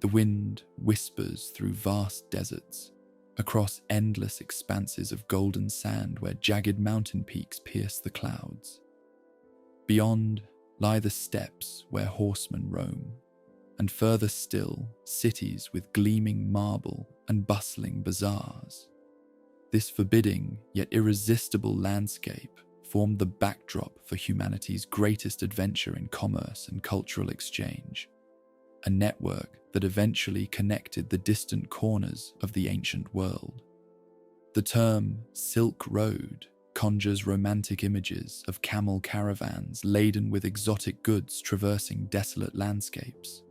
The wind whispers through vast deserts, across endless expanses of golden sand where jagged mountain peaks pierce the clouds. Beyond lie the steppes where horsemen roam, and further still, cities with gleaming marble and bustling bazaars. This forbidding yet irresistible landscape formed the backdrop for humanity's greatest adventure in commerce and cultural exchange, a network that eventually connected the distant corners of the ancient world. The term Silk Road conjures romantic images of camel caravans laden with exotic goods traversing desolate landscapes.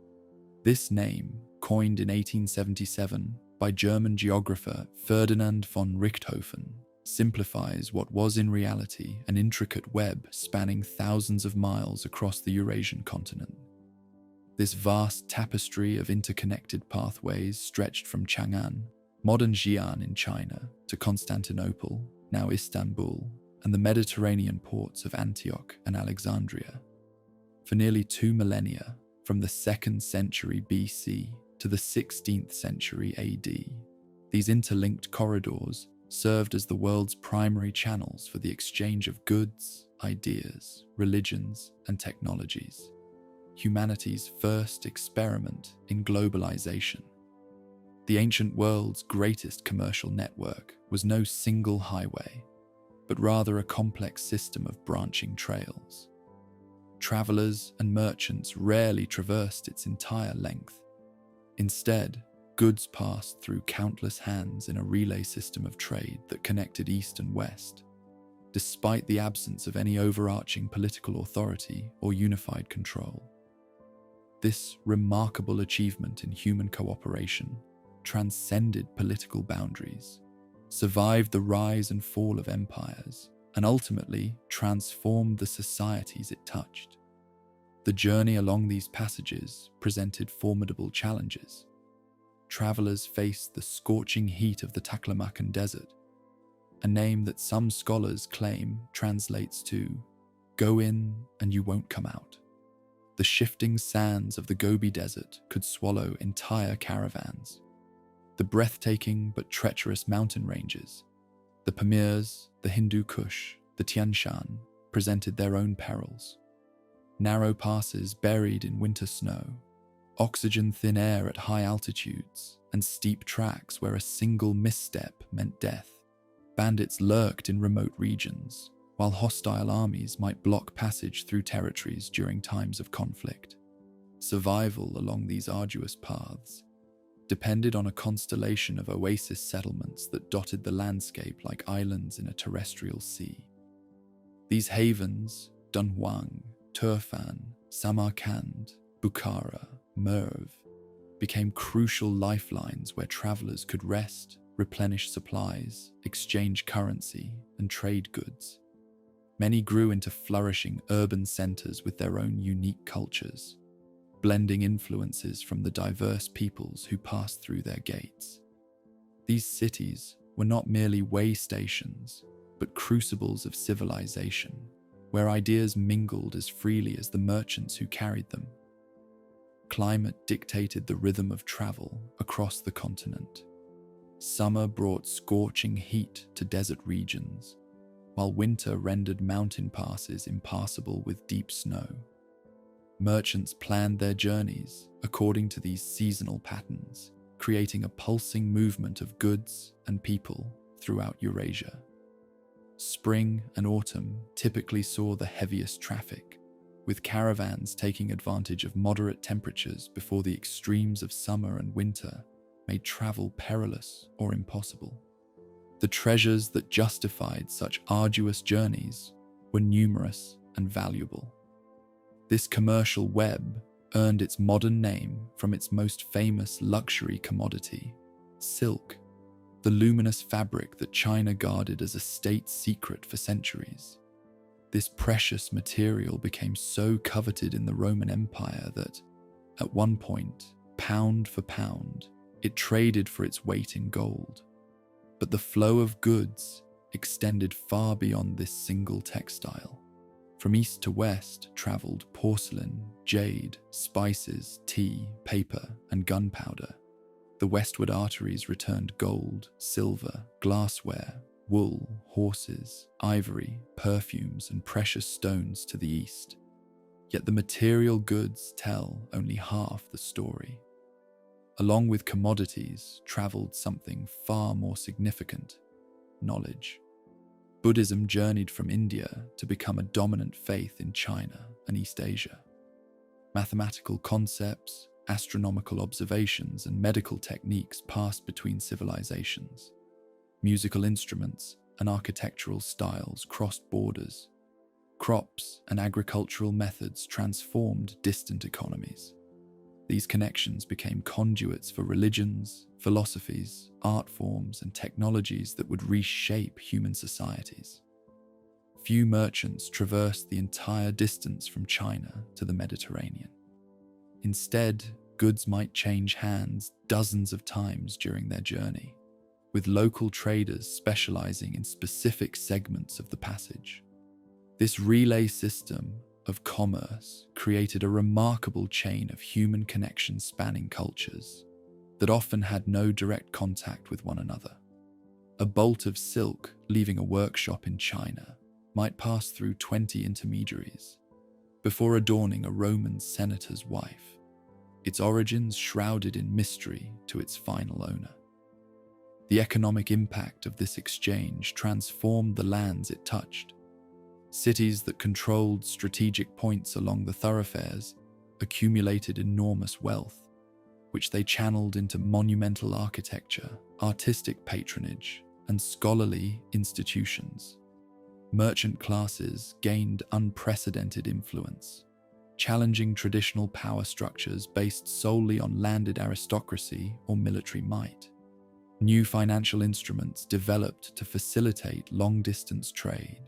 This name, coined in 1877 by German geographer Ferdinand von Richthofen, simplifies what was in reality an intricate web spanning thousands of miles across the Eurasian continent. This vast tapestry of interconnected pathways stretched from Chang'an, modern Xi'an in China, to Constantinople, now Istanbul, and the Mediterranean ports of Antioch and Alexandria. For nearly 2 millennia, from the 2nd century BC to the 16th century AD, these interlinked corridors served as the world's primary channels for the exchange of goods, ideas, religions, and technologies. Humanity's first experiment in globalization. The ancient world's greatest commercial network was no single highway, but rather a complex system of branching trails. Travelers and merchants rarely traversed its entire length. Instead, goods passed through countless hands in a relay system of trade that connected east and west, despite the absence of any overarching political authority or unified control. This remarkable achievement in human cooperation transcended political boundaries, survived the rise and fall of empires, and ultimately transformed the societies it touched. The journey along these passages presented formidable challenges. Travelers faced the scorching heat of the Taklamakan Desert, a name that some scholars claim translates to "go in and you won't come out." The shifting sands of the Gobi Desert could swallow entire caravans. The breathtaking but treacherous mountain ranges, the Pamirs, the Hindu Kush, the Tian Shan, presented their own perils. Narrow passes buried in winter snow, oxygen-thin air at high altitudes, and steep tracks where a single misstep meant death. Bandits lurked in remote regions, while hostile armies might block passage through territories during times of conflict. Survival along these arduous paths depended on a constellation of oasis settlements that dotted the landscape like islands in a terrestrial sea. These havens, Dunhuang, Turfan, Samarkand, Bukhara, Merv, became crucial lifelines where travelers could rest, replenish supplies, exchange currency, and trade goods. Many grew into flourishing urban centers with their own unique cultures, blending influences from the diverse peoples who passed through their gates. These cities were not merely way stations, but crucibles of civilization, where ideas mingled as freely as the merchants who carried them. Climate dictated the rhythm of travel across the continent. Summer brought scorching heat to desert regions, while winter rendered mountain passes impassable with deep snow. Merchants planned their journeys according to these seasonal patterns, creating a pulsing movement of goods and people throughout Eurasia. Spring and autumn typically saw the heaviest traffic, with caravans taking advantage of moderate temperatures before the extremes of summer and winter made travel perilous or impossible. The treasures that justified such arduous journeys were numerous and valuable. This commercial web earned its modern name from its most famous luxury commodity, silk, the luminous fabric that China guarded as a state secret for centuries. This precious material became so coveted in the Roman Empire that, at one point, pound for pound, it traded for its weight in gold. But the flow of goods extended far beyond this single textile. From east to west traveled porcelain, jade, spices, tea, paper, and gunpowder. The westward arteries returned gold, silver, glassware, wool, horses, ivory, perfumes, and precious stones to the east. Yet the material goods tell only half the story. Along with commodities traveled something far more significant: knowledge. Buddhism journeyed from India to become a dominant faith in China and East Asia. Mathematical concepts, astronomical observations, and medical techniques passed between civilizations. Musical instruments and architectural styles crossed borders. Crops and agricultural methods transformed distant economies. These connections became conduits for religions, philosophies, art forms, and technologies that would reshape human societies. Few merchants traversed the entire distance from China to the Mediterranean. Instead, goods might change hands dozens of times during their journey, with local traders specializing in specific segments of the passage. This relay system of commerce created a remarkable chain of human connections spanning cultures that often had no direct contact with one another. A bolt of silk leaving a workshop in China might pass through 20 intermediaries before adorning a Roman senator's wife, its origins shrouded in mystery to its final owner. The economic impact of this exchange transformed the lands it touched. Cities that controlled strategic points along the thoroughfares accumulated enormous wealth, which they channeled into monumental architecture, artistic patronage, and scholarly institutions. Merchant classes gained unprecedented influence, challenging traditional power structures based solely on landed aristocracy or military might. New financial instruments developed to facilitate long-distance trade.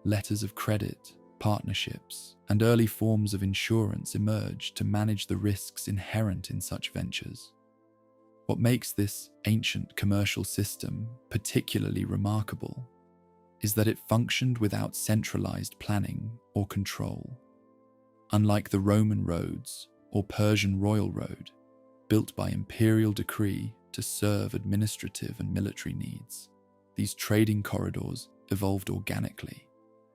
Letters of credit, partnerships, and early forms of insurance emerged to manage the risks inherent in such ventures. What makes this ancient commercial system particularly remarkable is that it functioned without centralized planning or control. Unlike the Roman roads or Persian royal road, built by imperial decree to serve administrative and military needs, these trading corridors evolved organically,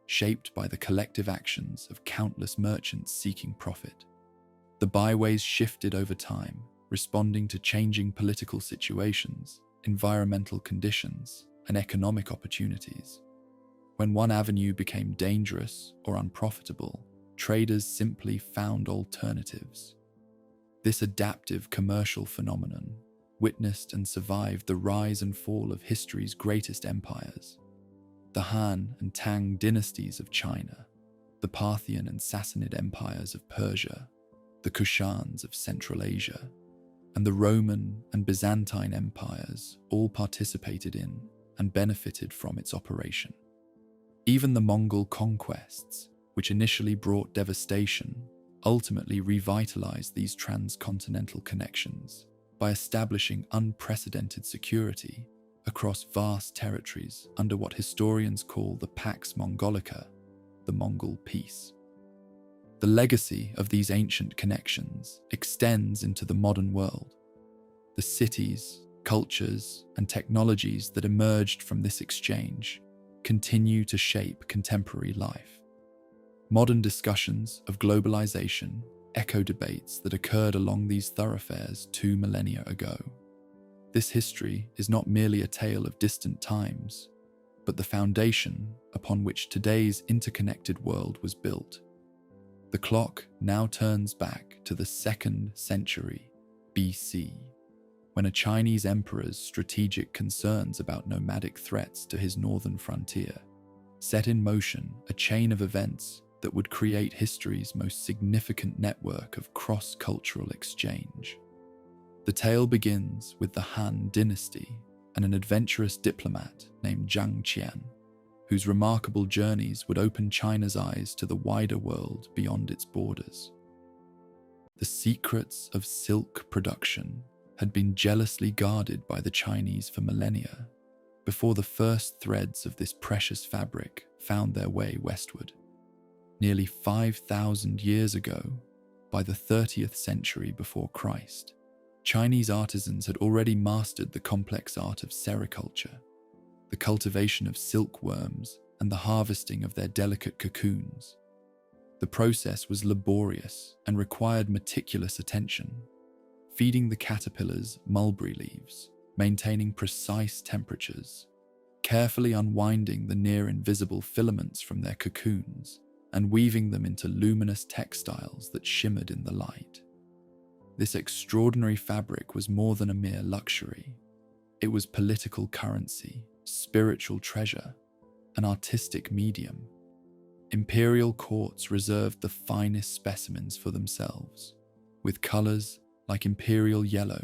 shaped by the collective actions of countless merchants seeking profit. The byways shifted over time, responding to changing political situations, environmental conditions, and economic opportunities. When one avenue became dangerous or unprofitable, traders simply found alternatives. This adaptive commercial phenomenon witnessed and survived the rise and fall of history's greatest empires: the Han and Tang dynasties of China, the Parthian and Sassanid empires of Persia, the Kushans of Central Asia, and the Roman and Byzantine empires all participated in and benefited from its operation. Even the Mongol conquests, which initially brought devastation, ultimately revitalized these transcontinental connections by establishing unprecedented security across vast territories under what historians call the Pax Mongolica, the Mongol Peace. The legacy of these ancient connections extends into the modern world. The cities, cultures, and technologies that emerged from this exchange continue to shape contemporary life. Modern discussions of globalization echo debates that occurred along these thoroughfares 2 millennia ago. This history is not merely a tale of distant times, but the foundation upon which today's interconnected world was built. The clock now turns back to the 2nd century BC, when a Chinese emperor's strategic concerns about nomadic threats to his northern frontier set in motion a chain of events that would create history's most significant network of cross-cultural exchange. The tale begins with the Han Dynasty and an adventurous diplomat named Jang Chian, whose remarkable journeys would open China's eyes to the wider world beyond its borders. The secrets of silk production had been jealously guarded by the Chinese for millennia before the first threads of this precious fabric found their way westward. nearly 5,000 years ago, by the 30th century before Christ, Chinese artisans had already mastered the complex art of sericulture, the cultivation of silkworms, and the harvesting of their delicate cocoons. The process was laborious and required meticulous attention, feeding the caterpillars mulberry leaves, maintaining precise temperatures, carefully unwinding the near-invisible filaments from their cocoons, and weaving them into luminous textiles that shimmered in the light. This extraordinary fabric was more than a mere luxury. It was political currency, spiritual treasure, an artistic medium. Imperial courts reserved the finest specimens for themselves, with colors like imperial yellow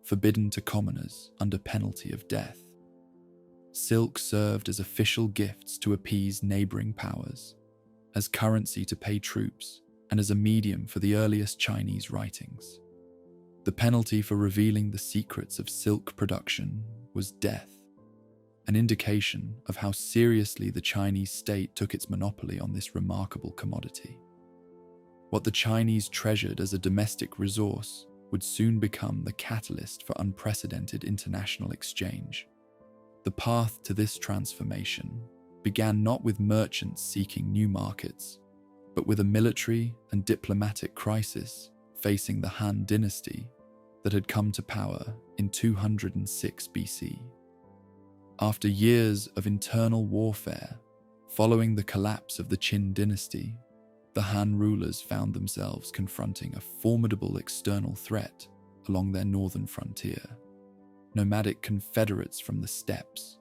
forbidden to commoners under penalty of death. Silk served as official gifts to appease neighboring powers, as currency to pay troops, and as a medium for the earliest Chinese writings. The penalty for revealing the secrets of silk production was death, an indication of how seriously the Chinese state took its monopoly on this remarkable commodity. What the Chinese treasured as a domestic resource would soon become the catalyst for unprecedented international exchange. The path to this transformation began not with merchants seeking new markets, but with a military and diplomatic crisis facing the Han Dynasty that had come to power in 206 BC. After years of internal warfare, following the collapse of the Qin dynasty, the Han rulers found themselves confronting a formidable external threat along their northern frontier: nomadic confederates from the steppes.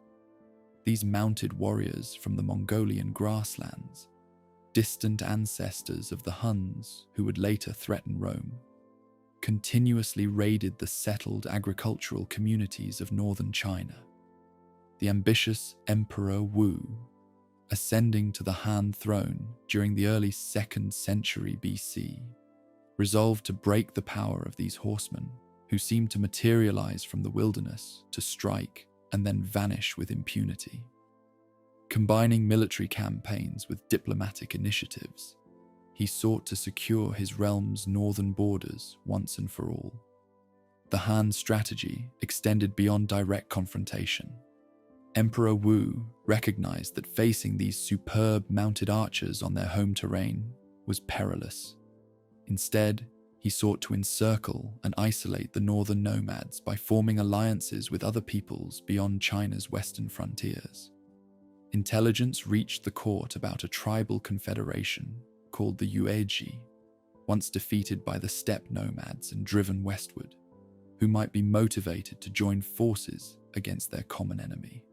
These mounted warriors from the Mongolian grasslands, distant ancestors of the Huns who would later threaten Rome, continuously raided the settled agricultural communities of northern China. The ambitious Emperor Wu, ascending to the Han throne during the early 2nd century BC, resolved to break the power of these horsemen who seemed to materialize from the wilderness to strike and then vanish with impunity. Combining military campaigns with diplomatic initiatives, he sought to secure his realm's northern borders once and for all. The Han strategy extended beyond direct confrontation. Emperor Wu recognized that facing these superb mounted archers on their home terrain was perilous. Instead, he sought to encircle and isolate the northern nomads by forming alliances with other peoples beyond China's western frontiers. Intelligence reached the court about a tribal confederation called the Yuezhi, once defeated by the steppe nomads and driven westward, who might be motivated to join forces against their common enemy.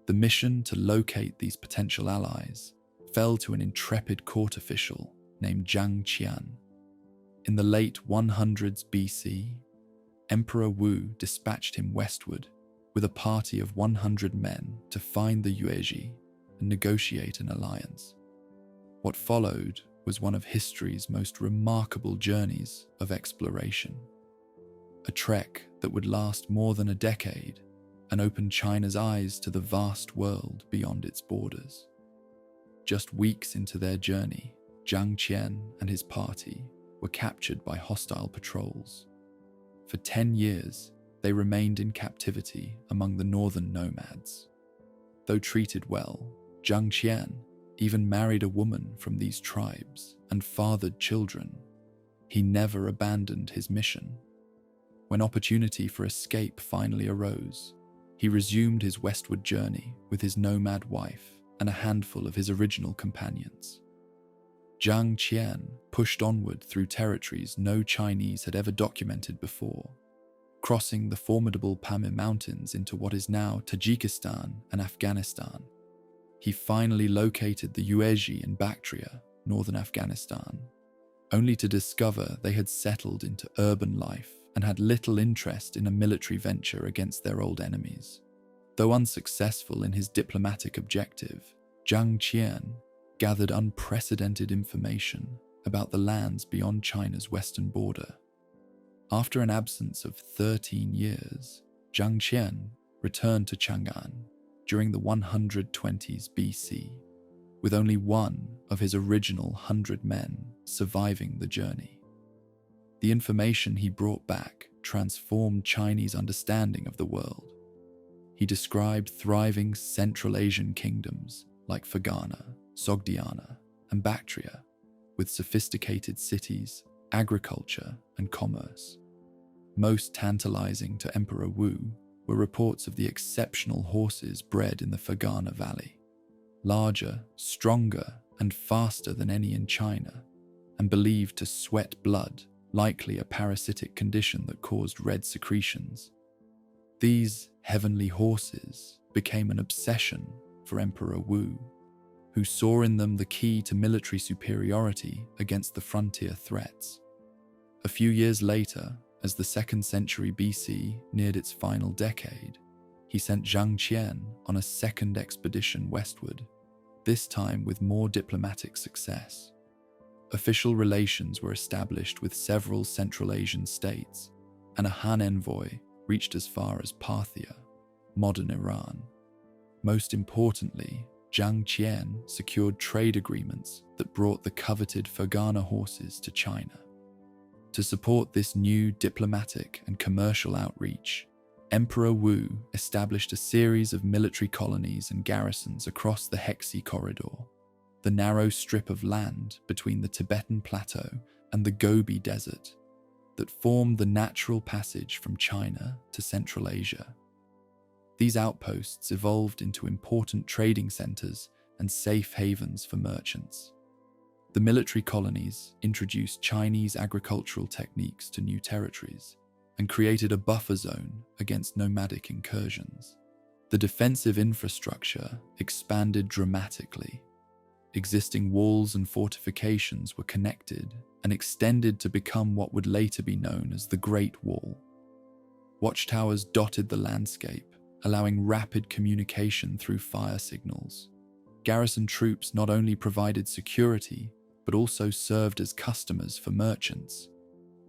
The mission to locate these potential allies fell to an intrepid court official named Jang Chian. In the late 100s BC, Emperor Wu dispatched him westward with a party of 100 men to find the Yuezhi and negotiate an alliance. What followed was one of history's most remarkable journeys of exploration, a trek that would last more than a decade and open China's eyes to the vast world beyond its borders. Just weeks into their journey, Jang Chian and his party were captured by hostile patrols. For 10 years, they remained in captivity among the northern nomads. Though treated well, Jang Chian even married a woman from these tribes and fathered children. He never abandoned his mission. When opportunity for escape finally arose, he resumed his westward journey with his nomad wife and a handful of his original companions. Jang Chian pushed onward through territories no Chinese had ever documented before, crossing the formidable Pamir Mountains into what is now Tajikistan and Afghanistan. He finally located the Yuezhi in Bactria, northern Afghanistan, only to discover they had settled into urban life and had little interest in a military venture against their old enemies. Though unsuccessful in his diplomatic objective, Jang Chian gathered unprecedented information about the lands beyond China's western border. After an absence of 13 years, Jang Chian returned to Chang'an during the 120s BC. with only one of his original 100 men surviving the journey. The information he brought back transformed Chinese understanding of the world. He described thriving Central Asian kingdoms like Fergana, Sogdiana, and Bactria, with sophisticated cities, agriculture, and commerce. Most tantalizing to Emperor Wu were reports of the exceptional horses bred in the Fergana Valley, larger, stronger, and faster than any in China, and believed to sweat blood, likely a parasitic condition that caused red secretions. These heavenly horses became an obsession for Emperor Wu, who saw in them the key to military superiority against the frontier threats. A few years later, as the 2nd century BC neared its final decade, he sent Jang Chian on a second expedition westward, this time with more diplomatic success. Official relations were established with several Central Asian states, and a Han envoy reached as far as Parthia, modern Iran. Most importantly, Jang Chian secured trade agreements that brought the coveted Fergana horses to China. To support this new diplomatic and commercial outreach, Emperor Wu established a series of military colonies and garrisons across the Hexi Corridor, the narrow strip of land between the Tibetan Plateau and the Gobi Desert that formed the natural passage from China to Central Asia. These outposts evolved into important trading centers and safe havens for merchants. The military colonies introduced Chinese agricultural techniques to new territories and created a buffer zone against nomadic incursions. The defensive infrastructure expanded dramatically. Existing walls and fortifications were connected and extended to become what would later be known as the Great Wall. Watchtowers dotted the landscape, allowing rapid communication through fire signals. Garrison troops not only provided security, but also served as customers for merchants,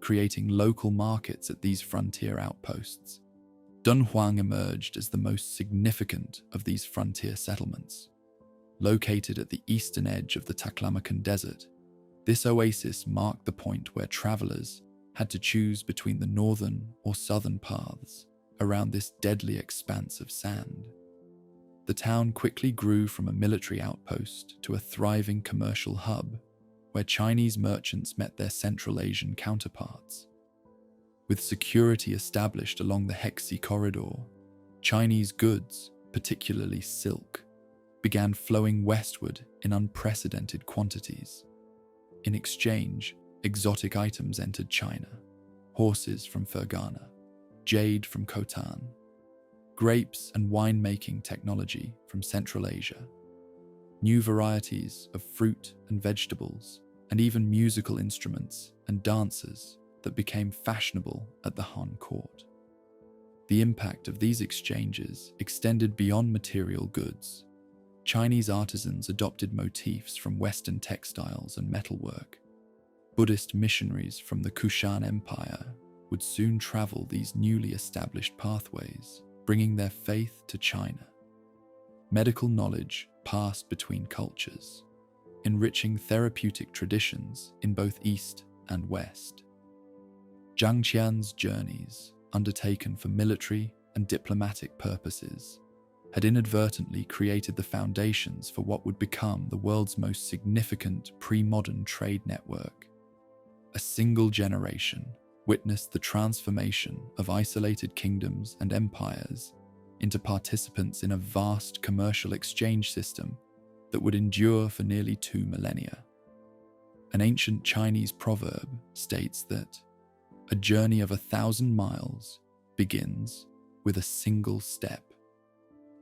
creating local markets at these frontier outposts. Dunhuang emerged as the most significant of these frontier settlements. Located at the eastern edge of the Taklamakan Desert, this oasis marked the point where travelers had to choose between the northern or southern paths around this deadly expanse of sand. The town quickly grew from a military outpost to a thriving commercial hub, where Chinese merchants met their Central Asian counterparts. With security established along the Hexi Corridor, Chinese goods, particularly silk, began flowing westward in unprecedented quantities. In exchange, exotic items entered China: horses from Fergana, jade from Khotan, grapes and wine-making technology from Central Asia, new varieties of fruit and vegetables, and even musical instruments and dances that became fashionable at the Han court. The impact of these exchanges extended beyond material goods. Chinese artisans adopted motifs from Western textiles and metalwork. Buddhist missionaries from the Kushan Empire would soon travel these newly established pathways, bringing their faith to China. Medical knowledge passed between cultures, enriching therapeutic traditions in both East and West. Jang Chian's journeys, undertaken for military and diplomatic purposes, had inadvertently created the foundations for what would become the world's most significant pre-modern trade network. A single generation witnessed the transformation of isolated kingdoms and empires into participants in a vast commercial exchange system that would endure for nearly 2 millennia. An ancient Chinese proverb states that a journey of 1,000 miles begins with a single step.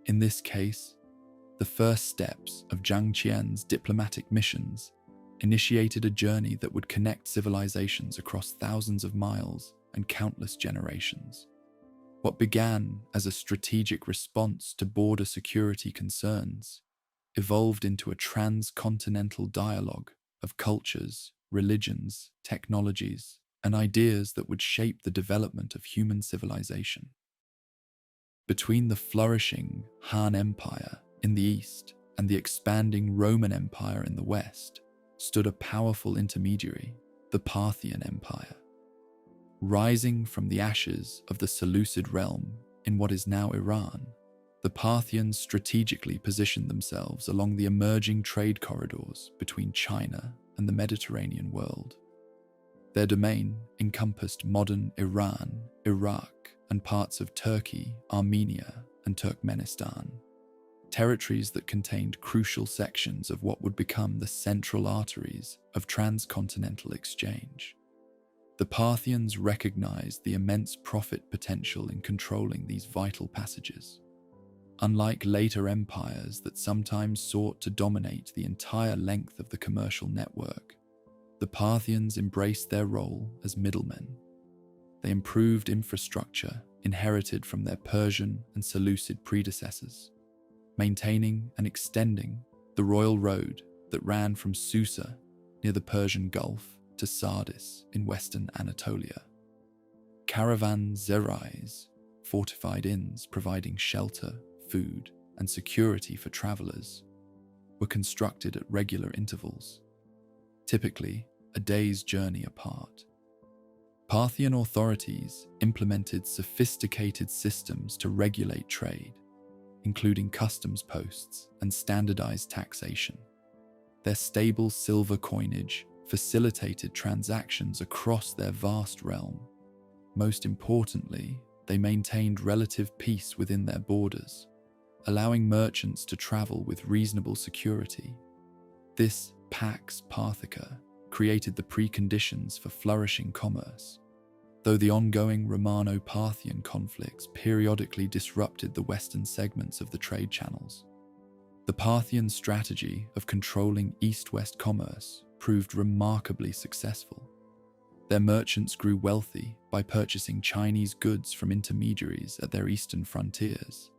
In this case, the first steps of Jang Chian's diplomatic missions initiated a journey that would connect civilizations across thousands of miles and countless generations. What began as a strategic response to border security concerns evolved into a transcontinental dialogue of cultures, religions, technologies, and ideas that would shape the development of human civilization. Between the flourishing Han Empire in the east and the expanding Roman Empire in the west stood a powerful intermediary, the Parthian Empire. Rising from the ashes of the Seleucid realm in what is now Iran, the Parthians strategically positioned themselves along the emerging trade corridors between China and the Mediterranean world. Their domain encompassed modern Iran, Iraq, and parts of Turkey, Armenia, and Turkmenistan, territories that contained crucial sections of what would become the central arteries of transcontinental exchange. The Parthians recognized the immense profit potential in controlling these vital passages. Unlike later empires that sometimes sought to dominate the entire length of the commercial network, the Parthians embraced their role as middlemen. They improved infrastructure inherited from their Persian and Seleucid predecessors, maintaining and extending the royal road that ran from Susa near the Persian Gulf to Sardis in western Anatolia. Caravans, zerais, fortified inns providing shelter, food, and security for travelers, were constructed at regular intervals, typically a day's journey apart. Parthian authorities implemented sophisticated systems to regulate trade, including customs posts and standardized taxation. Their stable silver coinage facilitated transactions across their vast realm. Most importantly, they maintained relative peace within their borders, allowing merchants to travel with reasonable security. This Pax Parthica created the preconditions for flourishing commerce, though the ongoing Romano-Parthian conflicts periodically disrupted the western segments of the trade channels. The Parthian strategy of controlling east-west commerce proved remarkably successful. Their merchants grew wealthy by purchasing Chinese goods from intermediaries at their eastern frontiers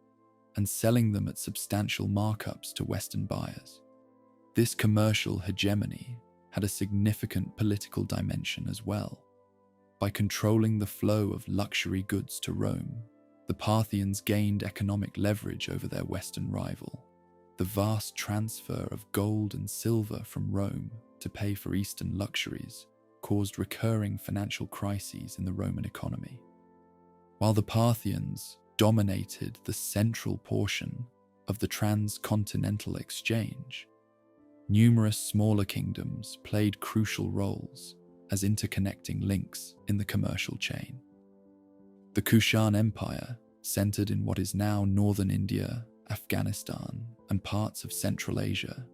and selling them at substantial markups to Western buyers. This commercial hegemony had a significant political dimension as well. By controlling the flow of luxury goods to Rome, the Parthians gained economic leverage over their Western rival. The vast transfer of gold and silver from Rome to pay for Eastern luxuries caused recurring financial crises in the Roman economy. While the Parthians dominated the central portion of the transcontinental exchange, numerous smaller kingdoms played crucial roles as interconnecting links in the commercial chain. The Kushan Empire, centered in what is now northern India, Afghanistan, and parts of Central Asia,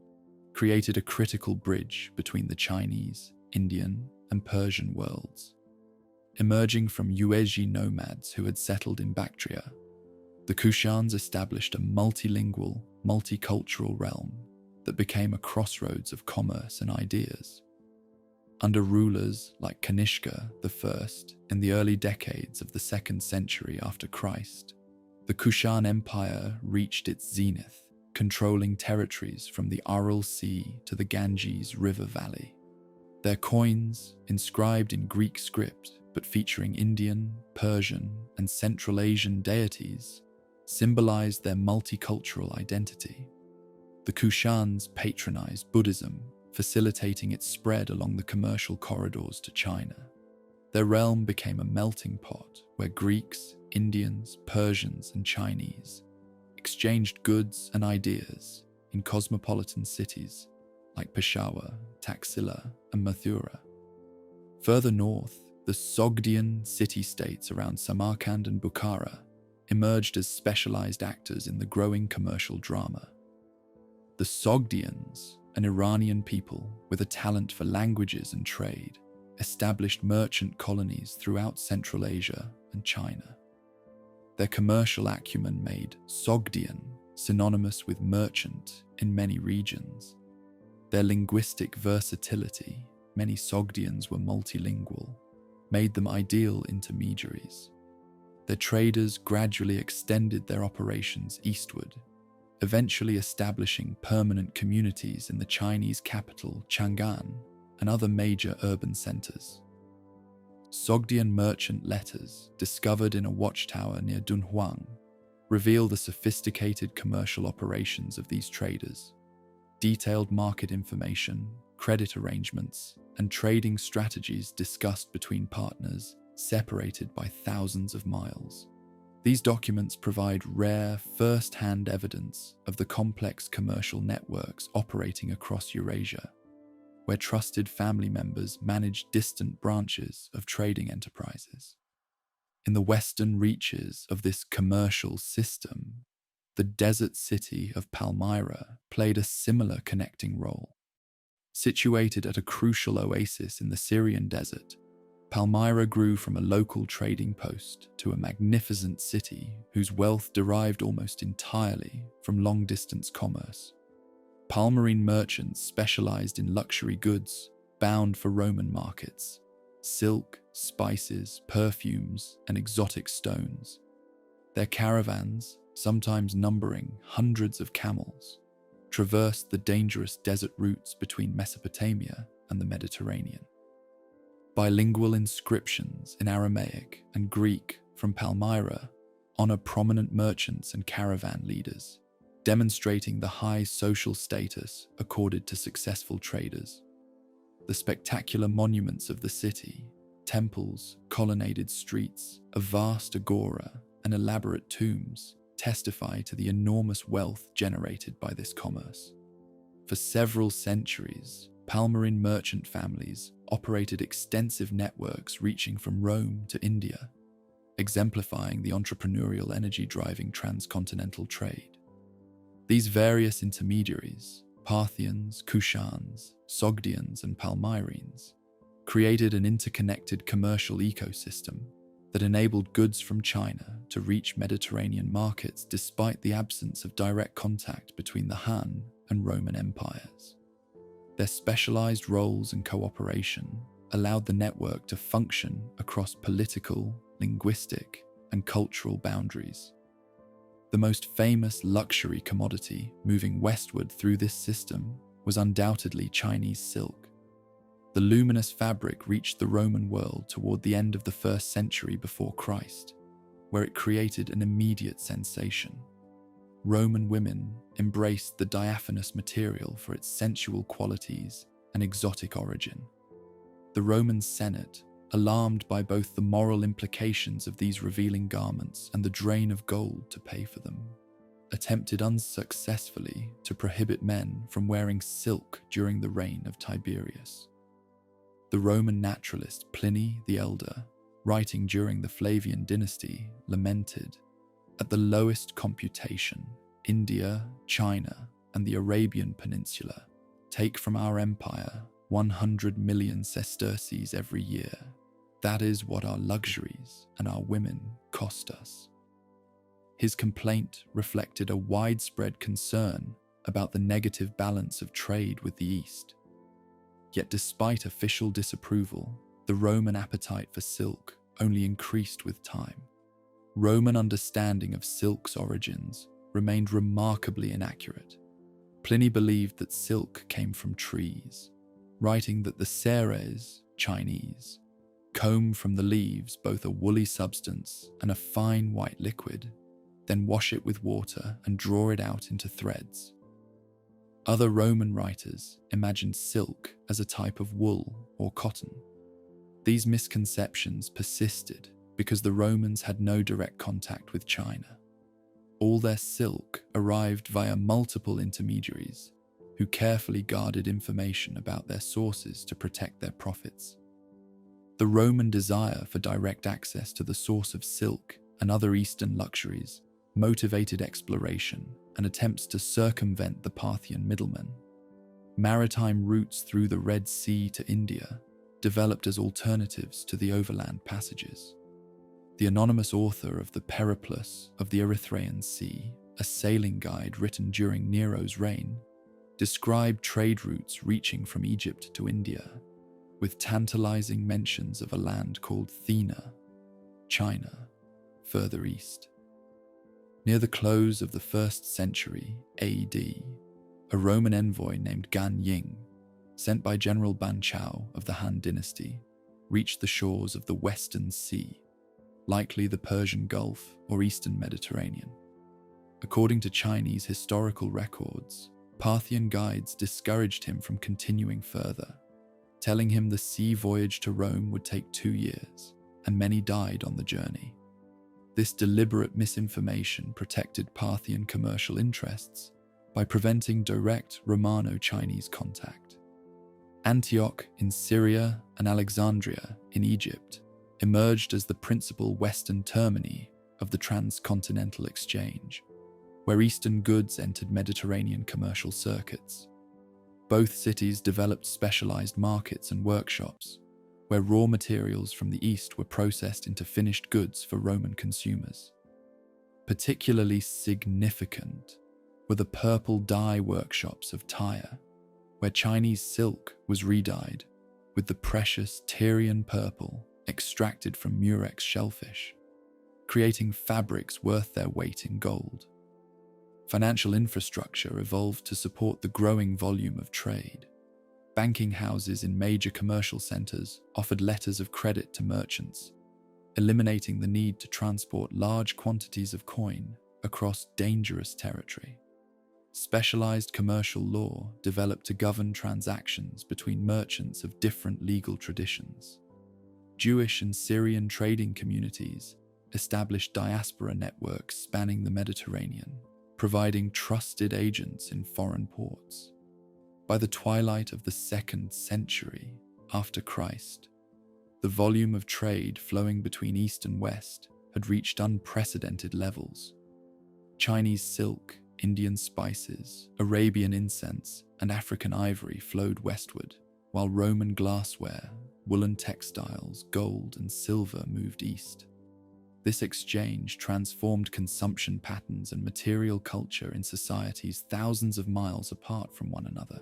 created a critical bridge between the Chinese, Indian, and Persian worlds. Emerging from Yuezhi nomads who had settled in Bactria, the Kushans established a multilingual, multicultural realm that became a crossroads of commerce and ideas. Under rulers like Kanishka I in the early decades of the 2nd century after Christ, the Kushan Empire reached its zenith, controlling territories from the Aral Sea to the Ganges River Valley. Their coins, inscribed in Greek script but featuring Indian, Persian, and Central Asian deities, symbolized their multicultural identity. The Kushans patronized Buddhism, facilitating its spread along the commercial corridors to China. Their realm became a melting pot where Greeks, Indians, Persians, and Chinese exchanged goods and ideas in cosmopolitan cities like Peshawar, Taxila, and Mathura. Further north, the Sogdian city-states around Samarkand and Bukhara emerged as specialized actors in the growing commercial drama. The Sogdians, an Iranian people with a talent for languages and trade, established merchant colonies throughout Central Asia and China. Their commercial acumen made Sogdian synonymous with merchant in many regions. Their linguistic versatility, many Sogdians were multilingual, made them ideal intermediaries. Their traders gradually extended their operations eastward, eventually establishing permanent communities in the Chinese capital Chang'an and other major urban centers. Sogdian merchant letters, discovered in a watchtower near Dunhuang, reveal the sophisticated commercial operations of these traders. detailed market information, credit arrangements, and trading strategies discussed between partners separated by thousands of miles. These documents provide rare, first-hand evidence of the complex commercial networks operating across Eurasia, where trusted family members manage distant branches of trading enterprises. In the western reaches of this commercial system, the desert city of Palmyra played a similar connecting role. Situated at a crucial oasis in the Syrian desert, Palmyra grew from a local trading post to a magnificent city whose wealth derived almost entirely from long-distance commerce. Palmyrene merchants specialized in luxury goods bound for Roman markets: silk, spices, perfumes, and exotic stones. Their caravans, sometimes numbering hundreds of camels, traversed the dangerous desert routes between Mesopotamia and the Mediterranean. Bilingual inscriptions in Aramaic and Greek from Palmyra honor prominent merchants and caravan leaders, demonstrating the high social status accorded to successful traders. The spectacular monuments of the city, temples, colonnaded streets, a vast agora, and elaborate tombs testify to the enormous wealth generated by this commerce. For several centuries, Palmyrene merchant families operated extensive networks reaching from Rome to India, exemplifying the entrepreneurial energy driving transcontinental trade. These various intermediaries, Parthians, Kushans, Sogdians, and Palmyrenes, created an interconnected commercial ecosystem that enabled goods from China to reach Mediterranean markets despite the absence of direct contact between the Han and Roman empires. Their specialized roles and cooperation allowed the network to function across political, linguistic, and cultural boundaries. The most famous luxury commodity moving westward through this system was undoubtedly Chinese silk. The luminous fabric reached the Roman world toward the end of the 1st century before Christ, where it created an immediate sensation. Roman women embraced the diaphanous material for its sensual qualities and exotic origin. The Roman Senate, alarmed by both the moral implications of these revealing garments and the drain of gold to pay for them, attempted unsuccessfully to prohibit men from wearing silk during the reign of Tiberius. The Roman naturalist Pliny the Elder, writing during the Flavian dynasty, lamented, "At the lowest computation, India, China, and the Arabian Peninsula take from our empire 100 million sesterces every year. That is what our luxuries and our women cost us." His complaint reflected a widespread concern about the negative balance of trade with the East. Yet despite official disapproval, the Roman appetite for silk only increased with time. Roman understanding of silk's origins remained remarkably inaccurate. Pliny believed that silk came from trees, writing that the Ceres, Chinese, comb from the leaves both a woolly substance and a fine white liquid, then wash it with water and draw it out into threads. Other Roman writers imagined silk as a type of wool or cotton. These misconceptions persisted because the Romans had no direct contact with China. All their silk arrived via multiple intermediaries who carefully guarded information about their sources to protect their profits. The Roman desire for direct access to the source of silk and other Eastern luxuries motivated exploration and attempts to circumvent the Parthian middlemen. Maritime routes through the Red Sea to India developed as alternatives to the overland passages. The anonymous author of the Periplus of the Erythraean Sea, a sailing guide written during Nero's reign, described trade routes reaching from Egypt to India, with tantalizing mentions of a land called Thena, China, further east. Near the close of the 1st century AD, a Roman envoy named Gan Ying, sent by General Ban Chao of the Han Dynasty, reached the shores of the Western Sea, likely the Persian Gulf or Eastern Mediterranean. According to Chinese historical records, Parthian guides discouraged him from continuing further, telling him the sea voyage to Rome would take 2 years, and many died on the journey. This deliberate misinformation protected Parthian commercial interests by preventing direct Romano-Chinese contact. Antioch in Syria and Alexandria in Egypt emerged as the principal western termini of the transcontinental exchange, where Eastern goods entered Mediterranean commercial circuits. Both cities developed specialized markets and workshops, where raw materials from the East were processed into finished goods for Roman consumers. Particularly significant were the purple dye workshops of Tyre, where Chinese silk was redyed with the precious Tyrian purple extracted from murex shellfish, creating fabrics worth their weight in gold. Financial infrastructure evolved to support the growing volume of trade. Banking houses in major commercial centers offered letters of credit to merchants, eliminating the need to transport large quantities of coin across dangerous territory. Specialized commercial law developed to govern transactions between merchants of different legal traditions. Jewish and Syrian trading communities established diaspora networks spanning the Mediterranean, providing trusted agents in foreign ports. By the twilight of the 2nd century after Christ, the volume of trade flowing between East and West had reached unprecedented levels. Chinese silk, Indian spices, Arabian incense, and African ivory flowed westward, while Roman glassware, woolen textiles, gold, and silver moved east. This exchange transformed consumption patterns and material culture in societies thousands of miles apart from one another.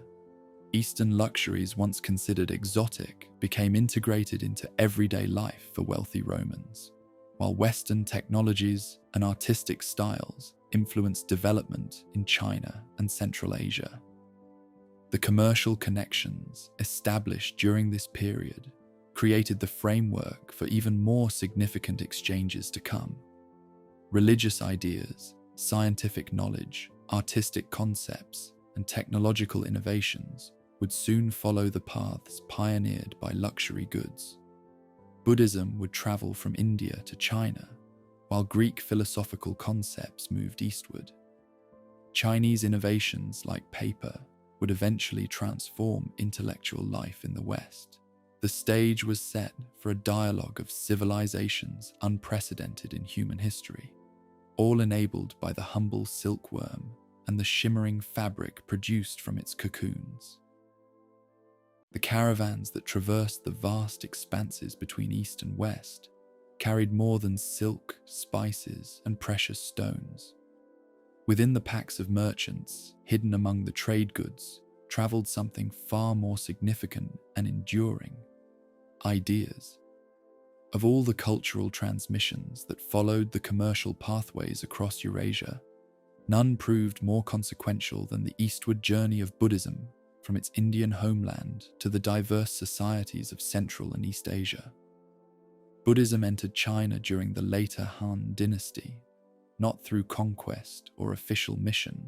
Eastern luxuries once considered exotic became integrated into everyday life for wealthy Romans, while Western technologies and artistic styles influenced development in China and Central Asia. The commercial connections established during this period created the framework for even more significant exchanges to come. Religious ideas, scientific knowledge, artistic concepts, and technological innovations would soon follow the paths pioneered by luxury goods. Buddhism would travel from India to China, while Greek philosophical concepts moved eastward. Chinese innovations like paper would eventually transform intellectual life in the West. The stage was set for a dialogue of civilizations unprecedented in human history, all enabled by the humble silkworm and the shimmering fabric produced from its cocoons. The caravans that traversed the vast expanses between East and West carried more than silk, spices, and precious stones. Within the packs of merchants, hidden among the trade goods, traveled something far more significant and enduring: ideas. Of all the cultural transmissions that followed the commercial pathways across Eurasia, none proved more consequential than the eastward journey of Buddhism from its Indian homeland to the diverse societies of Central and East Asia. Buddhism entered China during the later Han Dynasty, not through conquest or official mission,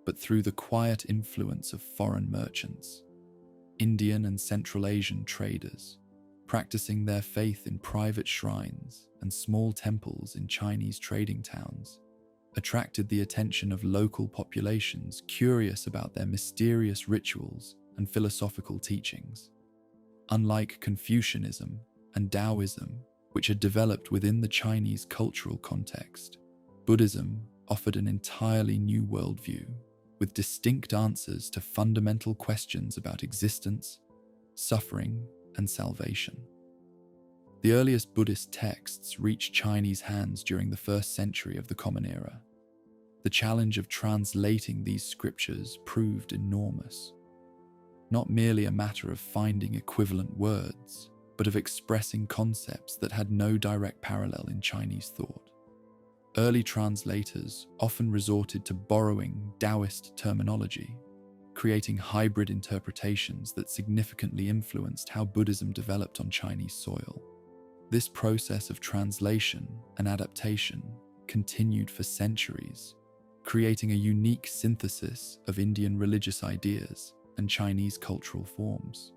but through the quiet influence of foreign merchants, Indian and Central Asian traders, practicing their faith in private shrines and small temples in Chinese trading towns, attracted the attention of local populations curious about their mysterious rituals and philosophical teachings. Unlike Confucianism and Taoism, which had developed within the Chinese cultural context, Buddhism offered an entirely new worldview, with distinct answers to fundamental questions about existence, suffering, and salvation. The earliest Buddhist texts reached Chinese hands during the 1st century of the Common Era. The challenge of translating these scriptures proved enormous. Not merely a matter of finding equivalent words, but of expressing concepts that had no direct parallel in Chinese thought. Early translators often resorted to borrowing Taoist terminology, creating hybrid interpretations that significantly influenced how Buddhism developed on Chinese soil. This process of translation and adaptation continued for centuries, creating a unique synthesis of Indian religious ideas and Chinese cultural forms.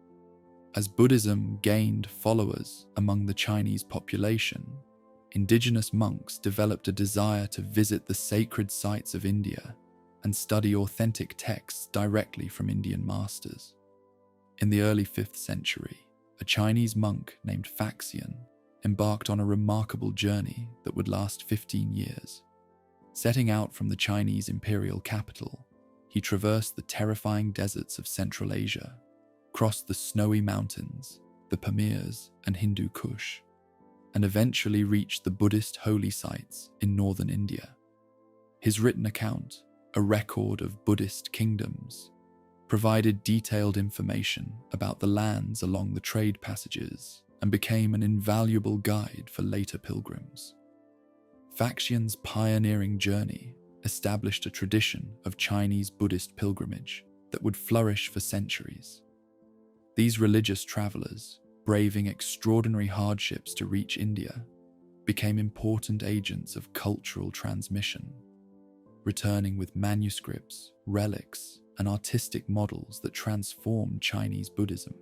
As Buddhism gained followers among the Chinese population, indigenous monks developed a desire to visit the sacred sites of India and study authentic texts directly from Indian masters. In the early 5th century, a Chinese monk named Faxian embarked on a remarkable journey that would last 15 years. Setting out from the Chinese imperial capital, he traversed the terrifying deserts of Central Asia, crossed the snowy mountains, the Pamirs and Hindu Kush, and eventually reached the Buddhist holy sites in northern India. His written account, a record of Buddhist kingdoms, provided detailed information about the lands along the trade passages and became an invaluable guide for later pilgrims. Faxian's pioneering journey established a tradition of Chinese Buddhist pilgrimage that would flourish for centuries. These religious travelers, braving extraordinary hardships to reach India, became important agents of cultural transmission, returning with manuscripts, relics, and artistic models that transformed Chinese Buddhism.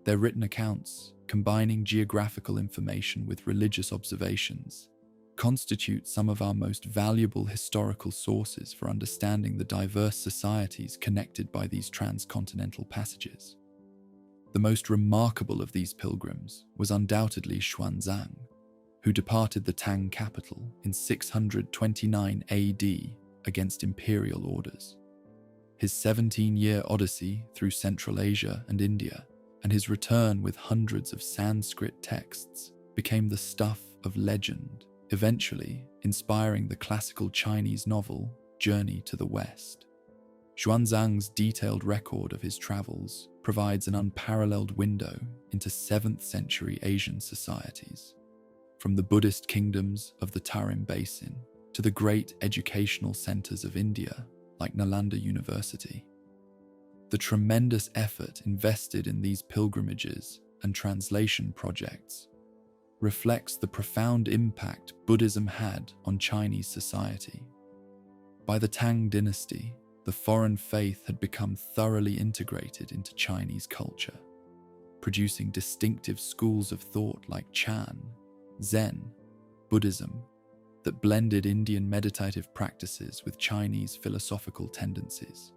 Their written accounts, combining geographical information with religious observations, constitute some of our most valuable historical sources for understanding the diverse societies connected by these transcontinental passages. The most remarkable of these pilgrims was undoubtedly Xuanzang, who departed the Tang capital in 629 AD against imperial orders. His 17-year odyssey through Central Asia and India, and his return with hundreds of Sanskrit texts, became the stuff of legend, eventually inspiring the classical Chinese novel Journey to the West. Xuanzang's detailed record of his travels provides an unparalleled window into 7th century Asian societies, from the Buddhist kingdoms of the Tarim Basin to the great educational centers of India like Nalanda University. The tremendous effort invested in these pilgrimages and translation projects reflects the profound impact Buddhism had on Chinese society. By the Tang Dynasty, the foreign faith had become thoroughly integrated into Chinese culture, producing distinctive schools of thought like Chan, Zen, Buddhism, that blended Indian meditative practices with Chinese philosophical tendencies.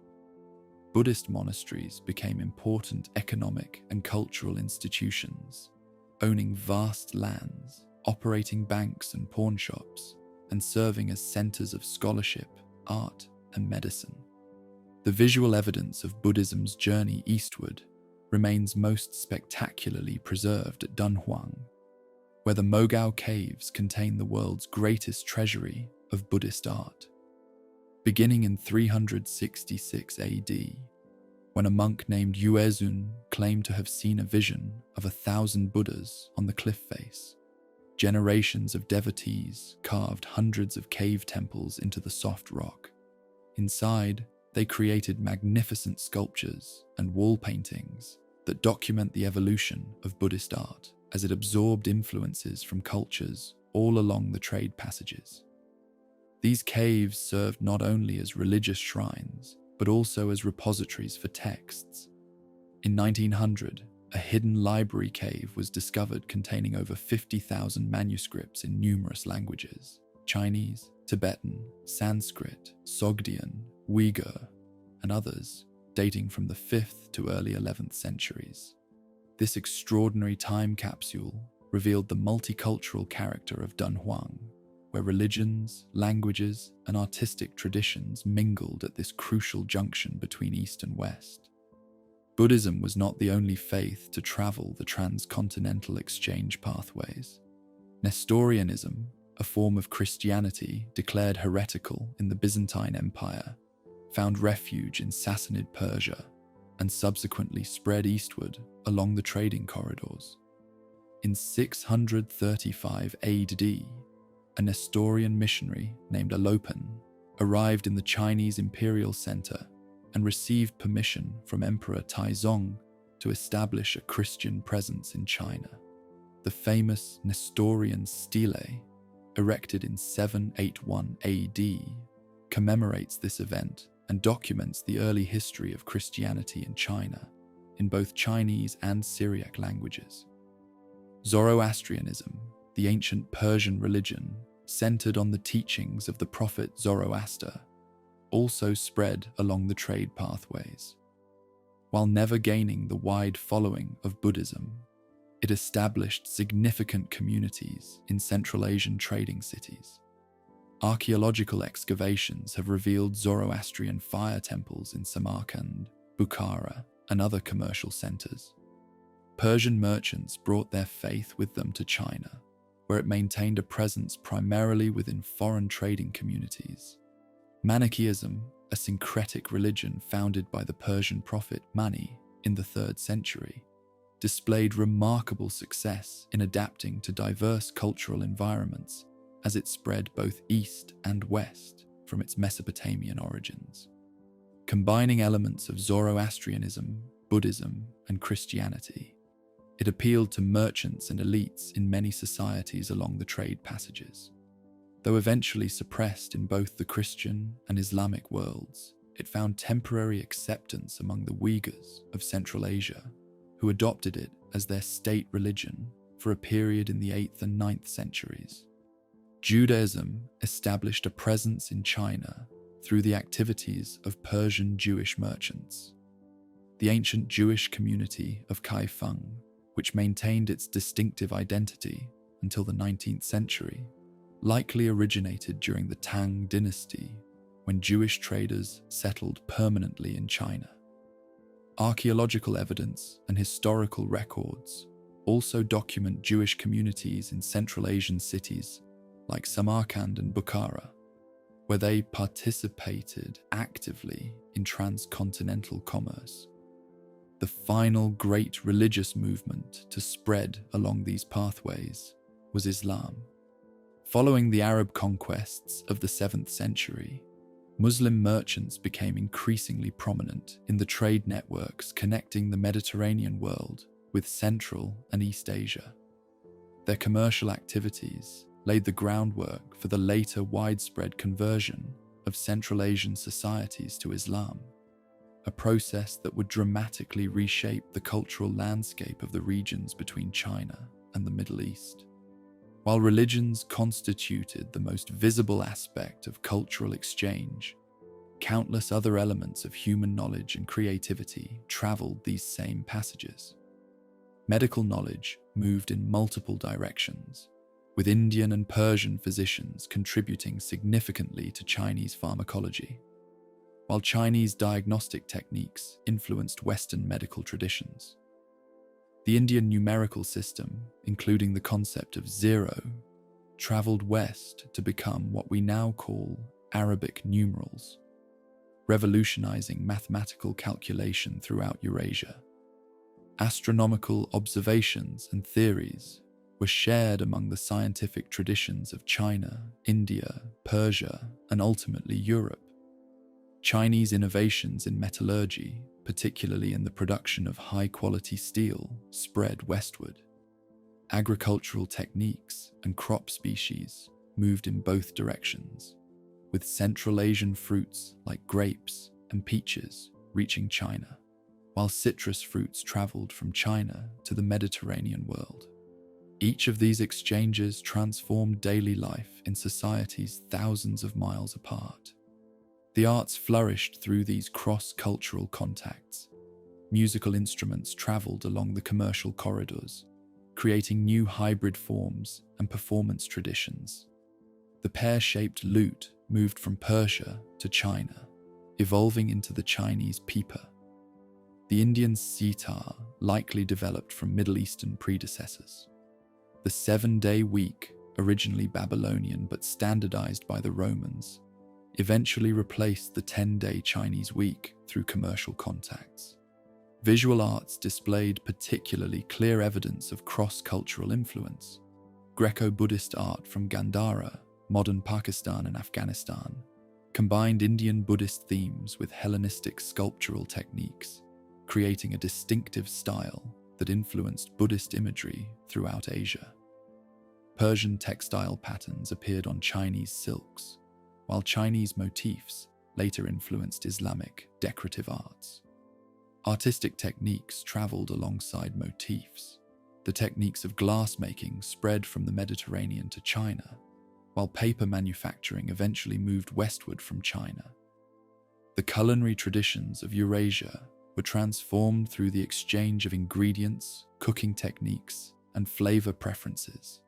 Buddhist monasteries became important economic and cultural institutions, owning vast lands, operating banks and pawn shops, and serving as centers of scholarship, art, and medicine. The visual evidence of Buddhism's journey eastward remains most spectacularly preserved at Dunhuang, where the Mogao caves contain the world's greatest treasury of Buddhist art. Beginning in 366 AD, when a monk named Yuezun claimed to have seen a vision of 1,000 Buddhas on the cliff face, generations of devotees carved hundreds of cave temples into the soft rock. Inside, they created magnificent sculptures and wall paintings that document the evolution of Buddhist art as it absorbed influences from cultures all along the trade passages. These caves served not only as religious shrines, but also as repositories for texts. In 1900, a hidden library cave was discovered containing over 50,000 manuscripts in numerous languages: Chinese, Tibetan, Sanskrit, Sogdian, Uyghur, and others, dating from the 5th to early 11th centuries. This extraordinary time capsule revealed the multicultural character of Dunhuang, where religions, languages, and artistic traditions mingled at this crucial junction between East and West. Buddhism was not the only faith to travel the transcontinental exchange pathways. Nestorianism, a form of Christianity declared heretical in the Byzantine Empire, found refuge in Sassanid Persia and subsequently spread eastward along the trading corridors. In 635 AD, a Nestorian missionary named Alopan arrived in the Chinese imperial center and received permission from Emperor Taizong to establish a Christian presence in China. The famous Nestorian stele, erected in 781 AD, commemorates this event and documents the early history of Christianity in China, in both Chinese and Syriac languages. Zoroastrianism, the ancient Persian religion centered on the teachings of the prophet Zoroaster, also spread along the trade pathways. While never gaining the wide following of Buddhism, it established significant communities in Central Asian trading cities. Archaeological excavations have revealed Zoroastrian fire temples in Samarkand, Bukhara, and other commercial centers. Persian merchants brought their faith with them to China, where it maintained a presence primarily within foreign trading communities. Manichaeism, a syncretic religion founded by the Persian prophet Mani in the 3rd century, displayed remarkable success in adapting to diverse cultural environments as it spread both east and west from its Mesopotamian origins. Combining elements of Zoroastrianism, Buddhism, and Christianity, it appealed to merchants and elites in many societies along the trade passages. Though eventually suppressed in both the Christian and Islamic worlds, it found temporary acceptance among the Uyghurs of Central Asia, who adopted it as their state religion for a period in the 8th and 9th centuries. Judaism established a presence in China through the activities of Persian Jewish merchants. The ancient Jewish community of Kaifeng, which maintained its distinctive identity until the 19th century, likely originated during the Tang Dynasty, when Jewish traders settled permanently in China. Archaeological evidence and historical records also document Jewish communities in Central Asian cities like Samarkand and Bukhara, where they participated actively in transcontinental commerce. The final great religious movement to spread along these pathways was Islam. Following the Arab conquests of the 7th century, Muslim merchants became increasingly prominent in the trade networks connecting the Mediterranean world with Central and East Asia. Their commercial activities laid the groundwork for the later widespread conversion of Central Asian societies to Islam, a process that would dramatically reshape the cultural landscape of the regions between China and the Middle East. While religions constituted the most visible aspect of cultural exchange, countless other elements of human knowledge and creativity traveled these same passages. Medical knowledge moved in multiple directions, with Indian and Persian physicians contributing significantly to Chinese pharmacology, while Chinese diagnostic techniques influenced Western medical traditions. The Indian numerical system, including the concept of zero, traveled west to become what we now call Arabic numerals, revolutionizing mathematical calculation throughout Eurasia. Astronomical observations and theories were shared among the scientific traditions of China, India, Persia, and ultimately Europe. Chinese innovations in metallurgy, particularly in the production of high-quality steel, spread westward. Agricultural techniques and crop species moved in both directions, with Central Asian fruits like grapes and peaches reaching China, while citrus fruits traveled from China to the Mediterranean world. Each of these exchanges transformed daily life in societies thousands of miles apart. The arts flourished through these cross-cultural contacts. Musical instruments traveled along the commercial corridors, creating new hybrid forms and performance traditions. The pear-shaped lute moved from Persia to China, evolving into the Chinese pipa. The Indian sitar likely developed from Middle Eastern predecessors. The 7-day week, originally Babylonian but standardized by the Romans, eventually replaced the 10-day Chinese week through commercial contacts. Visual arts displayed particularly clear evidence of cross-cultural influence. Greco-Buddhist art from Gandhara, modern Pakistan and Afghanistan, combined Indian Buddhist themes with Hellenistic sculptural techniques, creating a distinctive style that influenced Buddhist imagery throughout Asia. Persian textile patterns appeared on Chinese silks, while Chinese motifs later influenced Islamic decorative arts. Artistic techniques traveled alongside motifs. The techniques of glassmaking spread from the Mediterranean to China, while paper manufacturing eventually moved westward from China. The culinary traditions of Eurasia were transformed through the exchange of ingredients, cooking techniques, and flavor preferences.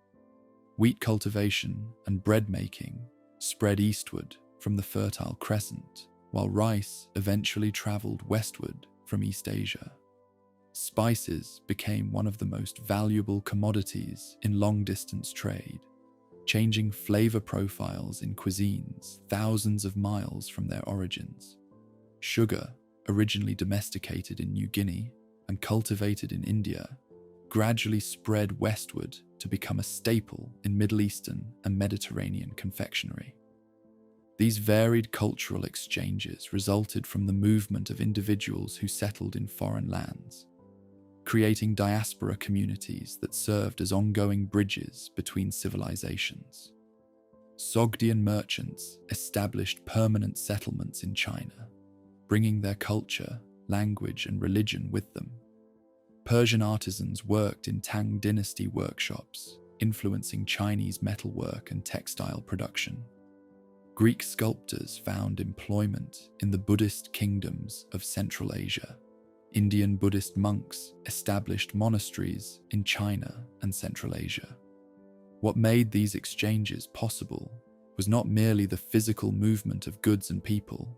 Wheat cultivation and bread making spread eastward from the Fertile Crescent, while rice eventually traveled westward from East Asia. Spices became one of the most valuable commodities in long-distance trade, changing flavor profiles in cuisines thousands of miles from their origins. Sugar, originally domesticated in New Guinea and cultivated in India, gradually spread westward to become a staple in Middle Eastern and Mediterranean confectionery. These varied cultural exchanges resulted from the movement of individuals who settled in foreign lands, creating diaspora communities that served as ongoing bridges between civilizations. Sogdian merchants established permanent settlements in China, bringing their culture, language, and religion with them. Persian artisans worked in Tang Dynasty workshops, influencing Chinese metalwork and textile production. Greek sculptors found employment in the Buddhist kingdoms of Central Asia. Indian Buddhist monks established monasteries in China and Central Asia. What made these exchanges possible was not merely the physical movement of goods and people,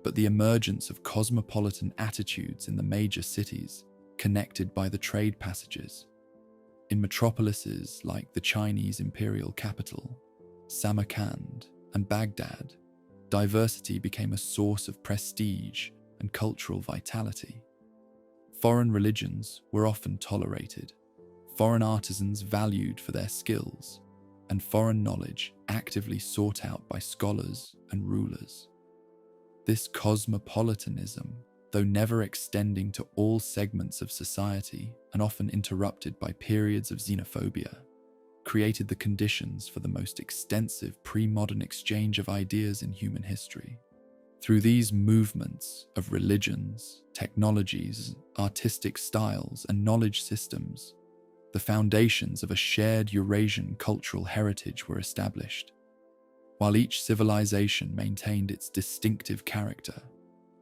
but the emergence of cosmopolitan attitudes in the major cities connected by the trade passages. In metropolises like the Chinese imperial capital, Samarkand, and Baghdad, diversity became a source of prestige and cultural vitality. Foreign religions were often tolerated, foreign artisans valued for their skills, and foreign knowledge actively sought out by scholars and rulers. This cosmopolitanism, though never extending to all segments of society and often interrupted by periods of xenophobia, created the conditions for the most extensive pre-modern exchange of ideas in human history. Through these movements of religions, technologies, artistic styles, and knowledge systems, the foundations of a shared Eurasian cultural heritage were established. While each civilization maintained its distinctive character,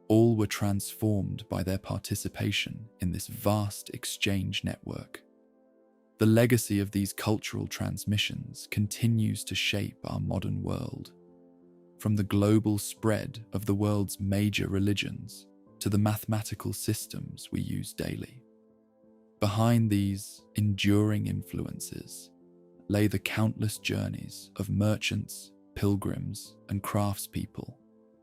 all were transformed by their participation in this vast exchange network. The legacy of these cultural transmissions continues to shape our modern world, from the global spread of the world's major religions to the mathematical systems we use daily. Behind these enduring influences lay the countless journeys of merchants, pilgrims, and craftspeople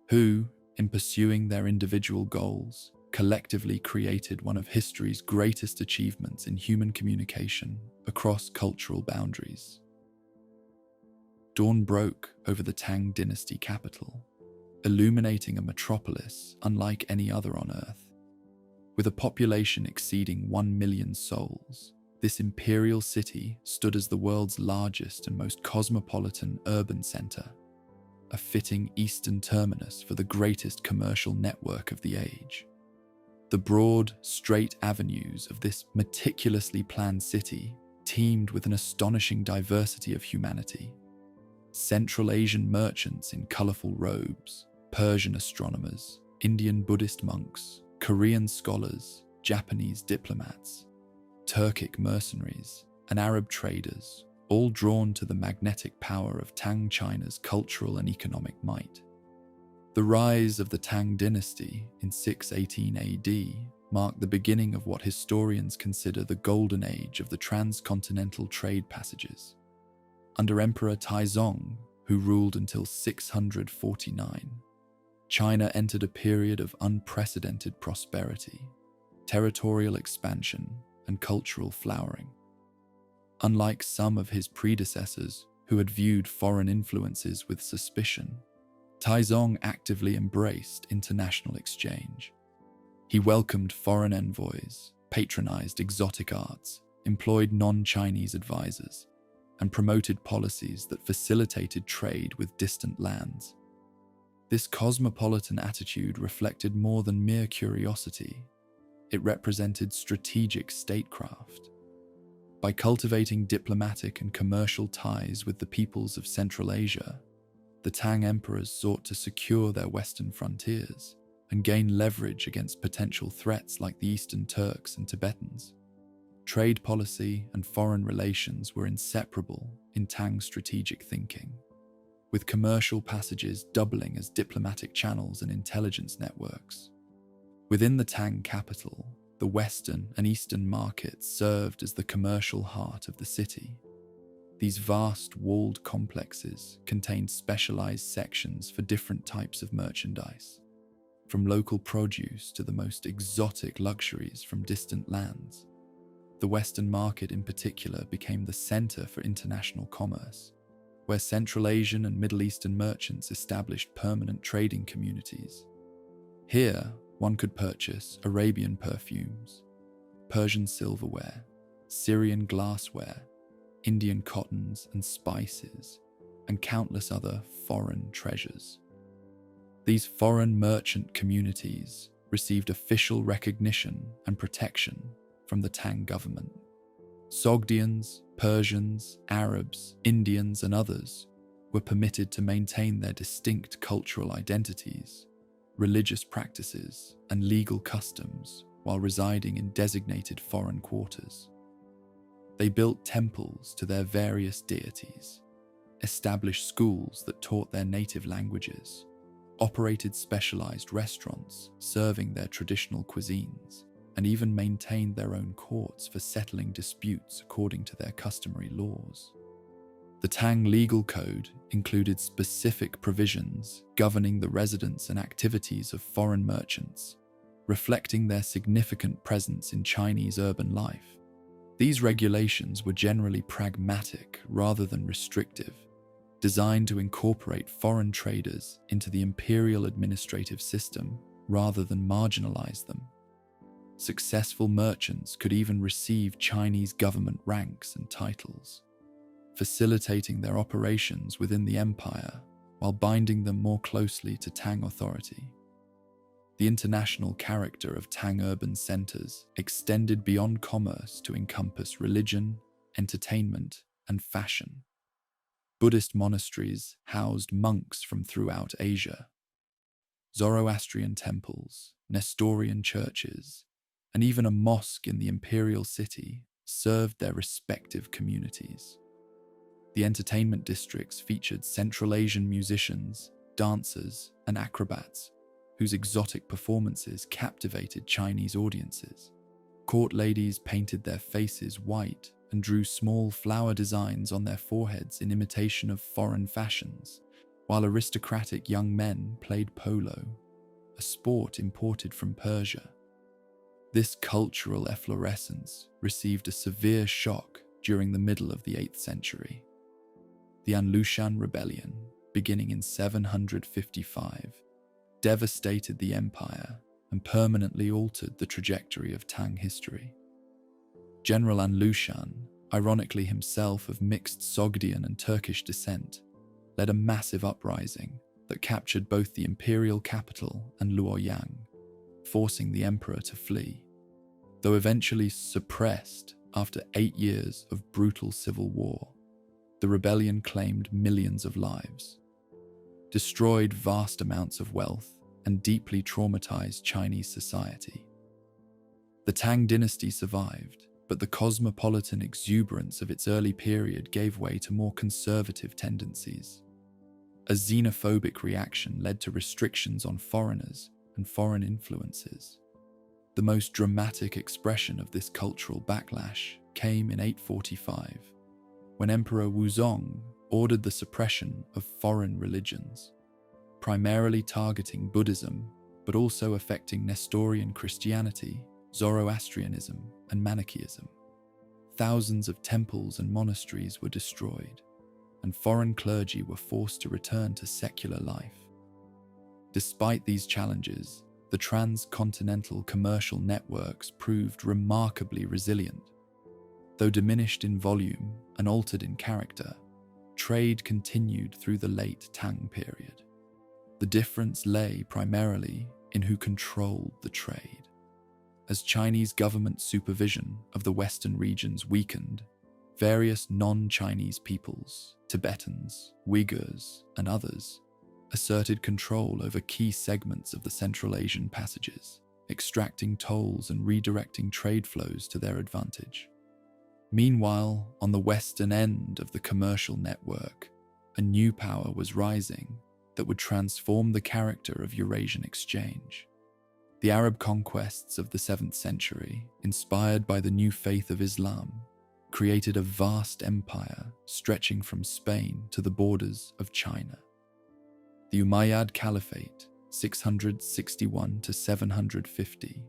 who, in pursuing their individual goals, collectively created one of history's greatest achievements in human communication across cultural boundaries. Dawn broke over the Tang Dynasty capital, illuminating a metropolis unlike any other on Earth. With a population exceeding 1 million souls, this imperial city stood as the world's largest and most cosmopolitan urban center, a fitting eastern terminus for the greatest commercial network of the age. The broad, straight avenues of this meticulously planned city teemed with an astonishing diversity of humanity. Central Asian merchants in colorful robes, Persian astronomers, Indian Buddhist monks, Korean scholars, Japanese diplomats, Turkic mercenaries, and Arab traders, all drawn to the magnetic power of Tang China's cultural and economic might. The rise of the Tang Dynasty in 618 AD marked the beginning of what historians consider the golden age of the transcontinental trade passages. Under Emperor Taizong, who ruled until 649, China entered a period of unprecedented prosperity, territorial expansion, and cultural flowering. Unlike some of his predecessors who had viewed foreign influences with suspicion, Taizong actively embraced international exchange. He welcomed foreign envoys, patronized exotic arts, employed non-Chinese advisors, and promoted policies that facilitated trade with distant lands. This cosmopolitan attitude reflected more than mere curiosity. It represented strategic statecraft. By cultivating diplomatic and commercial ties with the peoples of Central Asia, the Tang emperors sought to secure their western frontiers and gain leverage against potential threats like the Eastern Turks and Tibetans. Trade policy and foreign relations were inseparable in Tang's strategic thinking, with commercial passages doubling as diplomatic channels and intelligence networks. Within the Tang capital, the western and eastern markets served as the commercial heart of the city. These vast walled complexes contained specialized sections for different types of merchandise, from local produce to the most exotic luxuries from distant lands. The Western market in particular became the center for international commerce, where Central Asian and Middle Eastern merchants established permanent trading communities. Here, one could purchase Arabian perfumes, Persian silverware, Syrian glassware, Indian cottons and spices, and countless other foreign treasures. These foreign merchant communities received official recognition and protection from the Tang government. Sogdians, Persians, Arabs, Indians, and others were permitted to maintain their distinct cultural identities, religious practices, and legal customs while residing in designated foreign quarters. They built temples to their various deities, established schools that taught their native languages, operated specialized restaurants serving their traditional cuisines, and even maintained their own courts for settling disputes according to their customary laws. The Tang legal code included specific provisions governing the residence and activities of foreign merchants, reflecting their significant presence in Chinese urban life. These regulations were generally pragmatic rather than restrictive, designed to incorporate foreign traders into the imperial administrative system rather than marginalize them. Successful merchants could even receive Chinese government ranks and titles, facilitating their operations within the empire while binding them more closely to Tang authority. The international character of Tang urban centers extended beyond commerce to encompass religion, entertainment, and fashion. Buddhist monasteries housed monks from throughout Asia. Zoroastrian temples, Nestorian churches, and even a mosque in the imperial city served their respective communities. The entertainment districts featured Central Asian musicians, dancers, and acrobats, whose exotic performances captivated Chinese audiences. Court ladies painted their faces white and drew small flower designs on their foreheads in imitation of foreign fashions, while aristocratic young men played polo, a sport imported from Persia. This cultural efflorescence received a severe shock during the middle of the 8th century. The Kushan rebellion, beginning in 755, devastated the empire and permanently altered the trajectory of Tang history. General Kushan, ironically himself of mixed Sogdian and Turkish descent, led a massive uprising that captured both the imperial capital and Luoyang, forcing the emperor to flee. Though eventually suppressed after 8 years of brutal civil war, the rebellion claimed millions of lives, destroyed vast amounts of wealth, and deeply traumatized Chinese society. The Tang Dynasty survived, but the cosmopolitan exuberance of its early period gave way to more conservative tendencies. A xenophobic reaction led to restrictions on foreigners and foreign influences. The most dramatic expression of this cultural backlash came in 845, when Emperor Wuzong ordered the suppression of foreign religions, primarily targeting Buddhism, but also affecting Nestorian Christianity, Zoroastrianism, and Manichaeism. Thousands of temples and monasteries were destroyed, and foreign clergy were forced to return to secular life. Despite these challenges, the transcontinental commercial networks proved remarkably resilient. Though diminished in volume and altered in character, trade continued through the late Tang period. The difference lay primarily in who controlled the trade. As Chinese government supervision of the Western regions weakened, various non-Chinese peoples, Tibetans, Uyghurs, and others, asserted control over key segments of the Central Asian passages, extracting tolls and redirecting trade flows to their advantage. Meanwhile, on the western end of the commercial network, a new power was rising that would transform the character of Eurasian exchange. The Arab conquests of the 7th century, inspired by the new faith of Islam, created a vast empire stretching from Spain to the borders of China. The Umayyad Caliphate, 661 to 750,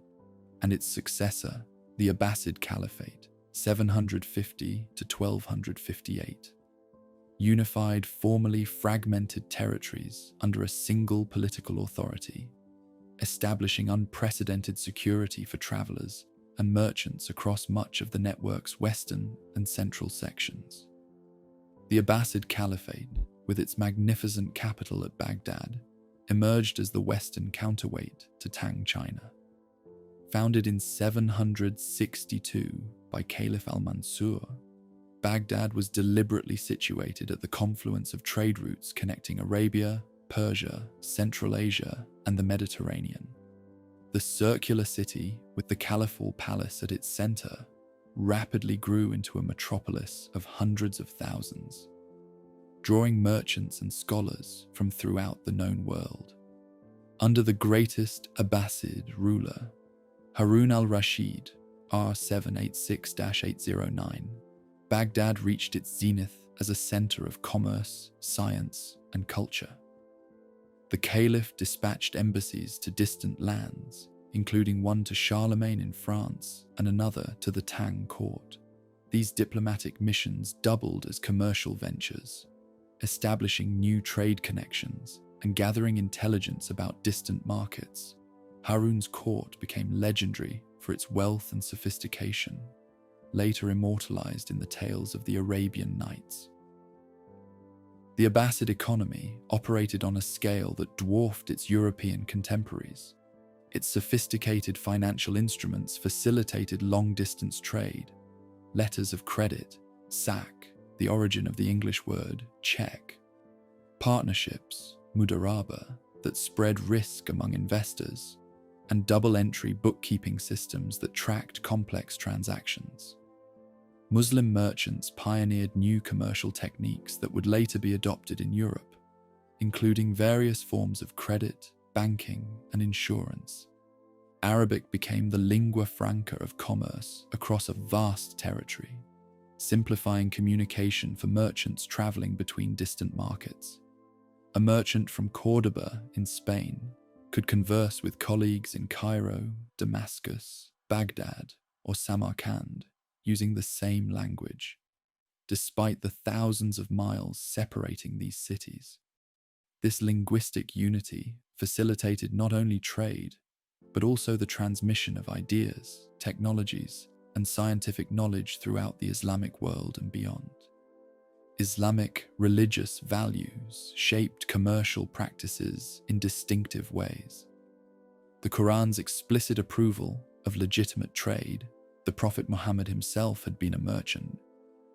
and its successor, the Abbasid Caliphate, 750 to 1258, unified formerly fragmented territories under a single political authority, establishing unprecedented security for travelers and merchants across much of the network's western and central sections. The Abbasid Caliphate, with its magnificent capital at Baghdad, emerged as the western counterweight to Tang China. Founded in 762 by Caliph al-Mansur, Baghdad was deliberately situated at the confluence of trade routes connecting Arabia, Persia, Central Asia, and the Mediterranean. The circular city, with the Caliphal Palace at its center, rapidly grew into a metropolis of hundreds of thousands, drawing merchants and scholars from throughout the known world. Under the greatest Abbasid ruler, Harun al-Rashid, R786-809, Baghdad reached its zenith as a center of commerce, science, and culture. The Caliph dispatched embassies to distant lands, including one to Charlemagne in France and another to the Tang court. These diplomatic missions doubled as commercial ventures, establishing new trade connections and gathering intelligence about distant markets. Harun's court became legendary for its wealth and sophistication, later immortalized in the tales of the Arabian Nights. The Abbasid economy operated on a scale that dwarfed its European contemporaries. Its sophisticated financial instruments facilitated long-distance trade, letters of credit, sak, the origin of the English word check, partnerships, mudaraba, that spread risk among investors, and double-entry bookkeeping systems that tracked complex transactions. Muslim merchants pioneered new commercial techniques that would later be adopted in Europe, including various forms of credit, banking, and insurance. Arabic became the lingua franca of commerce across a vast territory, simplifying communication for merchants traveling between distant markets. A merchant from Córdoba in Spain could converse with colleagues in Cairo, Damascus, Baghdad, or Samarkand using the same language, despite the thousands of miles separating these cities. This linguistic unity facilitated not only trade, but also the transmission of ideas, technologies, and scientific knowledge throughout the Islamic world and beyond. Islamic religious values shaped commercial practices in distinctive ways. The Quran's explicit approval of legitimate trade, the Prophet Muhammad himself had been a merchant,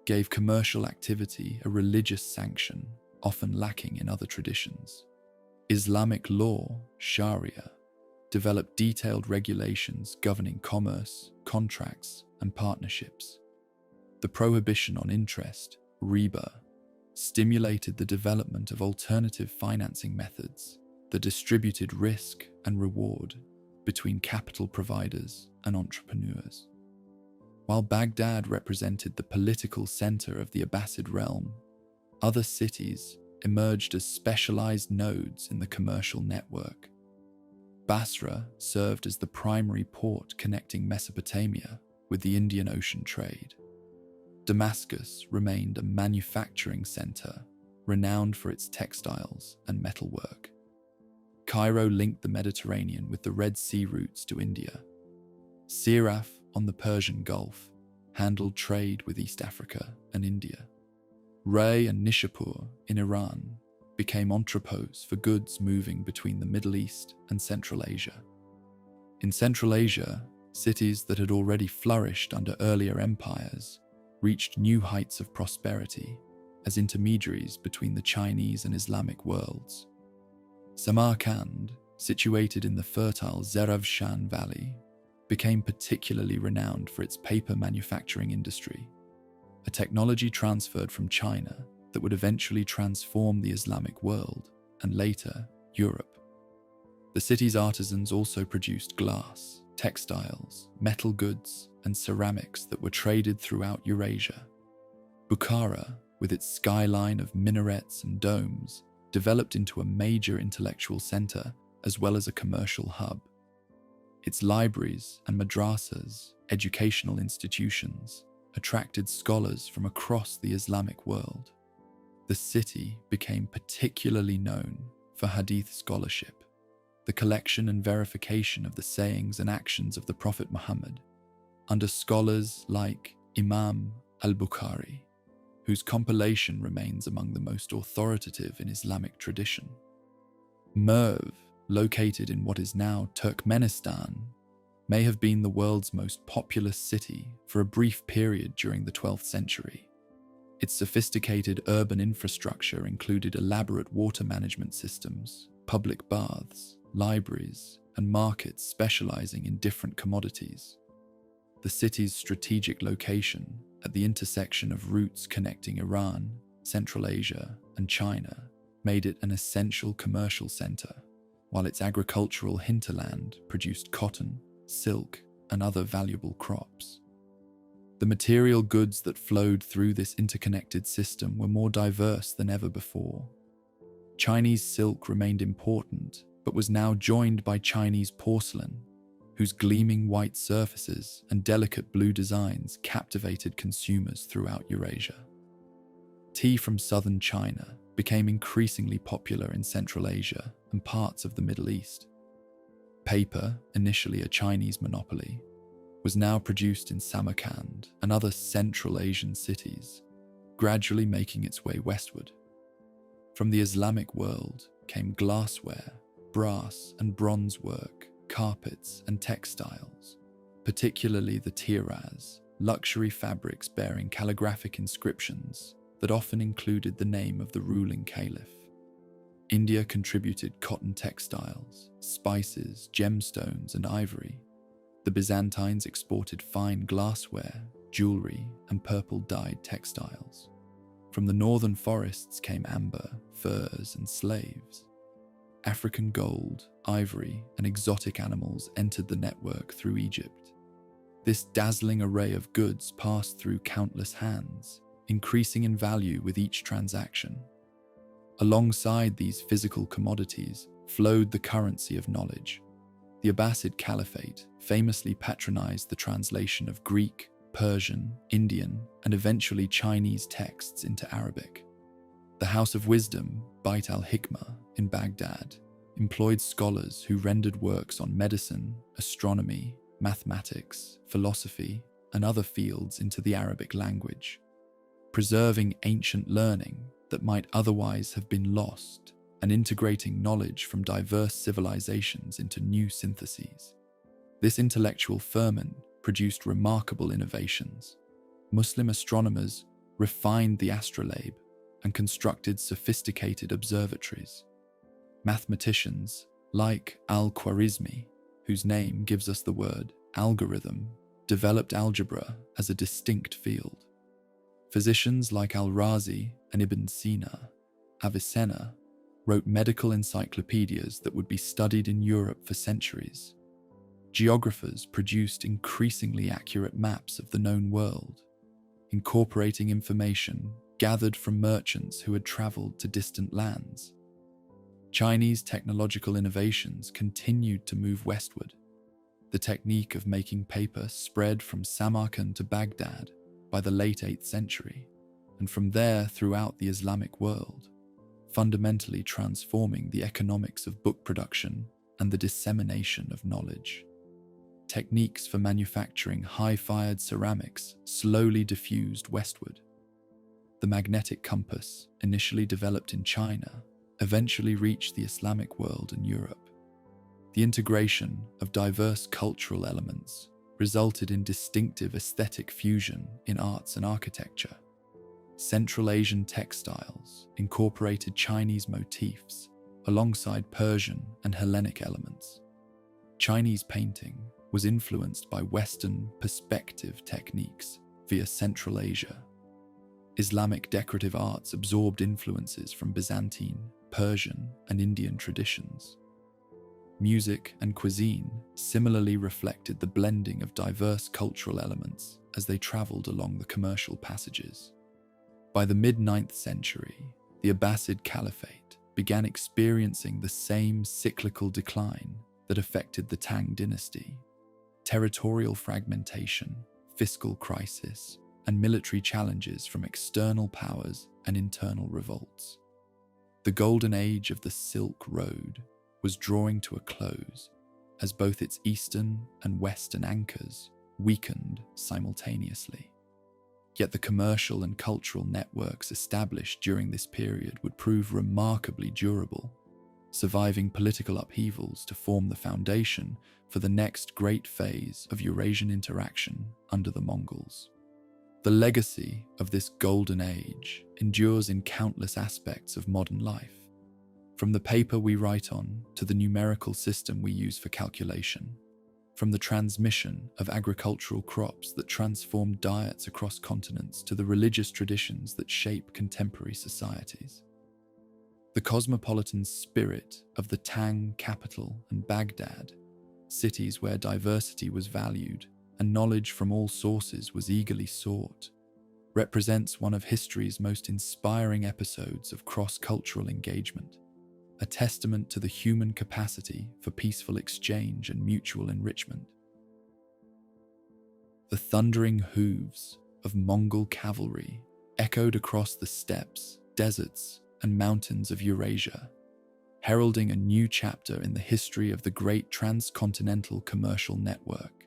gave commercial activity a religious sanction often lacking in other traditions. Islamic law, Sharia, developed detailed regulations governing commerce, contracts, and partnerships. The prohibition on interest, riba, stimulated the development of alternative financing methods that distributed risk and reward between capital providers and entrepreneurs. While Baghdad represented the political center of the Abbasid realm, other cities emerged as specialized nodes in the commercial network. Basra served as the primary port connecting Mesopotamia with the Indian Ocean trade. Damascus remained a manufacturing center renowned for its textiles and metalwork. Cairo linked the Mediterranean with the Red Sea routes to India. Siraf on the Persian Gulf handled trade with East Africa and India. Ray and Nishapur in Iran became entrepôts for goods moving between the Middle East and Central Asia. In Central Asia, cities that had already flourished under earlier empires reached new heights of prosperity as intermediaries between the Chinese and Islamic worlds. Samarkand, situated in the fertile Zeravshan Valley, became particularly renowned for its paper manufacturing industry, a technology transferred from China that would eventually transform the Islamic world and later Europe. The city's artisans also produced glass, textiles, metal goods, and ceramics that were traded throughout Eurasia. Bukhara, with its skyline of minarets and domes, developed into a major intellectual center as well as a commercial hub. Its libraries and madrasas, educational institutions, attracted scholars from across the Islamic world. The city became particularly known for hadith scholarship, the collection and verification of the sayings and actions of the Prophet Muhammad, under scholars like Imam al-Bukhari, whose compilation remains among the most authoritative in Islamic tradition. Merv, located in what is now Turkmenistan, may have been the world's most populous city for a brief period during the 12th century. Its sophisticated urban infrastructure included elaborate water management systems, public baths, libraries, and markets specializing in different commodities. The city's strategic location at the intersection of routes connecting Iran, Central Asia, and China made it an essential commercial center, while its agricultural hinterland produced cotton, silk, and other valuable crops. The material goods that flowed through this interconnected system were more diverse than ever before. Chinese silk remained important, but was now joined by Chinese porcelain, whose gleaming white surfaces and delicate blue designs captivated consumers throughout Eurasia. Tea from southern China became increasingly popular in Central Asia and parts of the Middle East. Paper, initially a Chinese monopoly, was now produced in Samarkand and other Central Asian cities, gradually making its way westward. From the Islamic world came glassware, brass and bronze work, carpets and textiles, particularly the tiraz, luxury fabrics bearing calligraphic inscriptions that often included the name of the ruling caliph. India contributed cotton textiles, spices, gemstones, and ivory. The Byzantines exported fine glassware, jewelry, and purple-dyed textiles. From the northern forests came amber, furs, and slaves. African gold, ivory, and exotic animals entered the network through Egypt. This dazzling array of goods passed through countless hands, increasing in value with each transaction. Alongside these physical commodities flowed the currency of knowledge. The Abbasid Caliphate famously patronized the translation of Greek, Persian, Indian, and eventually Chinese texts into Arabic. The House of Wisdom, Bait al-Hikmah, in Baghdad, employed scholars who rendered works on medicine, astronomy, mathematics, philosophy, and other fields into the Arabic language, preserving ancient learning that might otherwise have been lost and integrating knowledge from diverse civilizations into new syntheses. This intellectual ferment produced remarkable innovations. Muslim astronomers refined the astrolabe and constructed sophisticated observatories. Mathematicians, like al-Khwarizmi, whose name gives us the word algorithm, developed algebra as a distinct field. Physicians like al-Razi and Ibn Sina, Avicenna, wrote medical encyclopedias that would be studied in Europe for centuries. Geographers produced increasingly accurate maps of the known world, incorporating information gathered from merchants who had traveled to distant lands. Chinese technological innovations continued to move westward. The technique of making paper spread from Samarkand to Baghdad by the late 8th century, and from there throughout the Islamic world, fundamentally transforming the economics of book production and the dissemination of knowledge. Techniques for manufacturing high-fired ceramics slowly diffused westward. The magnetic compass, initially developed in China, eventually reached the Islamic world and Europe. The integration of diverse cultural elements resulted in distinctive aesthetic fusion in arts and architecture. Central Asian textiles incorporated Chinese motifs alongside Persian and Hellenic elements. Chinese painting was influenced by Western perspective techniques via Central Asia. Islamic decorative arts absorbed influences from Byzantine, Persian, and Indian traditions. Music and cuisine similarly reflected the blending of diverse cultural elements as they traveled along the commercial passages. By the mid-9th century, the Abbasid Caliphate began experiencing the same cyclical decline that affected the Tang Dynasty. Territorial fragmentation, fiscal crisis, and military challenges from external powers and internal revolts. The golden age of the Silk Road was drawing to a close as both its eastern and western anchors weakened simultaneously. Yet the commercial and cultural networks established during this period would prove remarkably durable, surviving political upheavals to form the foundation for the next great phase of Eurasian interaction under the Mongols. The legacy of this golden age endures in countless aspects of modern life, from the paper we write on to the numerical system we use for calculation, from the transmission of agricultural crops that transform diets across continents to the religious traditions that shape contemporary societies. The cosmopolitan spirit of the Tang capital and Baghdad, cities where diversity was valued and knowledge from all sources was eagerly sought, represents one of history's most inspiring episodes of cross-cultural engagement, a testament to the human capacity for peaceful exchange and mutual enrichment. The thundering hooves of Mongol cavalry echoed across the steppes, deserts, and mountains of Eurasia, heralding a new chapter in the history of the great transcontinental commercial network.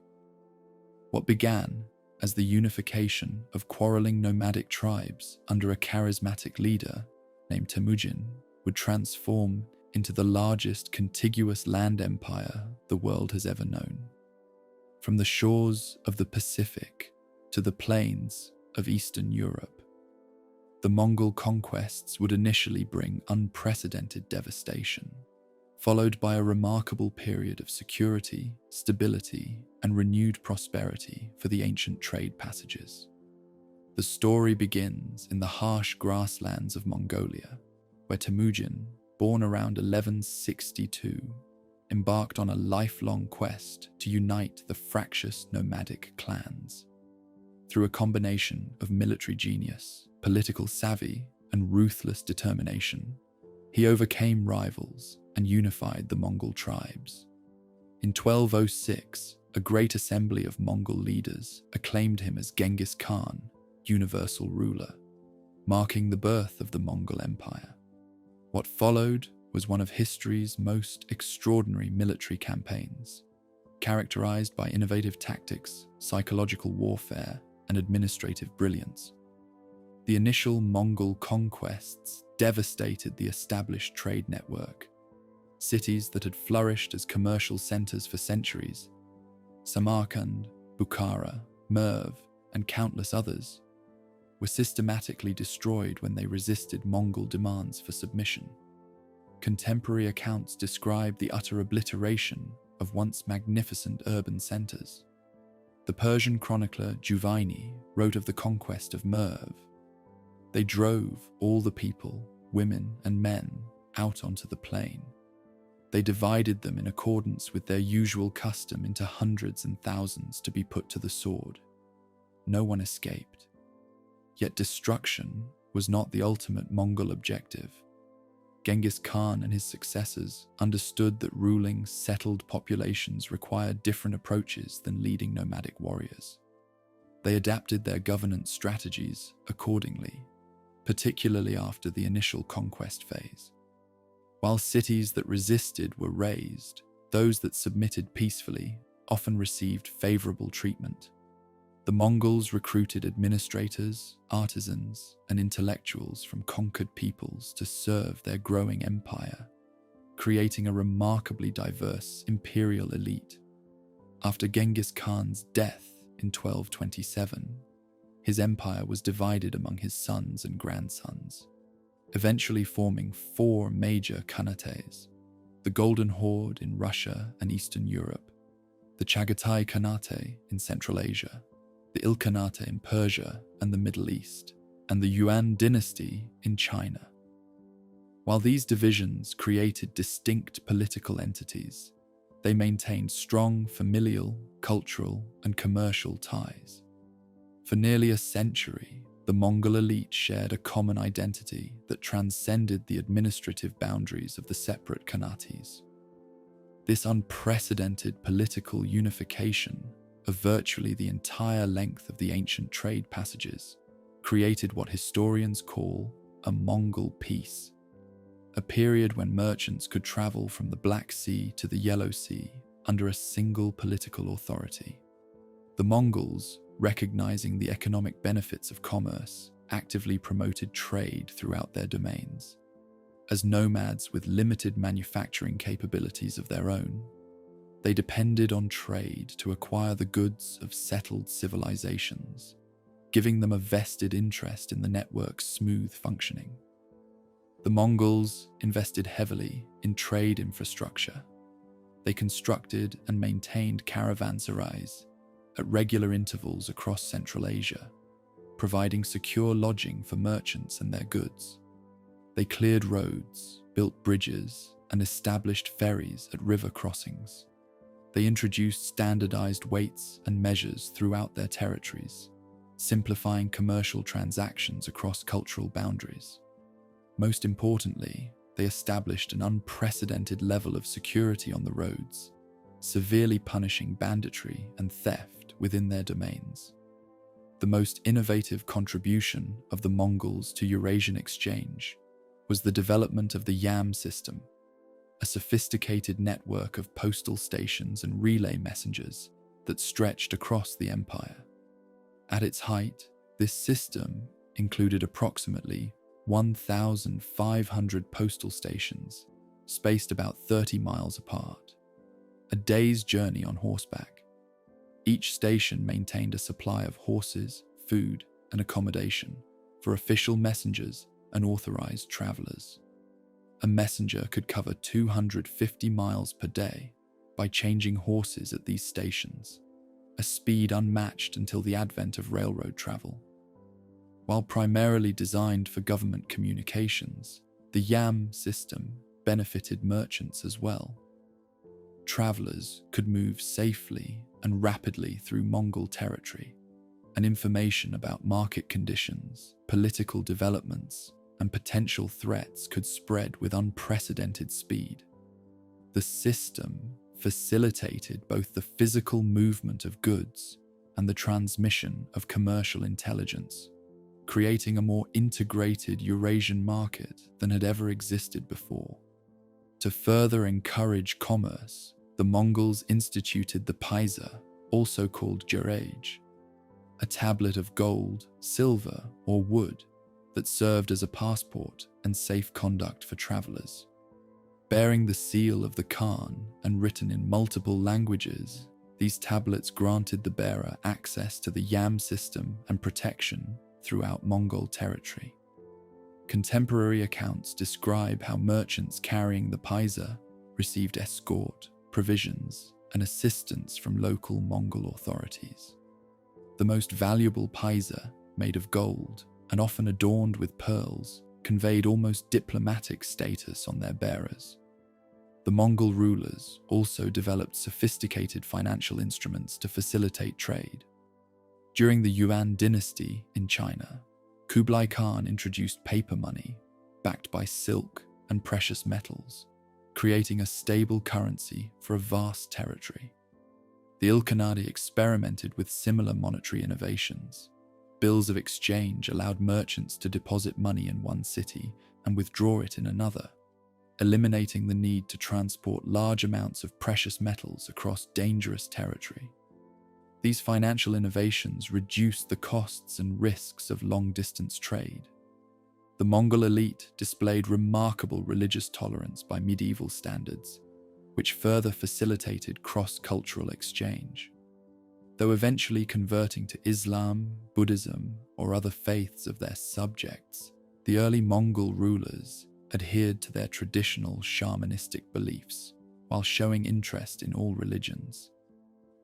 What began as the unification of quarreling nomadic tribes under a charismatic leader named Temujin would transform into the largest contiguous land empire the world has ever known. From the shores of the Pacific to the plains of Eastern Europe, the Mongol conquests would initially bring unprecedented devastation, followed by a remarkable period of security, stability, and renewed prosperity for the ancient trade passages. The story begins in the harsh grasslands of Mongolia, where Temujin, born around 1162, embarked on a lifelong quest to unite the fractious nomadic clans. Through a combination of military genius, political savvy, and ruthless determination, he overcame rivals and unified the Mongol tribes. In 1206, a great assembly of Mongol leaders acclaimed him as Genghis Khan, universal ruler, marking the birth of the Mongol Empire. What followed was one of history's most extraordinary military campaigns, characterized by innovative tactics, psychological warfare, and administrative brilliance. The initial Mongol conquests devastated the established trade network. Cities that had flourished as commercial centers for centuries, Samarkand, Bukhara, Merv, and countless others, were systematically destroyed when they resisted Mongol demands for submission. Contemporary accounts describe the utter obliteration of once magnificent urban centers. The Persian chronicler Juvaini wrote of the conquest of Merv. They drove all the people, women and men, out onto the plain. They divided them in accordance with their usual custom into hundreds and thousands to be put to the sword. No one escaped. Yet destruction was not the ultimate Mongol objective. Genghis Khan and his successors understood that ruling settled populations required different approaches than leading nomadic warriors. They adapted their governance strategies accordingly, particularly after the initial conquest phase. While cities that resisted were razed, those that submitted peacefully often received favorable treatment. The Mongols recruited administrators, artisans, and intellectuals from conquered peoples to serve their growing empire, creating a remarkably diverse imperial elite. After Genghis Khan's death in 1227, his empire was divided among his sons and grandsons, eventually forming four major khanates: the Golden Horde in Russia and Eastern Europe, the Chagatai Khanate in Central Asia, the Ilkhanate in Persia and the Middle East, and the Yuan dynasty in China. While these divisions created distinct political entities, they maintained strong familial, cultural, and commercial ties. For nearly a century, the Mongol elite shared a common identity that transcended the administrative boundaries of the separate khanates. This unprecedented political unification of virtually the entire length of the ancient trade passages created what historians call a Mongol peace, a period when merchants could travel from the Black Sea to the Yellow Sea under a single political authority. The Mongols, recognizing the economic benefits of commerce, actively promoted trade throughout their domains. As nomads with limited manufacturing capabilities of their own, they depended on trade to acquire the goods of settled civilizations, giving them a vested interest in the network's smooth functioning. The Mongols invested heavily in trade infrastructure. They constructed and maintained caravanserais at regular intervals across Central Asia, providing secure lodging for merchants and their goods. They cleared roads, built bridges, and established ferries at river crossings. They introduced standardized weights and measures throughout their territories, simplifying commercial transactions across cultural boundaries. Most importantly, they established an unprecedented level of security on the roads, severely punishing banditry and theft within their domains. The most innovative contribution of the Mongols to Eurasian exchange was the development of the YAM system, a sophisticated network of postal stations and relay messengers that stretched across the empire. At its height, this system included approximately 1,500 postal stations, spaced about 30 miles apart, a day's journey on horseback. Each station maintained a supply of horses, food, and accommodation for official messengers and authorized travelers. A messenger could cover 250 miles per day by changing horses at these stations, a speed unmatched until the advent of railroad travel. While primarily designed for government communications, the YAM system benefited merchants as well. Travelers could move safely and rapidly through Mongol territory, and information about market conditions, political developments, and potential threats could spread with unprecedented speed. The system facilitated both the physical movement of goods and the transmission of commercial intelligence, creating a more integrated Eurasian market than had ever existed before. To further encourage commerce, the Mongols instituted the paisa, also called gerage, a tablet of gold, silver, or wood that served as a passport and safe conduct for travelers. Bearing the seal of the Khan and written in multiple languages, these tablets granted the bearer access to the YAM system and protection throughout Mongol territory. Contemporary accounts describe how merchants carrying the paisa received escort, provisions, and assistance from local Mongol authorities. The most valuable paisa, made of gold and often adorned with pearls, conveyed almost diplomatic status on their bearers. The Mongol rulers also developed sophisticated financial instruments to facilitate trade. During the Yuan dynasty in China, Kublai Khan introduced paper money, backed by silk and precious metals, creating a stable currency for a vast territory. The Ilkhanate experimented with similar monetary innovations. Bills of exchange allowed merchants to deposit money in one city and withdraw it in another, eliminating the need to transport large amounts of precious metals across dangerous territory. These financial innovations reduced the costs and risks of long-distance trade. The Mongol elite displayed remarkable religious tolerance by medieval standards, which further facilitated cross-cultural exchange. Though eventually converting to Islam, Buddhism, or other faiths of their subjects, the early Mongol rulers adhered to their traditional shamanistic beliefs while showing interest in all religions.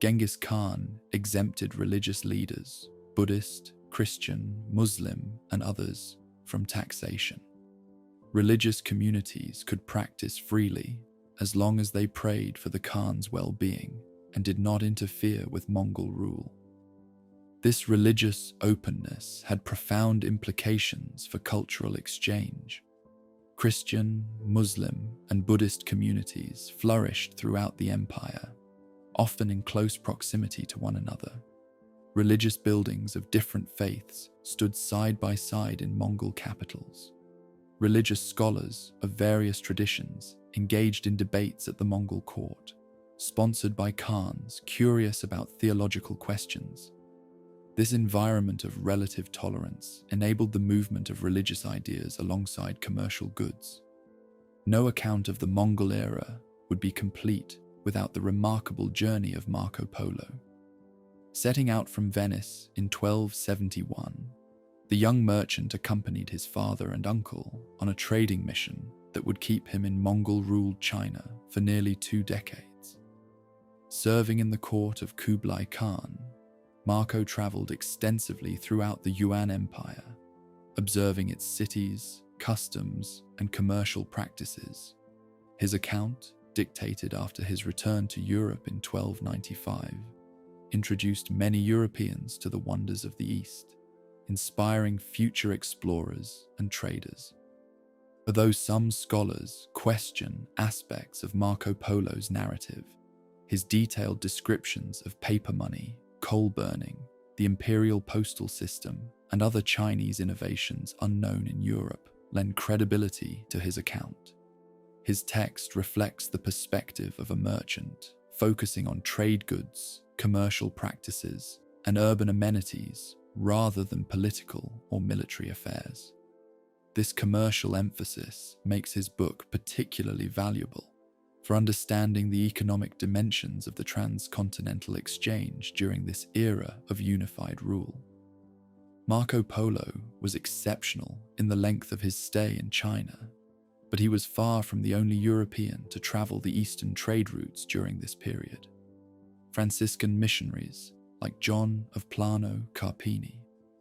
Genghis Khan exempted religious leaders, Buddhist, Christian, Muslim, and others, from taxation. Religious communities could practice freely as long as they prayed for the Khan's well-being and did not interfere with Mongol rule. This religious openness had profound implications for cultural exchange. Christian, Muslim, and Buddhist communities flourished throughout the empire, often in close proximity to one another. Religious buildings of different faiths stood side by side in Mongol capitals. Religious scholars of various traditions engaged in debates at the Mongol court, sponsored by Khans curious about theological questions. This environment of relative tolerance enabled the movement of religious ideas alongside commercial goods. No account of the Mongol era would be complete without the remarkable journey of Marco Polo. Setting out from Venice in 1271, the young merchant accompanied his father and uncle on a trading mission that would keep him in Mongol-ruled China for nearly 2 decades. Serving in the court of Kublai Khan, Marco traveled extensively throughout the Yuan Empire, observing its cities, customs, and commercial practices. His account, dictated after his return to Europe in 1295, introduced many Europeans to the wonders of the East, inspiring future explorers and traders. Although some scholars question aspects of Marco Polo's narrative, his detailed descriptions of paper money, coal burning, the imperial postal system, and other Chinese innovations unknown in Europe lend credibility to his account. His text reflects the perspective of a merchant, focusing on trade goods, commercial practices, and urban amenities rather than political or military affairs. This commercial emphasis makes his book particularly valuable for understanding the economic dimensions of the transcontinental exchange during this era of unified rule. Marco Polo was exceptional in the length of his stay in China, but he was far from the only European to travel the eastern trade routes during this period. Franciscan missionaries like John of Plano Carpini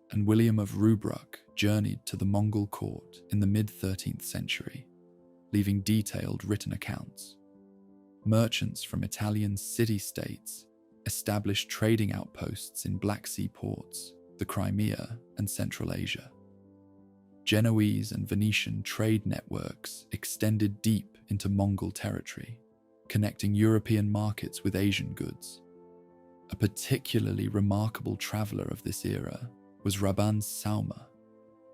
and William of Rubruck journeyed to the Mongol court in the mid-13th century, leaving detailed written accounts. Merchants from Italian city-states established trading outposts in Black Sea ports, the Crimea, and Central Asia. Genoese and Venetian trade networks extended deep into Mongol territory, connecting European markets with Asian goods. A particularly remarkable traveller of this era was Rabban Sauma,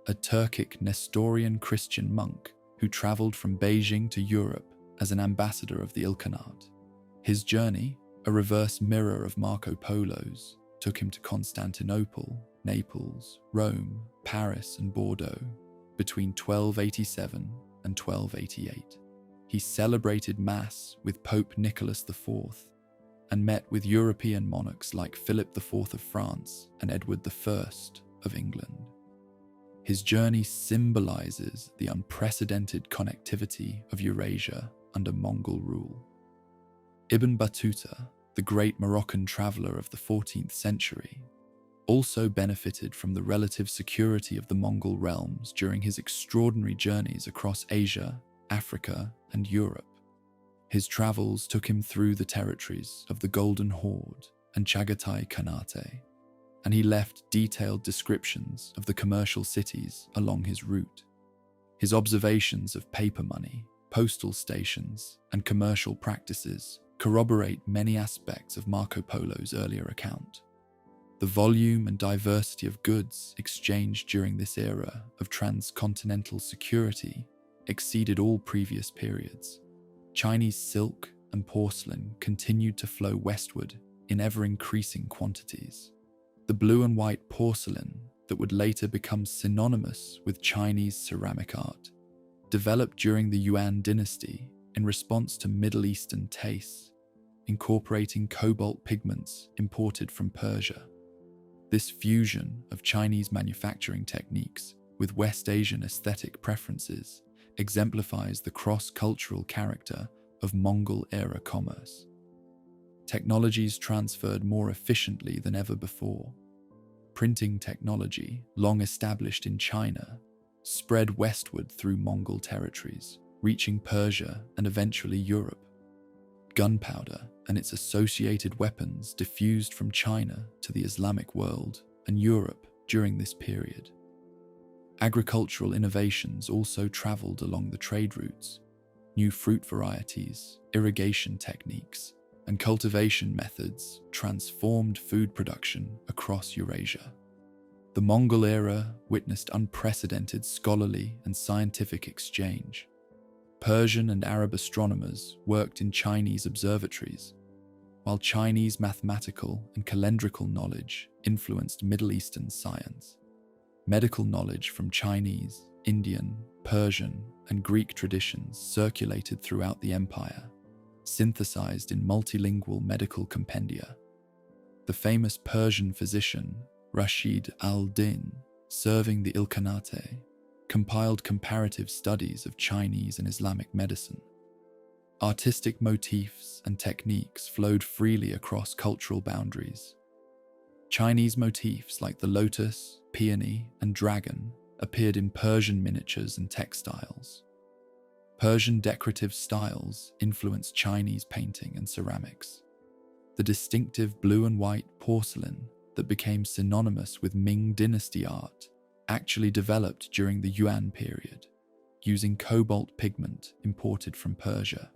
a Turkic Nestorian Christian monk who travelled from Beijing to Europe as an ambassador of the Ilkhanate. His journey, a reverse mirror of Marco Polo's, took him to Constantinople, Naples, Rome, Paris, and Bordeaux between 1287 and 1288. He celebrated Mass with Pope Nicholas IV and met with European monarchs like Philip IV of France and Edward I of England. His journey symbolizes the unprecedented connectivity of Eurasia under Mongol rule. Ibn Battuta, the great Moroccan traveller of the 14th century, also benefited from the relative security of the Mongol realms during his extraordinary journeys across Asia, Africa, and Europe. His travels took him through the territories of the Golden Horde and Chagatai Khanate, and he left detailed descriptions of the commercial cities along his route. His observations of paper money, postal stations, and commercial practices corroborate many aspects of Marco Polo's earlier account. The volume and diversity of goods exchanged during this era of transcontinental security exceeded all previous periods. Chinese silk and porcelain continued to flow westward in ever-increasing quantities. The blue and white porcelain that would later become synonymous with Chinese ceramic art developed during the Yuan dynasty in response to Middle Eastern tastes, incorporating cobalt pigments imported from Persia. This fusion of Chinese manufacturing techniques with West Asian aesthetic preferences exemplifies the cross-cultural character of Mongol-era commerce. Technologies transferred more efficiently than ever before. Printing technology, long established in China, spread westward through Mongol territories, reaching Persia and eventually Europe. Gunpowder and its associated weapons diffused from China to the Islamic world and Europe during this period. Agricultural innovations also traveled along the trade routes. New fruit varieties, irrigation techniques, and cultivation methods transformed food production across Eurasia. The Mongol era witnessed unprecedented scholarly and scientific exchange. Persian and Arab astronomers worked in Chinese observatories, while Chinese mathematical and calendrical knowledge influenced Middle Eastern science. Medical knowledge from Chinese, Indian, Persian, and Greek traditions circulated throughout the empire, synthesized in multilingual medical compendia. The famous Persian physician Rashid al-Din, serving the Ilkhanate, compiled comparative studies of Chinese and Islamic medicine. Artistic motifs and techniques flowed freely across cultural boundaries. Chinese motifs like the lotus, peony, and dragon appeared in Persian miniatures and textiles. Persian decorative styles influenced Chinese painting and ceramics. The distinctive blue and white porcelain that became synonymous with Ming Dynasty art actually developed during the Yuan period, using cobalt pigment imported from Persia.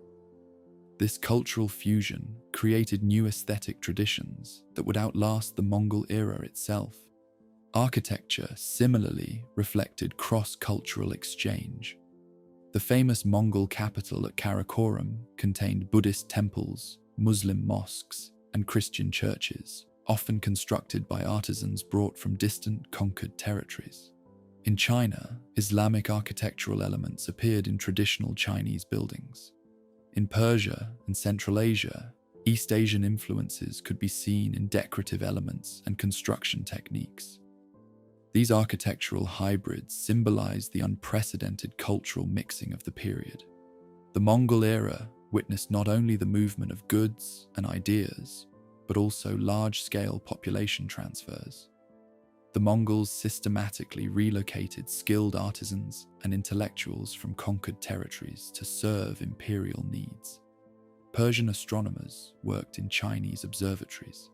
This cultural fusion created new aesthetic traditions that would outlast the Mongol era itself. Architecture similarly reflected cross-cultural exchange. The famous Mongol capital at Karakoram contained Buddhist temples, Muslim mosques, and Christian churches, often constructed by artisans brought from distant conquered territories. In China, Islamic architectural elements appeared in traditional Chinese buildings. In Persia and Central Asia, East Asian influences could be seen in decorative elements and construction techniques. These architectural hybrids symbolized the unprecedented cultural mixing of the period. The Mongol era witnessed not only the movement of goods and ideas, but also large-scale population transfers. The Mongols systematically relocated skilled artisans and intellectuals from conquered territories to serve imperial needs. Persian astronomers worked in Chinese observatories.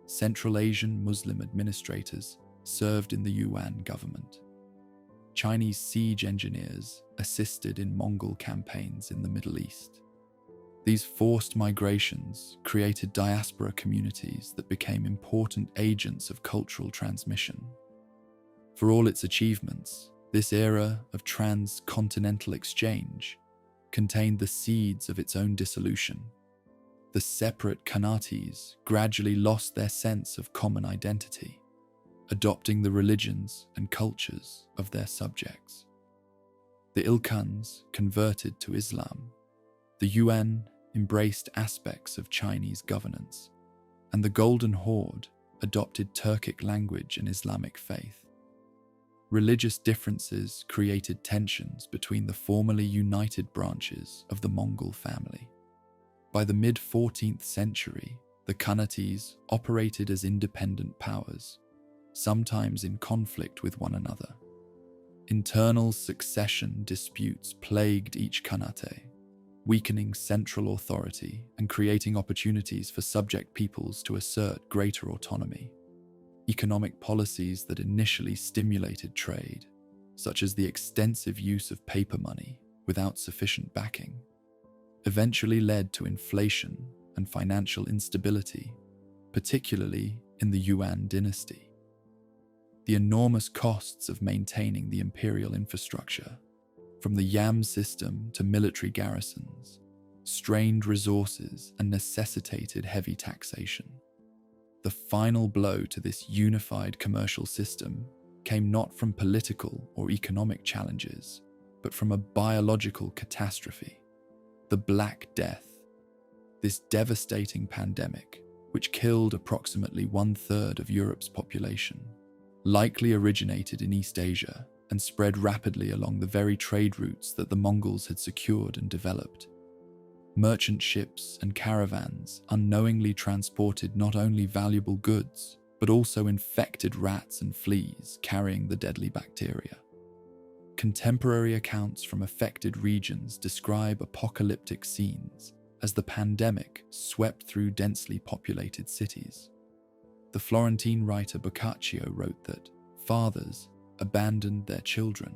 Central Asian Muslim administrators served in the Yuan government. Chinese siege engineers assisted in Mongol campaigns in the Middle East. These forced migrations created diaspora communities that became important agents of cultural transmission. For all its achievements, this era of transcontinental exchange contained the seeds of its own dissolution. The separate Khanates gradually lost their sense of common identity, adopting the religions and cultures of their subjects. The Ilkhans converted to Islam. The Yuan embraced aspects of Chinese governance, and the Golden Horde adopted Turkic language and Islamic faith. Religious differences created tensions between the formerly united branches of the Mongol family. By the mid-14th century, the Khanates operated as independent powers, sometimes in conflict with one another. Internal succession disputes plagued each Khanate, weakening central authority and creating opportunities for subject peoples to assert greater autonomy. Economic policies that initially stimulated trade, such as the extensive use of paper money without sufficient backing, eventually led to inflation and financial instability, particularly in the Yuan dynasty. The enormous costs of maintaining the imperial infrastructure, from the yam system to military garrisons, strained resources and necessitated heavy taxation. The final blow to this unified commercial system came not from political or economic challenges, but from a biological catastrophe, the Black Death. This devastating pandemic, which killed approximately 1/3 of Europe's population, likely originated in East Asia and spread rapidly along the very trade routes that the Mongols had secured and developed. Merchant ships and caravans unknowingly transported not only valuable goods, but also infected rats and fleas carrying the deadly bacteria. Contemporary accounts from affected regions describe apocalyptic scenes as the pandemic swept through densely populated cities. The Florentine writer Boccaccio wrote that fathers abandoned their children,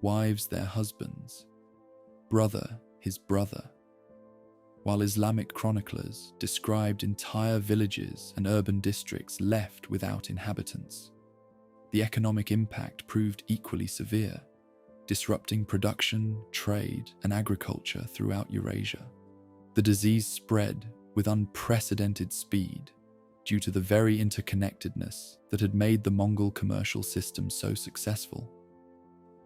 wives their husbands, brother his brother, while Islamic chroniclers described entire villages and urban districts left without inhabitants. The economic impact proved equally severe, disrupting production, trade, and agriculture throughout Eurasia. The disease spread with unprecedented speed due to the very interconnectedness that had made the Mongol commercial system so successful.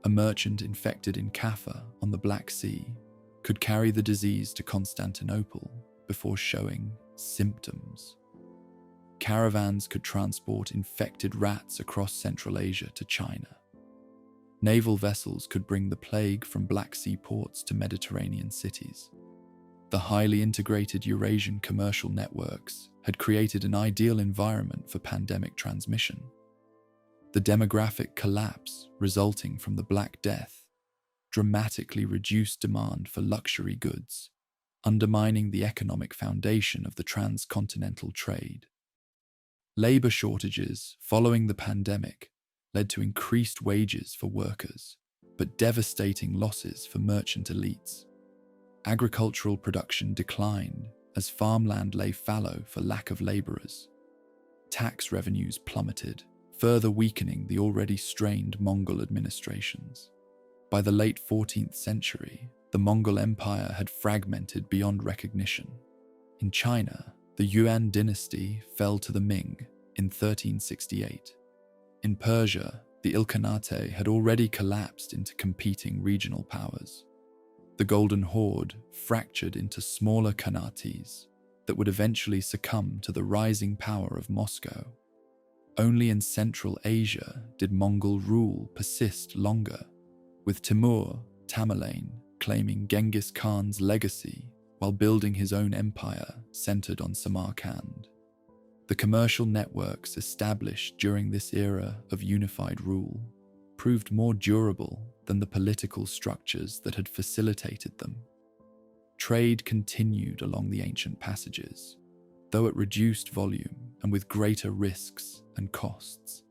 A merchant infected in Kaffa on the Black Sea could carry the disease to Constantinople before showing symptoms. Caravans could transport infected rats across Central Asia to China. Naval vessels could bring the plague from Black Sea ports to Mediterranean cities. The highly integrated Eurasian commercial networks had created an ideal environment for pandemic transmission. The demographic collapse resulting from the Black Death dramatically reduced demand for luxury goods, undermining the economic foundation of the transcontinental trade. Labor shortages following the pandemic led to increased wages for workers, but devastating losses for merchant elites. Agricultural production declined as farmland lay fallow for lack of laborers. Tax revenues plummeted, further weakening the already strained Mongol administrations. By the late 14th century, the Mongol Empire had fragmented beyond recognition. In China, the Yuan dynasty fell to the Ming in 1368. In Persia, the Ilkhanate had already collapsed into competing regional powers. The Golden Horde fractured into smaller khanates that would eventually succumb to the rising power of Moscow. Only in Central Asia did Mongol rule persist longer, with Timur Tamerlane claiming Genghis Khan's legacy while building his own empire centered on Samarkand. The commercial networks established during this era of unified rule proved more durable than the political structures that had facilitated them. Trade continued along the ancient passages, though at reduced volume and with greater risks and costs.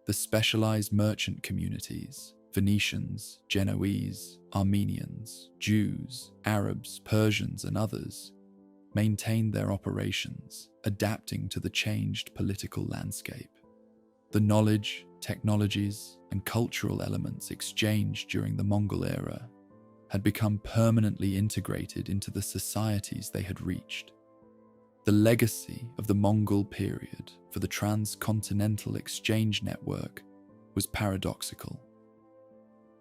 The specialized merchant communities, Venetians, Genoese, Armenians, Jews, Arabs, Persians, and others, maintained their operations, adapting to the changed political landscape. The knowledge, technologies, and cultural elements exchanged during the Mongol era had become permanently integrated into the societies they had reached. The legacy of the Mongol period for the transcontinental exchange network was paradoxical.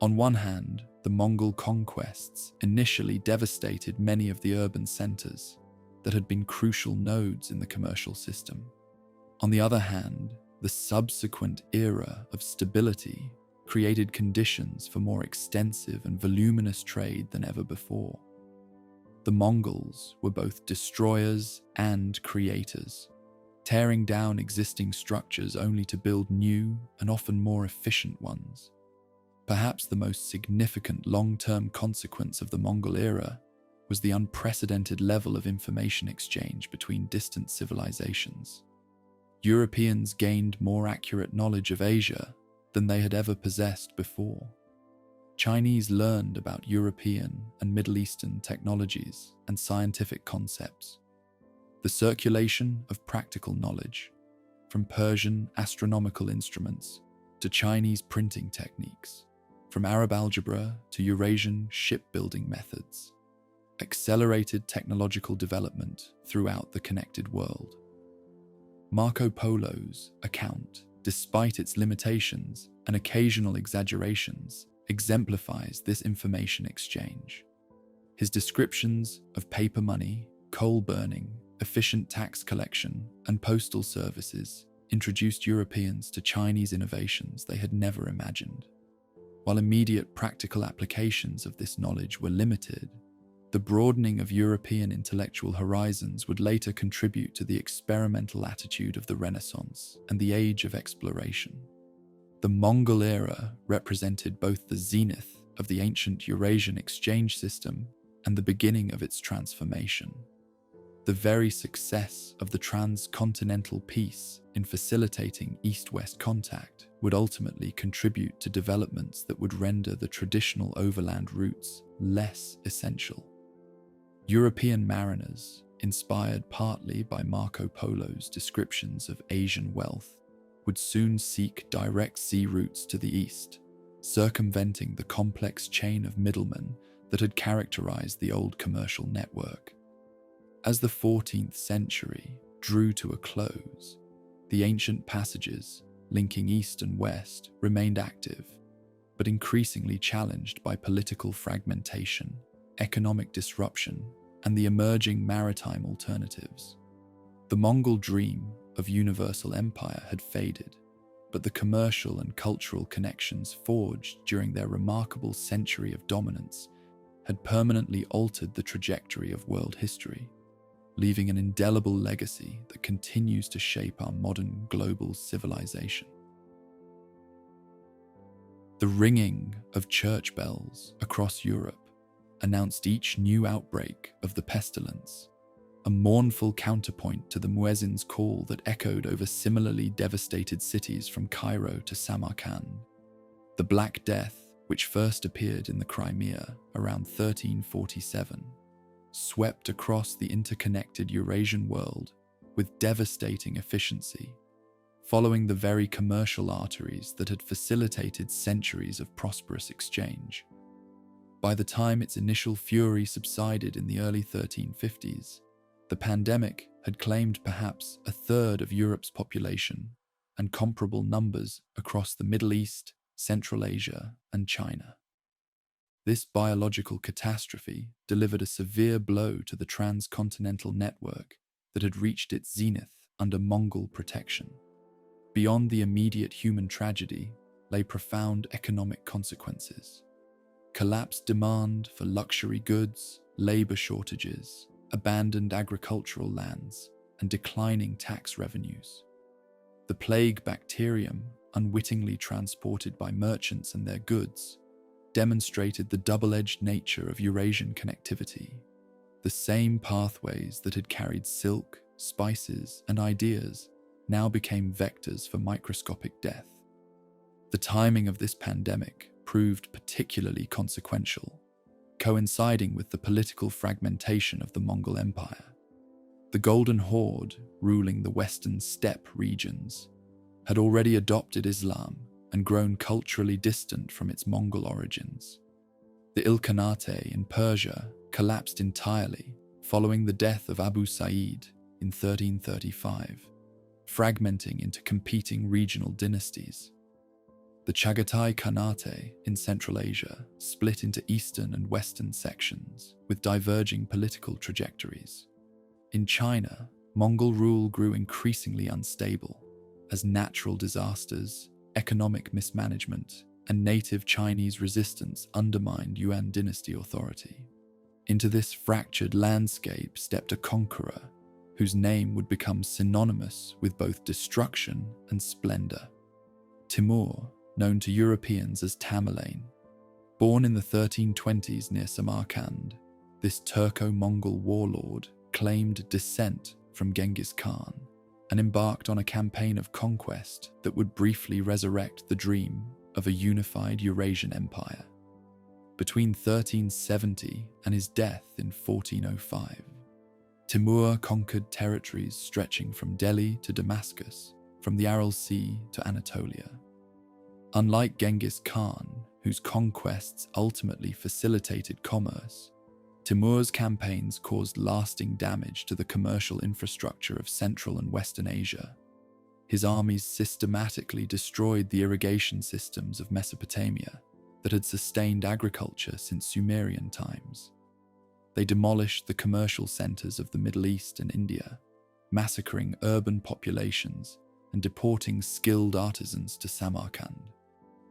On one hand, the Mongol conquests initially devastated many of the urban centers that had been crucial nodes in the commercial system. On the other hand, the subsequent era of stability created conditions for more extensive and voluminous trade than ever before. The Mongols were both destroyers and creators, tearing down existing structures only to build new and often more efficient ones. Perhaps the most significant long-term consequence of the Mongol era was the unprecedented level of information exchange between distant civilizations. Europeans gained more accurate knowledge of Asia than they had ever possessed before. Chinese learned about European and Middle Eastern technologies and scientific concepts. The circulation of practical knowledge, from Persian astronomical instruments to Chinese printing techniques, from Arab algebra to Eurasian shipbuilding methods, accelerated technological development throughout the connected world. Marco Polo's account, despite its limitations and occasional exaggerations, exemplifies this information exchange. His descriptions of paper money, coal burning, efficient tax collection, and postal services introduced Europeans to Chinese innovations they had never imagined. While immediate practical applications of this knowledge were limited, the broadening of European intellectual horizons would later contribute to the experimental attitude of the Renaissance and the Age of Exploration. The Mongol era represented both the zenith of the ancient Eurasian exchange system and the beginning of its transformation. The very success of the transcontinental peace in facilitating East-West contact would ultimately contribute to developments that would render the traditional overland routes less essential. European mariners, inspired partly by Marco Polo's descriptions of Asian wealth, would soon seek direct sea routes to the east, circumventing the complex chain of middlemen that had characterized the old commercial network. As the 14th century drew to a close, the ancient passages linking east and west remained active, but increasingly challenged by political fragmentation, economic disruption, and the emerging maritime alternatives. The Mongol dream of universal empire had faded, but the commercial and cultural connections forged during their remarkable century of dominance had permanently altered the trajectory of world history, leaving an indelible legacy that continues to shape our modern global civilization. The ringing of church bells across Europe announced each new outbreak of the pestilence, a mournful counterpoint to the muezzin's call that echoed over similarly devastated cities from Cairo to Samarkand. The Black Death, which first appeared in the Crimea around 1347, swept across the interconnected Eurasian world with devastating efficiency, following the very commercial arteries that had facilitated centuries of prosperous exchange. By the time its initial fury subsided in the early 1350s, the pandemic had claimed perhaps a third of Europe's population and comparable numbers across the Middle East, Central Asia, and China. This biological catastrophe delivered a severe blow to the transcontinental network that had reached its zenith under Mongol protection. Beyond the immediate human tragedy lay profound economic consequences. Collapsed demand for luxury goods, labor shortages, abandoned agricultural lands, and declining tax revenues. The plague bacterium, unwittingly transported by merchants and their goods, demonstrated the double-edged nature of Eurasian connectivity. The same pathways that had carried silk, spices, and ideas now became vectors for microscopic death. The timing of this pandemic proved particularly consequential, coinciding with the political fragmentation of the Mongol Empire. The Golden Horde, ruling the western steppe regions, had already adopted Islam and grown culturally distant from its Mongol origins. The Ilkhanate in Persia collapsed entirely following the death of Abu Sa'id in 1335, fragmenting into competing regional dynasties. The Chagatai Khanate in Central Asia split into eastern and western sections with diverging political trajectories. In China, Mongol rule grew increasingly unstable as natural disasters, economic mismanagement, and native Chinese resistance undermined Yuan dynasty authority. Into this fractured landscape stepped a conqueror whose name would become synonymous with both destruction and splendor. Timur, known to Europeans as Tamerlane. Born in the 1320s near Samarkand, this Turco-Mongol warlord claimed descent from Genghis Khan and embarked on a campaign of conquest that would briefly resurrect the dream of a unified Eurasian empire. Between 1370 and his death in 1405, Timur conquered territories stretching from Delhi to Damascus, from the Aral Sea to Anatolia. Unlike Genghis Khan, whose conquests ultimately facilitated commerce, Timur's campaigns caused lasting damage to the commercial infrastructure of Central and Western Asia. His armies systematically destroyed the irrigation systems of Mesopotamia that had sustained agriculture since Sumerian times. They demolished the commercial centers of the Middle East and India, massacring urban populations and deporting skilled artisans to Samarkand.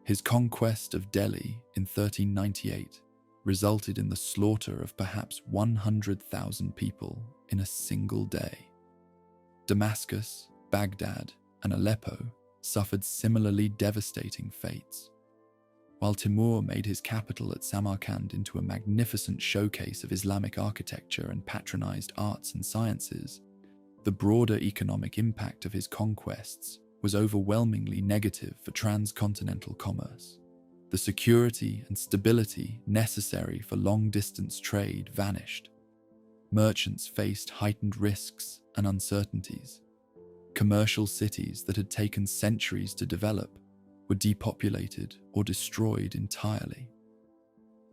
His conquest of Delhi in 1398 resulted in the slaughter of perhaps 100,000 people in a single day. Damascus, Baghdad, and Aleppo suffered similarly devastating fates. While Timur made his capital at Samarkand into a magnificent showcase of Islamic architecture and patronized arts and sciences, the broader economic impact of his conquests was overwhelmingly negative for transcontinental commerce. The security and stability necessary for long-distance trade vanished. Merchants faced heightened risks and uncertainties. Commercial cities that had taken centuries to develop were depopulated or destroyed entirely.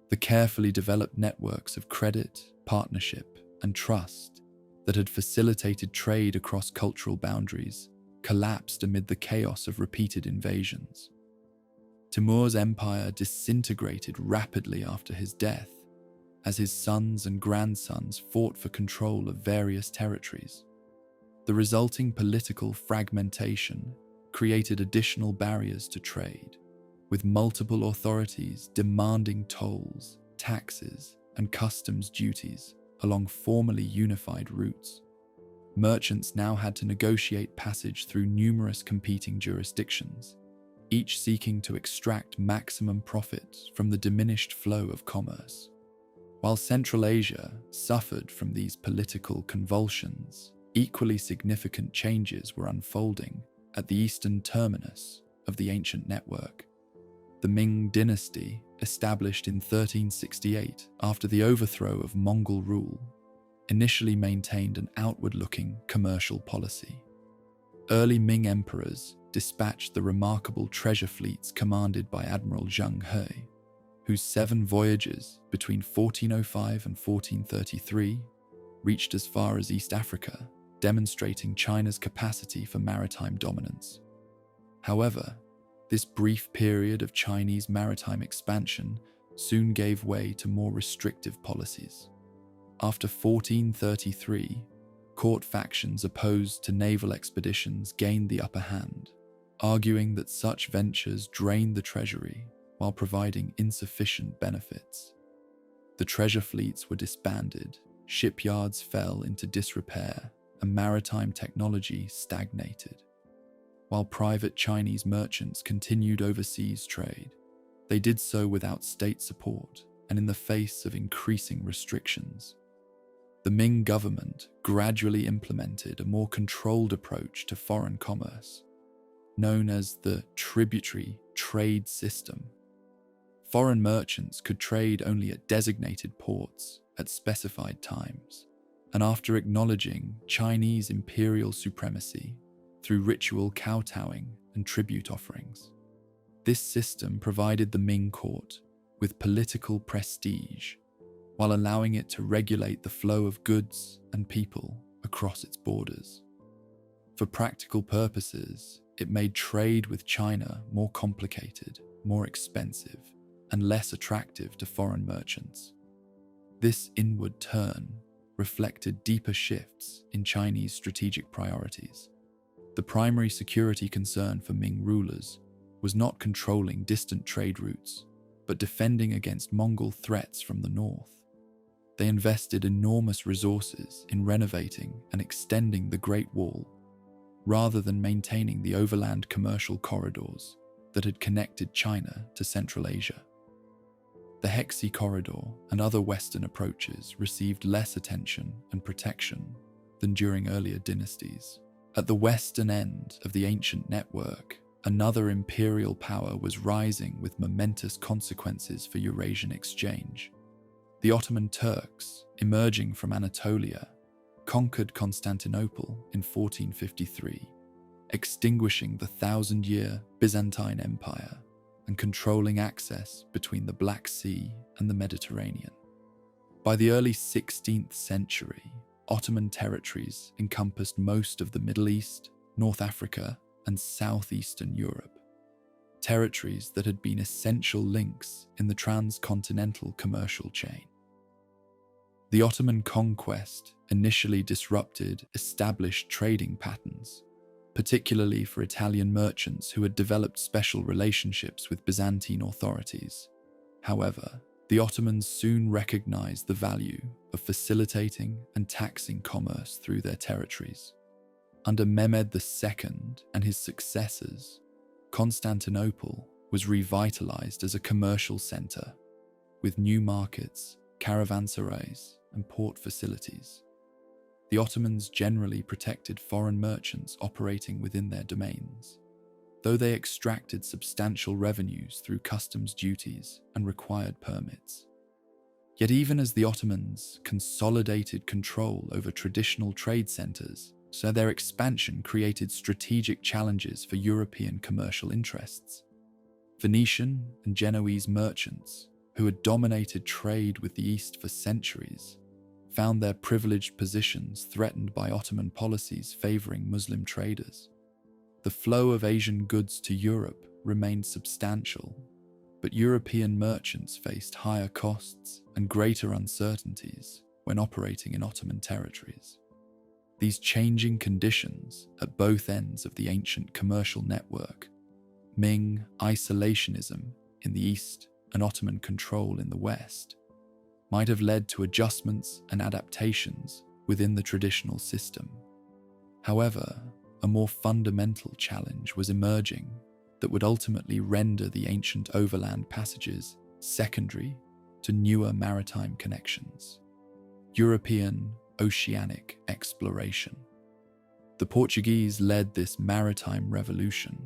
The carefully developed networks of credit, partnership, and trust that had facilitated trade across cultural boundaries collapsed amid the chaos of repeated invasions. Timur's empire disintegrated rapidly after his death, as his sons and grandsons fought for control of various territories. The resulting political fragmentation created additional barriers to trade, with multiple authorities demanding tolls, taxes, and customs duties along formerly unified routes. Merchants now had to negotiate passage through numerous competing jurisdictions, each seeking to extract maximum profit from the diminished flow of commerce. While Central Asia suffered from these political convulsions, equally significant changes were unfolding at the eastern terminus of the ancient network. The Ming Dynasty, established in 1368 after the overthrow of Mongol rule, initially maintained an outward-looking commercial policy. Early Ming emperors dispatched the remarkable treasure fleets commanded by Admiral Jang Ho, whose 7 voyages between 1405 and 1433 reached as far as East Africa, demonstrating China's capacity for maritime dominance. However, this brief period of Chinese maritime expansion soon gave way to more restrictive policies. After 1433, court factions opposed to naval expeditions gained the upper hand, arguing that such ventures drained the treasury while providing insufficient benefits. The treasure fleets were disbanded, shipyards fell into disrepair, and maritime technology stagnated. While private Chinese merchants continued overseas trade, they did so without state support and in the face of increasing restrictions. The Ming government gradually implemented a more controlled approach to foreign commerce, known as the tributary trade system. Foreign merchants could trade only at designated ports at specified times, and after acknowledging Chinese imperial supremacy through ritual kowtowing and tribute offerings. This system provided the Ming court with political prestige, while allowing it to regulate the flow of goods and people across its borders. For practical purposes, it made trade with China more complicated, more expensive, and less attractive to foreign merchants. This inward turn reflected deeper shifts in Chinese strategic priorities. The primary security concern for Ming rulers was not controlling distant trade routes, but defending against Mongol threats from the north. They invested enormous resources in renovating and extending the Great Wall, rather than maintaining the overland commercial corridors that had connected China to Central Asia. The Hexi Corridor and other Western approaches received less attention and protection than during earlier dynasties. At the western end of the ancient network, another imperial power was rising with momentous consequences for Eurasian exchange. The Ottoman Turks, emerging from Anatolia, conquered Constantinople in 1453, extinguishing the 1,000-year Byzantine Empire and controlling access between the Black Sea and the Mediterranean. By the early 16th century, Ottoman territories encompassed most of the Middle East, North Africa, and southeastern Europe, territories that had been essential links in the transcontinental commercial chain. The Ottoman conquest initially disrupted established trading patterns, particularly for Italian merchants who had developed special relationships with Byzantine authorities. However, the Ottomans soon recognized the value of facilitating and taxing commerce through their territories. Under Mehmed II and his successors, Constantinople was revitalized as a commercial center, with new markets, caravanserais, and port facilities. The Ottomans generally protected foreign merchants operating within their domains, though they extracted substantial revenues through customs duties and required permits. Yet even as the Ottomans consolidated control over traditional trade centers, so their expansion created strategic challenges for European commercial interests. Venetian and Genoese merchants, who had dominated trade with the East for centuries, found their privileged positions threatened by Ottoman policies favoring Muslim traders. The flow of Asian goods to Europe remained substantial, but European merchants faced higher costs and greater uncertainties when operating in Ottoman territories. These changing conditions at both ends of the ancient commercial network, Ming isolationism in the east and Ottoman control in the west, might have led to adjustments and adaptations within the traditional system. However, a more fundamental challenge was emerging that would ultimately render the ancient overland passages secondary to newer maritime connections: European oceanic exploration. The Portuguese led this maritime revolution,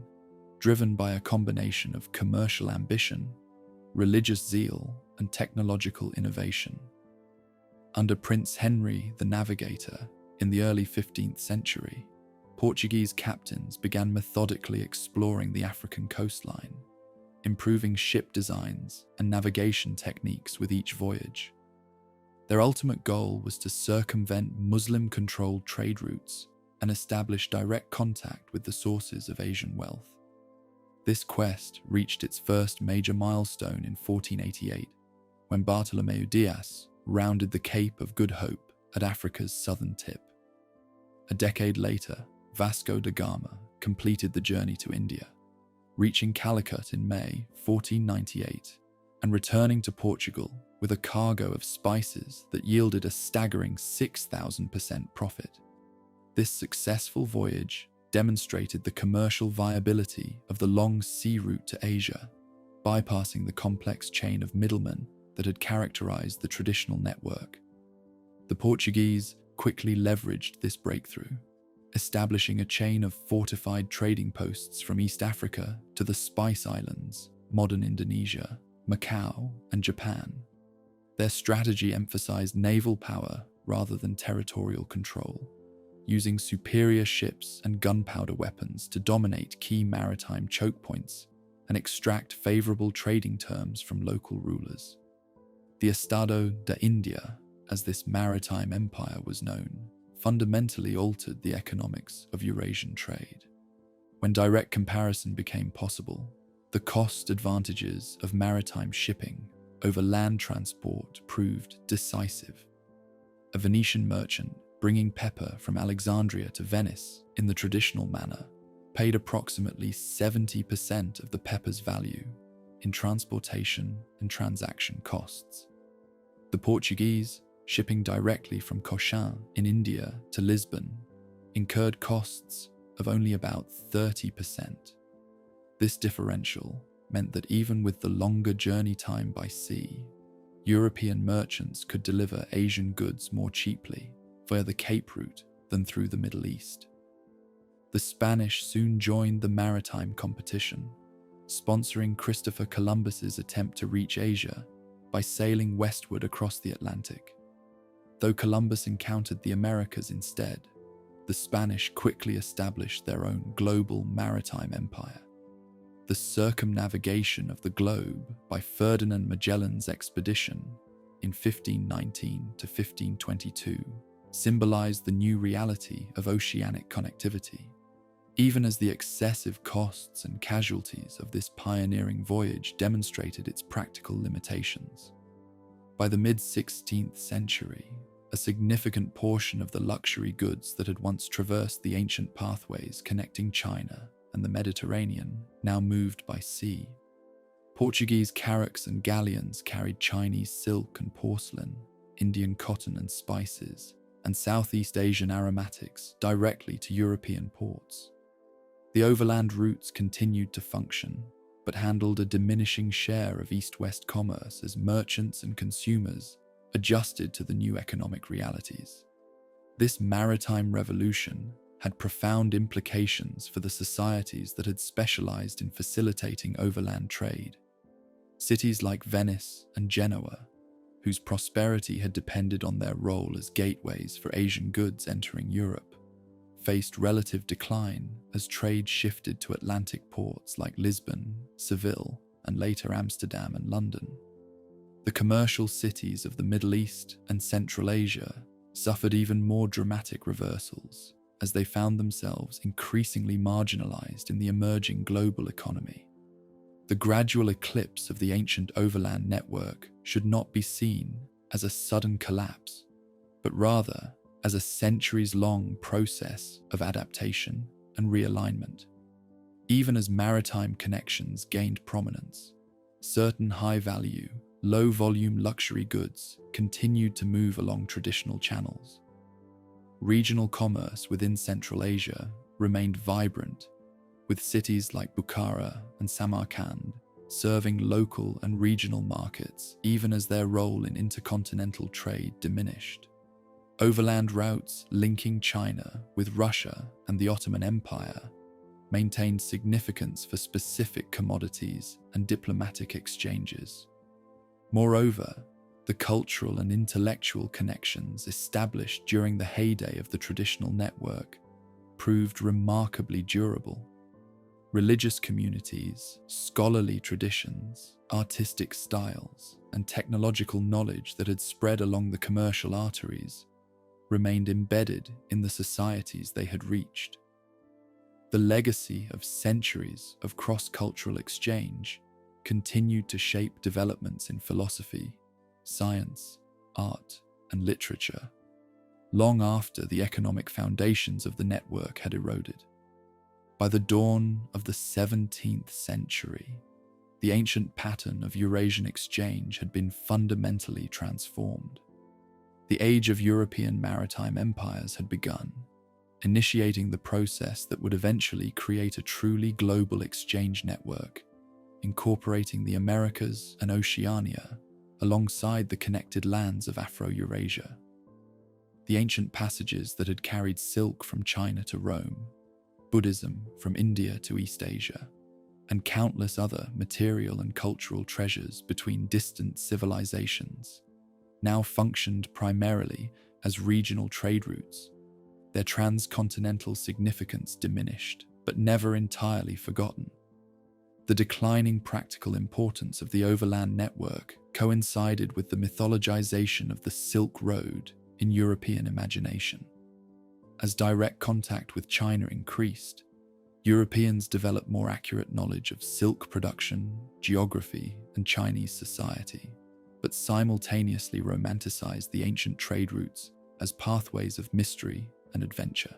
driven by a combination of commercial ambition, religious zeal, and technological innovation. Under Prince Henry the Navigator in the early 15th century, Portuguese captains began methodically exploring the African coastline, improving ship designs and navigation techniques with each voyage. Their ultimate goal was to circumvent Muslim-controlled trade routes and establish direct contact with the sources of Asian wealth. This quest reached its first major milestone in 1488, when Bartolomeu Dias rounded the Cape of Good Hope at Africa's southern tip. A decade later, Vasco da Gama completed the journey to India, reaching Calicut in May 1498 and returning to Portugal with a cargo of spices that yielded a staggering 6,000% profit. This successful voyage demonstrated the commercial viability of the long sea route to Asia, bypassing the complex chain of middlemen that had characterized the traditional network. The Portuguese quickly leveraged this breakthrough, establishing a chain of fortified trading posts from East Africa to the Spice Islands, modern Indonesia, Macau, and Japan. Their strategy emphasized naval power rather than territorial control, using superior ships and gunpowder weapons to dominate key maritime choke points and extract favorable trading terms from local rulers. The Estado de India, as this maritime empire was known, fundamentally altered the economics of Eurasian trade. When direct comparison became possible, the cost advantages of maritime shipping over land transport proved decisive. A Venetian merchant bringing pepper from Alexandria to Venice in the traditional manner paid approximately 70% of the pepper's value in transportation and transaction costs. The Portuguese, shipping directly from Kushan in India to Lisbon, incurred costs of only about 30%. This differential meant that even with the longer journey time by sea, European merchants could deliver Asian goods more cheaply via the Cape route than through the Middle East. The Spanish soon joined the maritime competition, sponsoring Christopher Columbus's attempt to reach Asia by sailing westward across the Atlantic. Though Columbus encountered the Americas instead, the Spanish quickly established their own global maritime empire. The circumnavigation of the globe by Ferdinand Magellan's expedition in 1519 to 1522 symbolized the new reality of oceanic connectivity, even as the excessive costs and casualties of this pioneering voyage demonstrated its practical limitations. By the mid-16th century, a significant portion of the luxury goods that had once traversed the ancient pathways connecting China and the Mediterranean now moved by sea. Portuguese carracks and galleons carried Chinese silk and porcelain, Indian cotton and spices, and Southeast Asian aromatics directly to European ports. The overland routes continued to function, but handled a diminishing share of east-west commerce as merchants and consumers adjusted to the new economic realities. This maritime revolution had profound implications for the societies that had specialized in facilitating overland trade. Cities like Venice and Genoa, whose prosperity had depended on their role as gateways for Asian goods entering Europe, faced relative decline as trade shifted to Atlantic ports like Lisbon, Seville, and later Amsterdam and London. The commercial cities of the Middle East and Central Asia suffered even more dramatic reversals as they found themselves increasingly marginalized in the emerging global economy. The gradual eclipse of the ancient overland network should not be seen as a sudden collapse, but rather as a centuries-long process of adaptation and realignment. Even as maritime connections gained prominence, certain high-value, low-volume luxury goods continued to move along traditional channels. Regional commerce within Central Asia remained vibrant, with cities like Bukhara and Samarkand serving local and regional markets even as their role in intercontinental trade diminished. Overland routes linking China with Russia and the Ottoman Empire maintained significance for specific commodities and diplomatic exchanges. Moreover, the cultural and intellectual connections established during the heyday of the traditional network proved remarkably durable. Religious communities, scholarly traditions, artistic styles, and technological knowledge that had spread along the commercial arteries remained embedded in the societies they had reached. The legacy of centuries of cross-cultural exchange continued to shape developments in philosophy, science, art, and literature, long after the economic foundations of the network had eroded. By the dawn of the 17th century, the ancient pattern of Eurasian exchange had been fundamentally transformed. The age of European maritime empires had begun, initiating the process that would eventually create a truly global exchange network, incorporating the Americas and Oceania alongside the connected lands of Afro-Eurasia. The ancient passages that had carried silk from China to Rome, Buddhism from India to East Asia, and countless other material and cultural treasures between distant civilizations now functioned primarily as regional trade routes, their transcontinental significance diminished, but never entirely forgotten. The declining practical importance of the overland network coincided with the mythologization of the Silk Road in European imagination. As direct contact with China increased, Europeans developed more accurate knowledge of silk production, geography, and Chinese society, but simultaneously romanticized the ancient trade routes as pathways of mystery and adventure.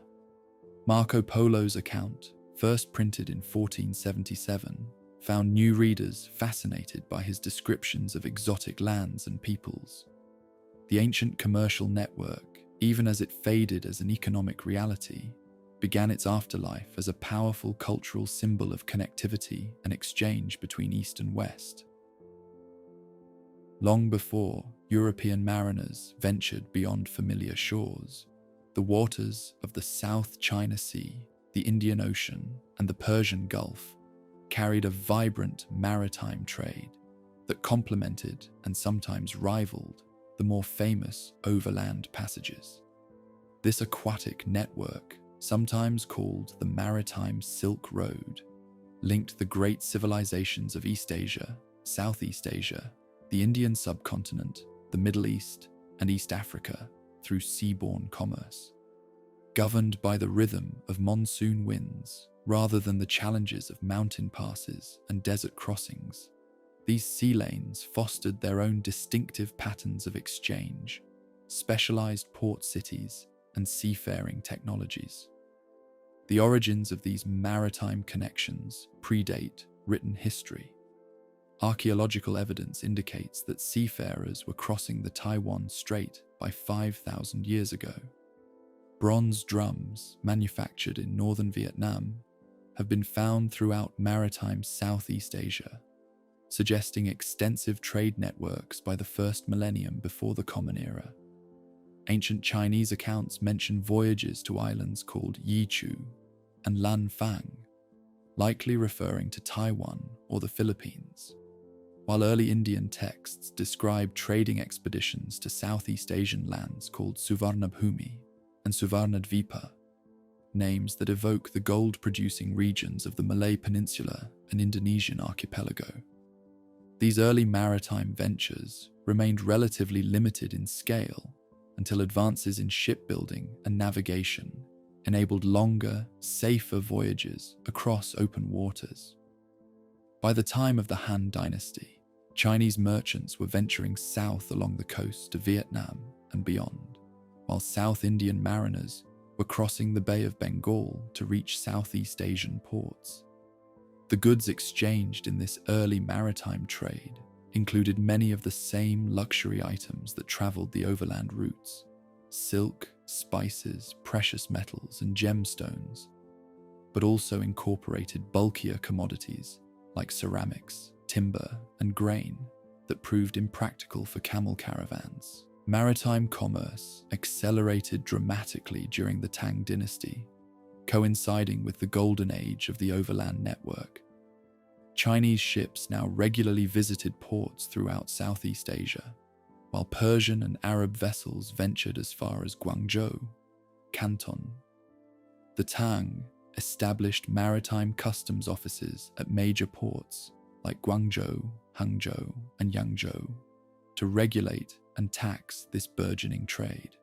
Marco Polo's account, first printed in 1477, found new readers fascinated by his descriptions of exotic lands and peoples. The ancient commercial network, even as it faded as an economic reality, began its afterlife as a powerful cultural symbol of connectivity and exchange between East and West. Long before European mariners ventured beyond familiar shores, the waters of the South China Sea, the Indian Ocean, and the Persian Gulf carried a vibrant maritime trade that complemented and sometimes rivaled the more famous overland passages. This aquatic network, sometimes called the Maritime Silk Road, linked the great civilizations of East Asia, Southeast Asia, the Indian subcontinent, the Middle East, and East Africa through seaborne commerce. Governed by the rhythm of monsoon winds rather than the challenges of mountain passes and desert crossings, these sea lanes fostered their own distinctive patterns of exchange, specialized port cities, and seafaring technologies. The origins of these maritime connections predate written history. Archaeological evidence indicates that seafarers were crossing the Taiwan Strait by 5,000 years ago. Bronze drums manufactured in northern Vietnam have been found throughout maritime Southeast Asia, suggesting extensive trade networks by the first millennium before the Common Era. Ancient Chinese accounts mention voyages to islands called Yichu and Lanfang, likely referring to Taiwan or the Philippines, while early Indian texts describe trading expeditions to Southeast Asian lands called Suvarnabhumi and Suvarnadvipa, names that evoke the gold-producing regions of the Malay Peninsula and Indonesian archipelago. These early maritime ventures remained relatively limited in scale until advances in shipbuilding and navigation enabled longer, safer voyages across open waters. By the time of the Han Dynasty, Chinese merchants were venturing south along the coast to Vietnam and beyond, while South Indian mariners were crossing the Bay of Bengal to reach Southeast Asian ports. The goods exchanged in this early maritime trade included many of the same luxury items that traveled the overland routes: silk, spices, precious metals, and gemstones, but also incorporated bulkier commodities like ceramics, timber, and grain that proved impractical for camel caravans. Maritime commerce accelerated dramatically during the Tang Dynasty, coinciding with the golden age of the overland network. Chinese ships now regularly visited ports throughout Southeast Asia, while Persian and Arab vessels ventured as far as Guangzhou, Canton. The Tang established maritime customs offices at major ports like Guangzhou, Hangzhou, and Yangzhou to regulate and tax this burgeoning trade.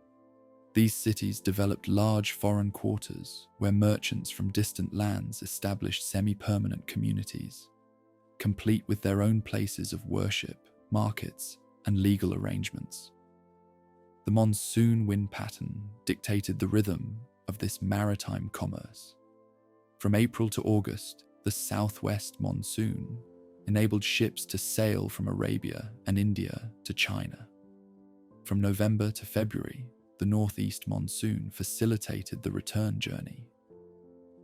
These cities developed large foreign quarters where merchants from distant lands established semi-permanent communities, complete with their own places of worship, markets, and legal arrangements. The monsoon wind pattern dictated the rhythm of this maritime commerce. From April to August, the southwest monsoon enabled ships to sail from Arabia and India to China. From November to February, the northeast monsoon facilitated the return journey.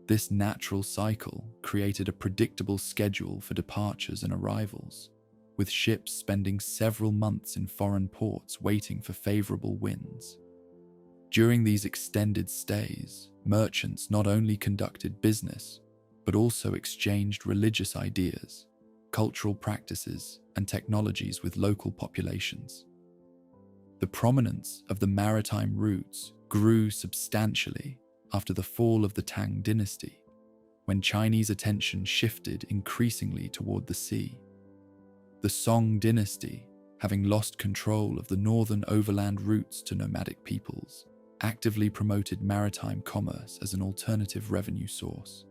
This natural cycle created a predictable schedule for departures and arrivals, with ships spending several months in foreign ports waiting for favorable winds. During these extended stays, merchants not only conducted business, but also exchanged religious ideas, cultural practices, and technologies with local populations. The prominence of the maritime routes grew substantially after the fall of the Tang Dynasty, when Chinese attention shifted increasingly toward the sea. The Song Dynasty, having lost control of the northern overland routes to nomadic peoples, actively promoted maritime commerce as an alternative revenue source.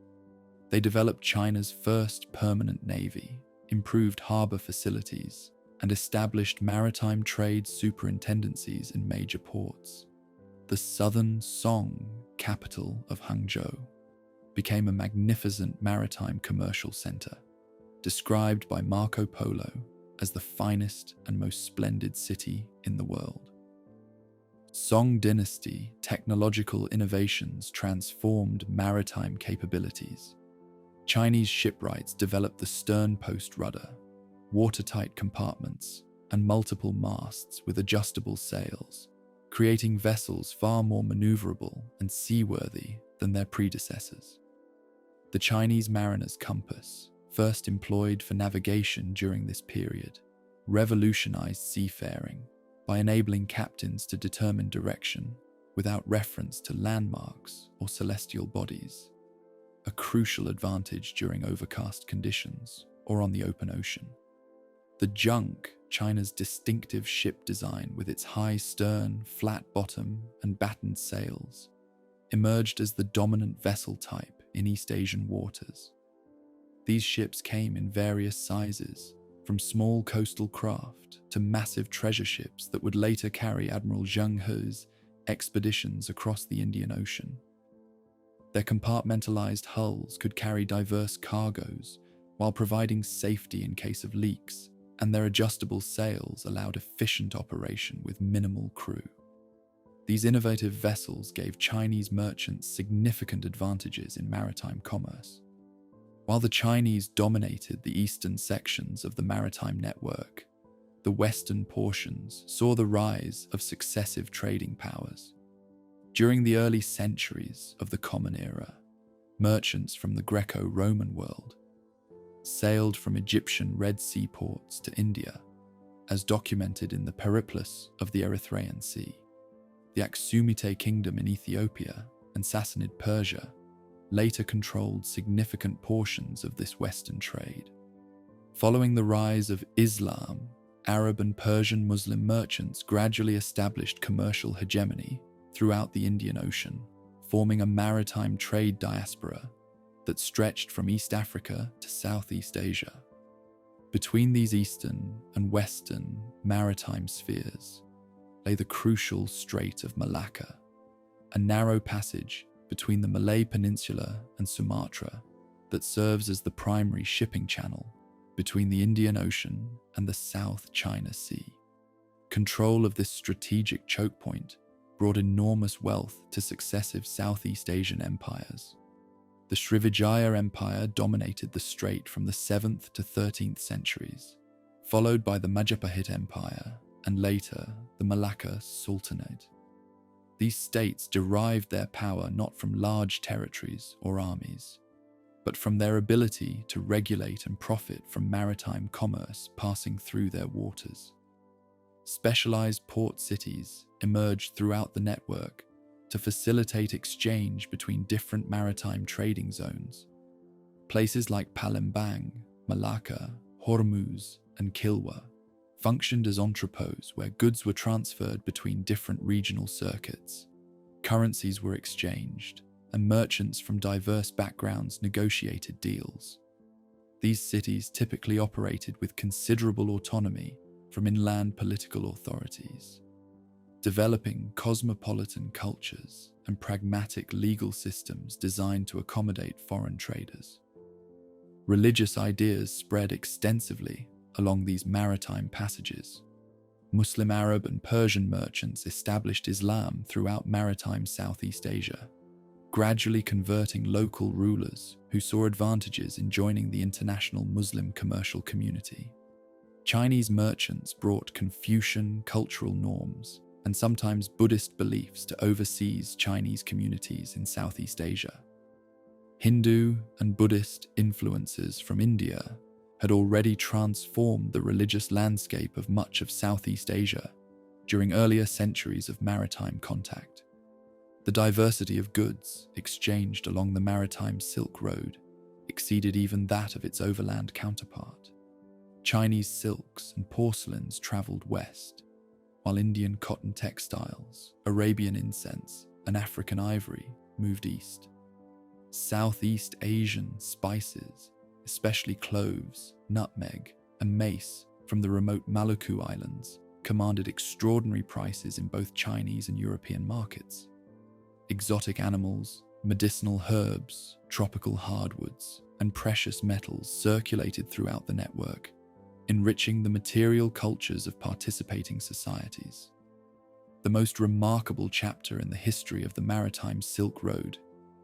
They developed China's first permanent navy, improved harbor facilities, and established maritime trade superintendencies in major ports. The southern Song capital of Hangzhou became a magnificent maritime commercial center, described by Marco Polo as the finest and most splendid city in the world. Song Dynasty technological innovations transformed maritime capabilities. Chinese shipwrights developed the stern post rudder, watertight compartments, and multiple masts with adjustable sails, creating vessels far more maneuverable and seaworthy than their predecessors. The Chinese mariner's compass, first employed for navigation during this period, revolutionized seafaring by enabling captains to determine direction without reference to landmarks or celestial bodies, a crucial advantage during overcast conditions or on the open ocean. The junk China's distinctive ship design with its high stern, flat bottom, and battened sails emerged as the dominant vessel type in East Asian waters. These ships came in various sizes, from small coastal craft to massive treasure ships that would later carry Admiral Jang Ho's expeditions across the Indian Ocean. Their compartmentalized hulls could carry diverse cargoes while providing safety in case of leaks, and their adjustable sails allowed efficient operation with minimal crew. These innovative vessels gave Chinese merchants significant advantages in maritime commerce. While the Chinese dominated the eastern sections of the maritime network, the western portions saw the rise of successive trading powers. During the early centuries of the Common Era, merchants from the Greco-Roman world sailed from Egyptian Red Sea ports to India, as documented in the Periplus of the Erythraean Sea. The Aksumite kingdom in Ethiopia and Sassanid Persia later controlled significant portions of this western trade. Following the rise of Islam, Arab and Persian Muslim merchants gradually established commercial hegemony throughout the Indian Ocean, forming a maritime trade diaspora that stretched from East Africa to Southeast Asia. Between these eastern and western maritime spheres lay the crucial Strait of Malacca, a narrow passage between the Malay Peninsula and Sumatra that serves as the primary shipping channel between the Indian Ocean and the South China Sea. Control of this strategic choke point brought enormous wealth to successive Southeast Asian empires. The Srivijaya Empire dominated the strait from the 7th to 13th centuries, followed by the Majapahit Empire and later the Malacca Sultanate. These states derived their power not from large territories or armies, but from their ability to regulate and profit from maritime commerce passing through their waters. Specialized port cities emerged throughout the network to facilitate exchange between different maritime trading zones. Places like Palembang, Malacca, Hormuz, and Kilwa functioned as entrepôts where goods were transferred between different regional circuits. Currencies were exchanged, and merchants from diverse backgrounds negotiated deals. These cities typically operated with considerable autonomy from inland political authorities, developing cosmopolitan cultures and pragmatic legal systems designed to accommodate foreign traders. Religious ideas spread extensively along these maritime passages. Muslim, Arab, and Persian merchants established Islam throughout maritime Southeast Asia, gradually converting local rulers who saw advantages in joining the international Muslim commercial community. Chinese merchants brought Confucian cultural norms and sometimes Buddhist beliefs to overseas Chinese communities in Southeast Asia. Hindu and Buddhist influences from India had already transformed the religious landscape of much of Southeast Asia during earlier centuries of maritime contact. The diversity of goods exchanged along the maritime Silk Road exceeded even that of its overland counterpart. Chinese silks and porcelains traveled west, while Indian cotton textiles, Arabian incense, and African ivory moved east. Southeast Asian spices, especially cloves, nutmeg, and mace from the remote Maluku Islands, commanded extraordinary prices in both Chinese and European markets. Exotic animals, medicinal herbs, tropical hardwoods, and precious metals circulated throughout the network, enriching the material cultures of participating societies. The most remarkable chapter in the history of the maritime Silk Road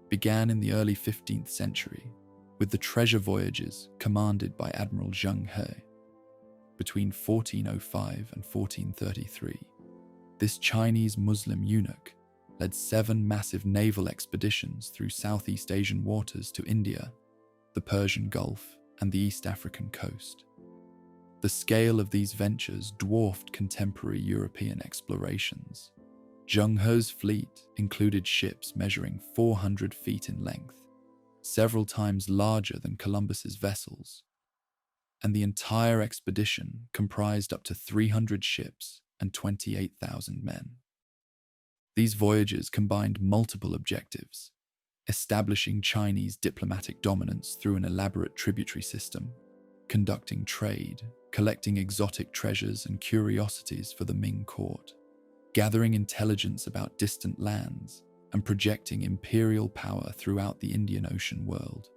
began in the early 15th century with the treasure voyages commanded by Admiral Jang Ho. Between 1405 and 1433, this Chinese Muslim eunuch led 7 massive naval expeditions through Southeast Asian waters to India, the Persian Gulf, and the East African coast. The scale of these ventures dwarfed contemporary European explorations. Jang Ho's fleet included ships measuring 400 feet in length, several times larger than Columbus's vessels, and the entire expedition comprised up to 300 ships and 28,000 men. These voyages combined multiple objectives: establishing Chinese diplomatic dominance through an elaborate tributary system, conducting trade, collecting exotic treasures and curiosities for the Ming court, gathering intelligence about distant lands, and projecting imperial power throughout the Indian Ocean world.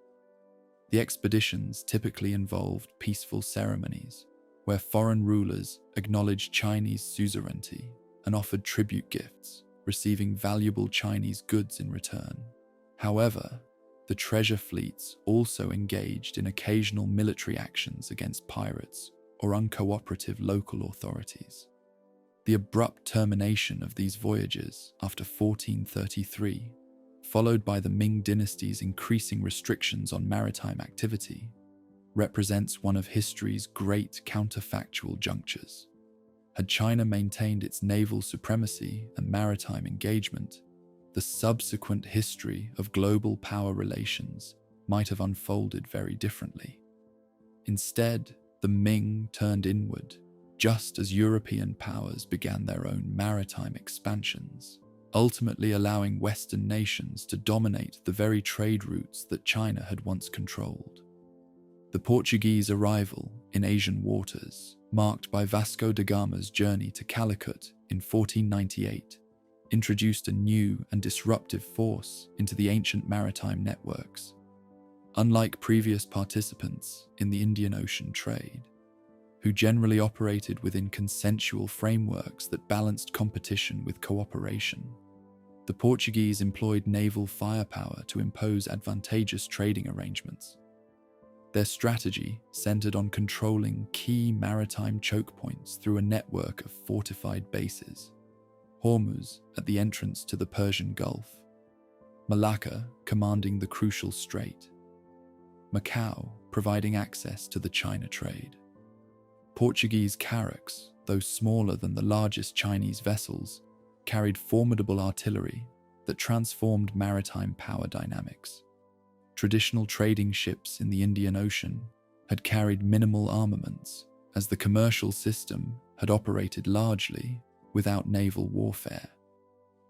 The expeditions typically involved peaceful ceremonies, where foreign rulers acknowledged Chinese suzerainty and offered tribute gifts, receiving valuable Chinese goods in return. However, the treasure fleets also engaged in occasional military actions against pirates or uncooperative local authorities. The abrupt termination of these voyages after 1433, followed by the Ming dynasty's increasing restrictions on maritime activity, represents one of history's great counterfactual junctures. Had China maintained its naval supremacy and maritime engagement, the subsequent history of global power relations might have unfolded very differently. Instead, the Ming turned inward, just as European powers began their own maritime expansions, ultimately allowing Western nations to dominate the very trade routes that China had once controlled. The Portuguese arrival in Asian waters, marked by Vasco da Gama's journey to Calicut in 1498, introduced a new and disruptive force into the ancient maritime networks. Unlike previous participants in the Indian Ocean trade, who generally operated within consensual frameworks that balanced competition with cooperation, the Portuguese employed naval firepower to impose advantageous trading arrangements. Their strategy centered on controlling key maritime choke points through a network of fortified bases: Hormuz at the entrance to the Persian Gulf, Malacca commanding the crucial strait, Macau providing access to the China trade. Portuguese carracks, though smaller than the largest Chinese vessels, carried formidable artillery that transformed maritime power dynamics. Traditional trading ships in the Indian Ocean had carried minimal armaments, as the commercial system had operated largely without naval warfare.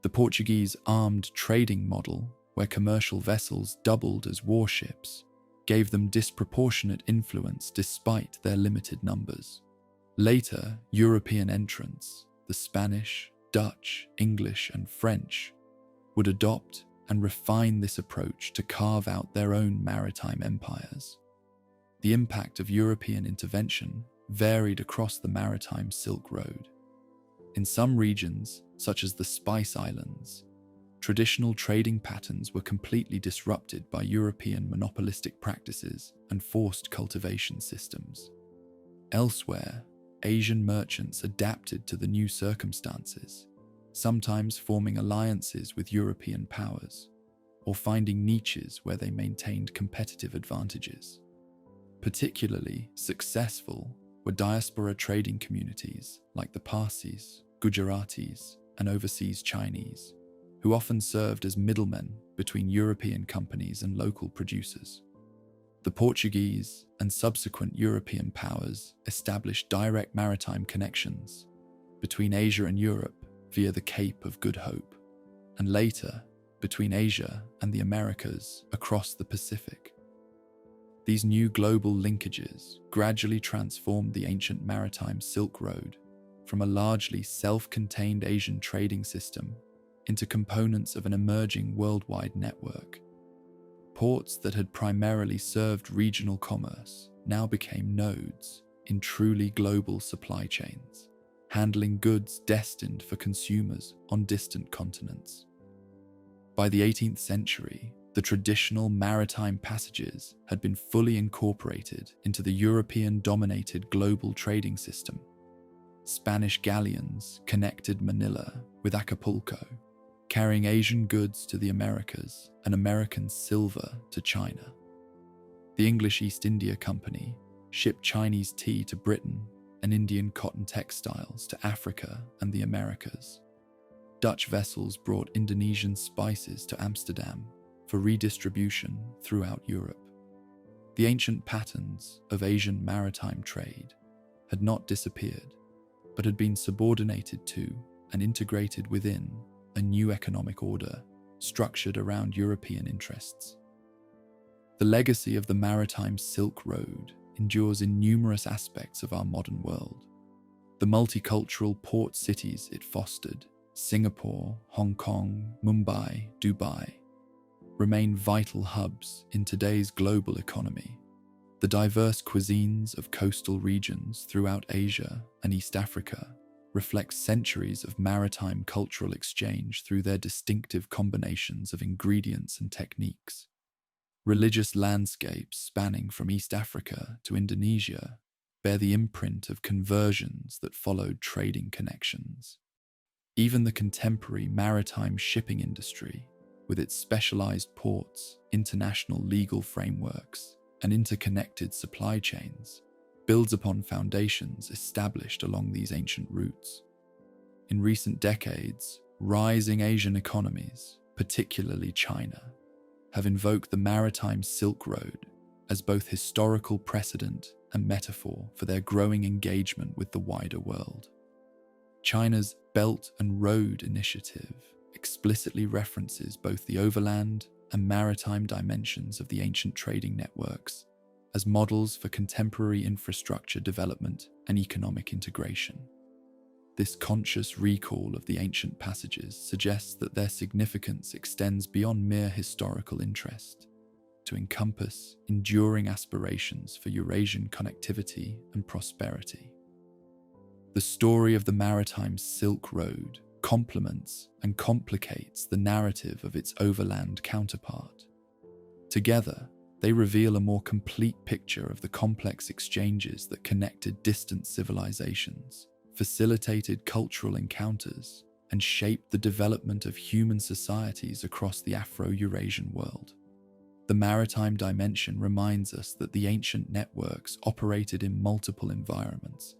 The Portuguese armed trading model, where commercial vessels doubled as warships, gave them disproportionate influence despite their limited numbers. Later, European entrants, the Spanish, Dutch, English, and French, would adopt and refine this approach to carve out their own maritime empires. The impact of European intervention varied across the maritime Silk Road. In some regions, such as the Spice Islands, traditional trading patterns were completely disrupted by European monopolistic practices and forced cultivation systems. Elsewhere, Asian merchants adapted to the new circumstances, sometimes forming alliances with European powers, or finding niches where they maintained competitive advantages. Particularly successful were diaspora trading communities like the Parsis, Gujaratis, and overseas Chinese, who often served as middlemen between European companies and local producers. The Portuguese and subsequent European powers established direct maritime connections between Asia and Europe via the Cape of Good Hope, and later between Asia and the Americas across the Pacific. These new global linkages gradually transformed the ancient maritime Silk Road from a largely self-contained Asian trading system into components of an emerging worldwide network. Ports that had primarily served regional commerce now became nodes in truly global supply chains, handling goods destined for consumers on distant continents. By the 18th century, the traditional maritime passages had been fully incorporated into the European-dominated global trading system. Spanish galleons connected Manila with Acapulco, carrying Asian goods to the Americas and American silver to China. The English East India Company shipped Chinese tea to Britain and Indian cotton textiles to Africa and the Americas. Dutch vessels brought Indonesian spices to Amsterdam for redistribution throughout Europe. The ancient patterns of Asian maritime trade had not disappeared, but had been subordinated to and integrated within a new economic order structured around European interests. The legacy of the Maritime Silk Road endures in numerous aspects of our modern world. The multicultural port cities it fostered, Singapore, Hong Kong, Mumbai, Dubai, remain vital hubs in today's global economy. The diverse cuisines of coastal regions throughout Asia and East Africa reflect centuries of maritime cultural exchange through their distinctive combinations of ingredients and techniques. Religious landscapes spanning from East Africa to Indonesia bear the imprint of conversions that followed trading connections. Even the contemporary maritime shipping industry, with its specialized ports, international legal frameworks, and interconnected supply chains, builds upon foundations established along these ancient routes. In recent decades, rising Asian economies, particularly China, have invoked the Maritime Silk Road as both historical precedent and metaphor for their growing engagement with the wider world. China's Belt and Road Initiative explicitly references both the overland and maritime dimensions of the ancient trading networks as models for contemporary infrastructure development and economic integration. This conscious recall of the ancient passages suggests that their significance extends beyond mere historical interest to encompass enduring aspirations for Eurasian connectivity and prosperity. The story of the Maritime Silk Road complements and complicates the narrative of its overland counterpart. Together, they reveal a more complete picture of the complex exchanges that connected distant civilizations, facilitated cultural encounters, and shaped the development of human societies across the Afro-Eurasian world. The maritime dimension reminds us that the ancient networks operated in multiple environments,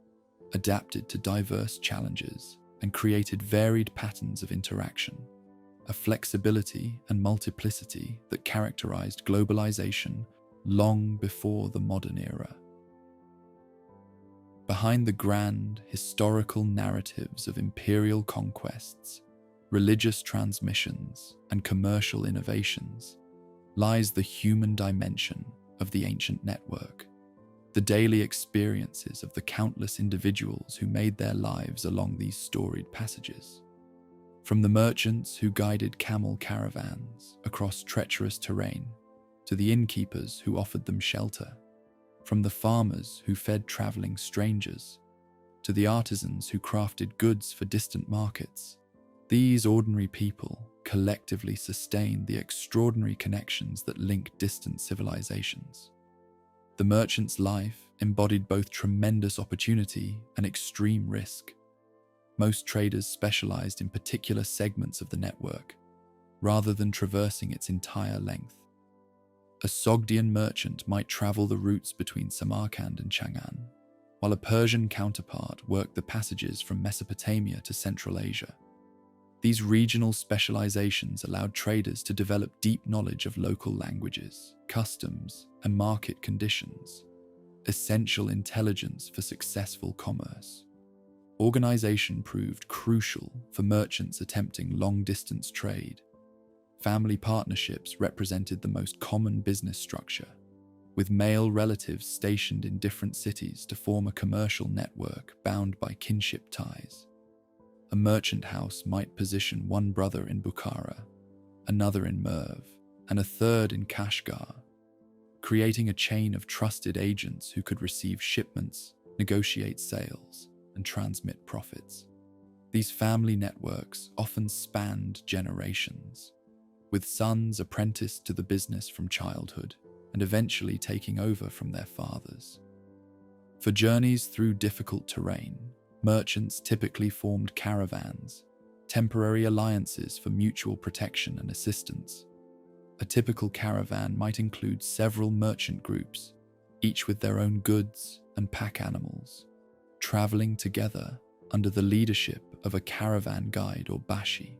adapted to diverse challenges, and created varied patterns of interaction, a flexibility and multiplicity that characterized globalization long before the modern era. Behind the grand historical narratives of imperial conquests, religious transmissions, and commercial innovations lies the human dimension of the ancient network, the daily experiences of the countless individuals who made their lives along these storied passages. From the merchants who guided camel caravans across treacherous terrain, to the innkeepers who offered them shelter, from the farmers who fed traveling strangers, to the artisans who crafted goods for distant markets, these ordinary people collectively sustained the extraordinary connections that link distant civilizations. The merchant's life embodied both tremendous opportunity and extreme risk. Most traders specialized in particular segments of the network, rather than traversing its entire length. A Sogdian merchant might travel the routes between Samarkand and Chang'an, while a Persian counterpart worked the passages from Mesopotamia to Central Asia. These regional specializations allowed traders to develop deep knowledge of local languages, customs, and market conditions, essential intelligence for successful commerce. Organization proved crucial for merchants attempting long-distance trade. Family partnerships represented the most common business structure, with male relatives stationed in different cities to form a commercial network bound by kinship ties. A merchant house might position one brother in Bukhara, another in Merv, and a third in Kashgar, creating a chain of trusted agents who could receive shipments, negotiate sales, and transmit profits. These family networks often spanned generations, with sons apprenticed to the business from childhood and eventually taking over from their fathers. For journeys through difficult terrain, merchants typically formed caravans, temporary alliances for mutual protection and assistance. A typical caravan might include several merchant groups, each with their own goods and pack animals, traveling together under the leadership of a caravan guide or bashi.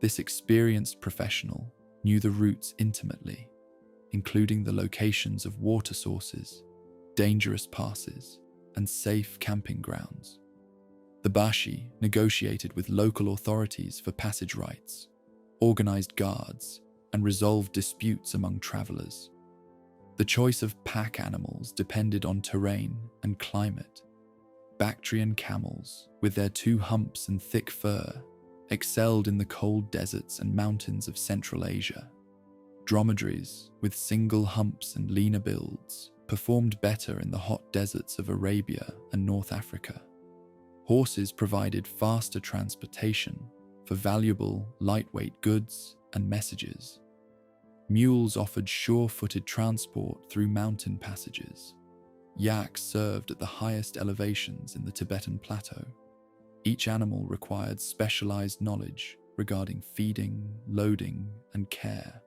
This experienced professional knew the routes intimately, including the locations of water sources, dangerous passes, and safe camping grounds. The Bashi negotiated with local authorities for passage rights, organized guards, and resolved disputes among travelers. The choice of pack animals depended on terrain and climate. Bactrian camels, with their 2 humps and thick fur, excelled in the cold deserts and mountains of Central Asia. Dromedaries, with single humps and leaner builds, performed better in the hot deserts of Arabia and North Africa. Horses provided faster transportation for valuable, lightweight goods and messages. Mules offered sure-footed transport through mountain passages. Yaks served at the highest elevations in the Tibetan plateau. Each animal required specialized knowledge regarding feeding, loading, and care,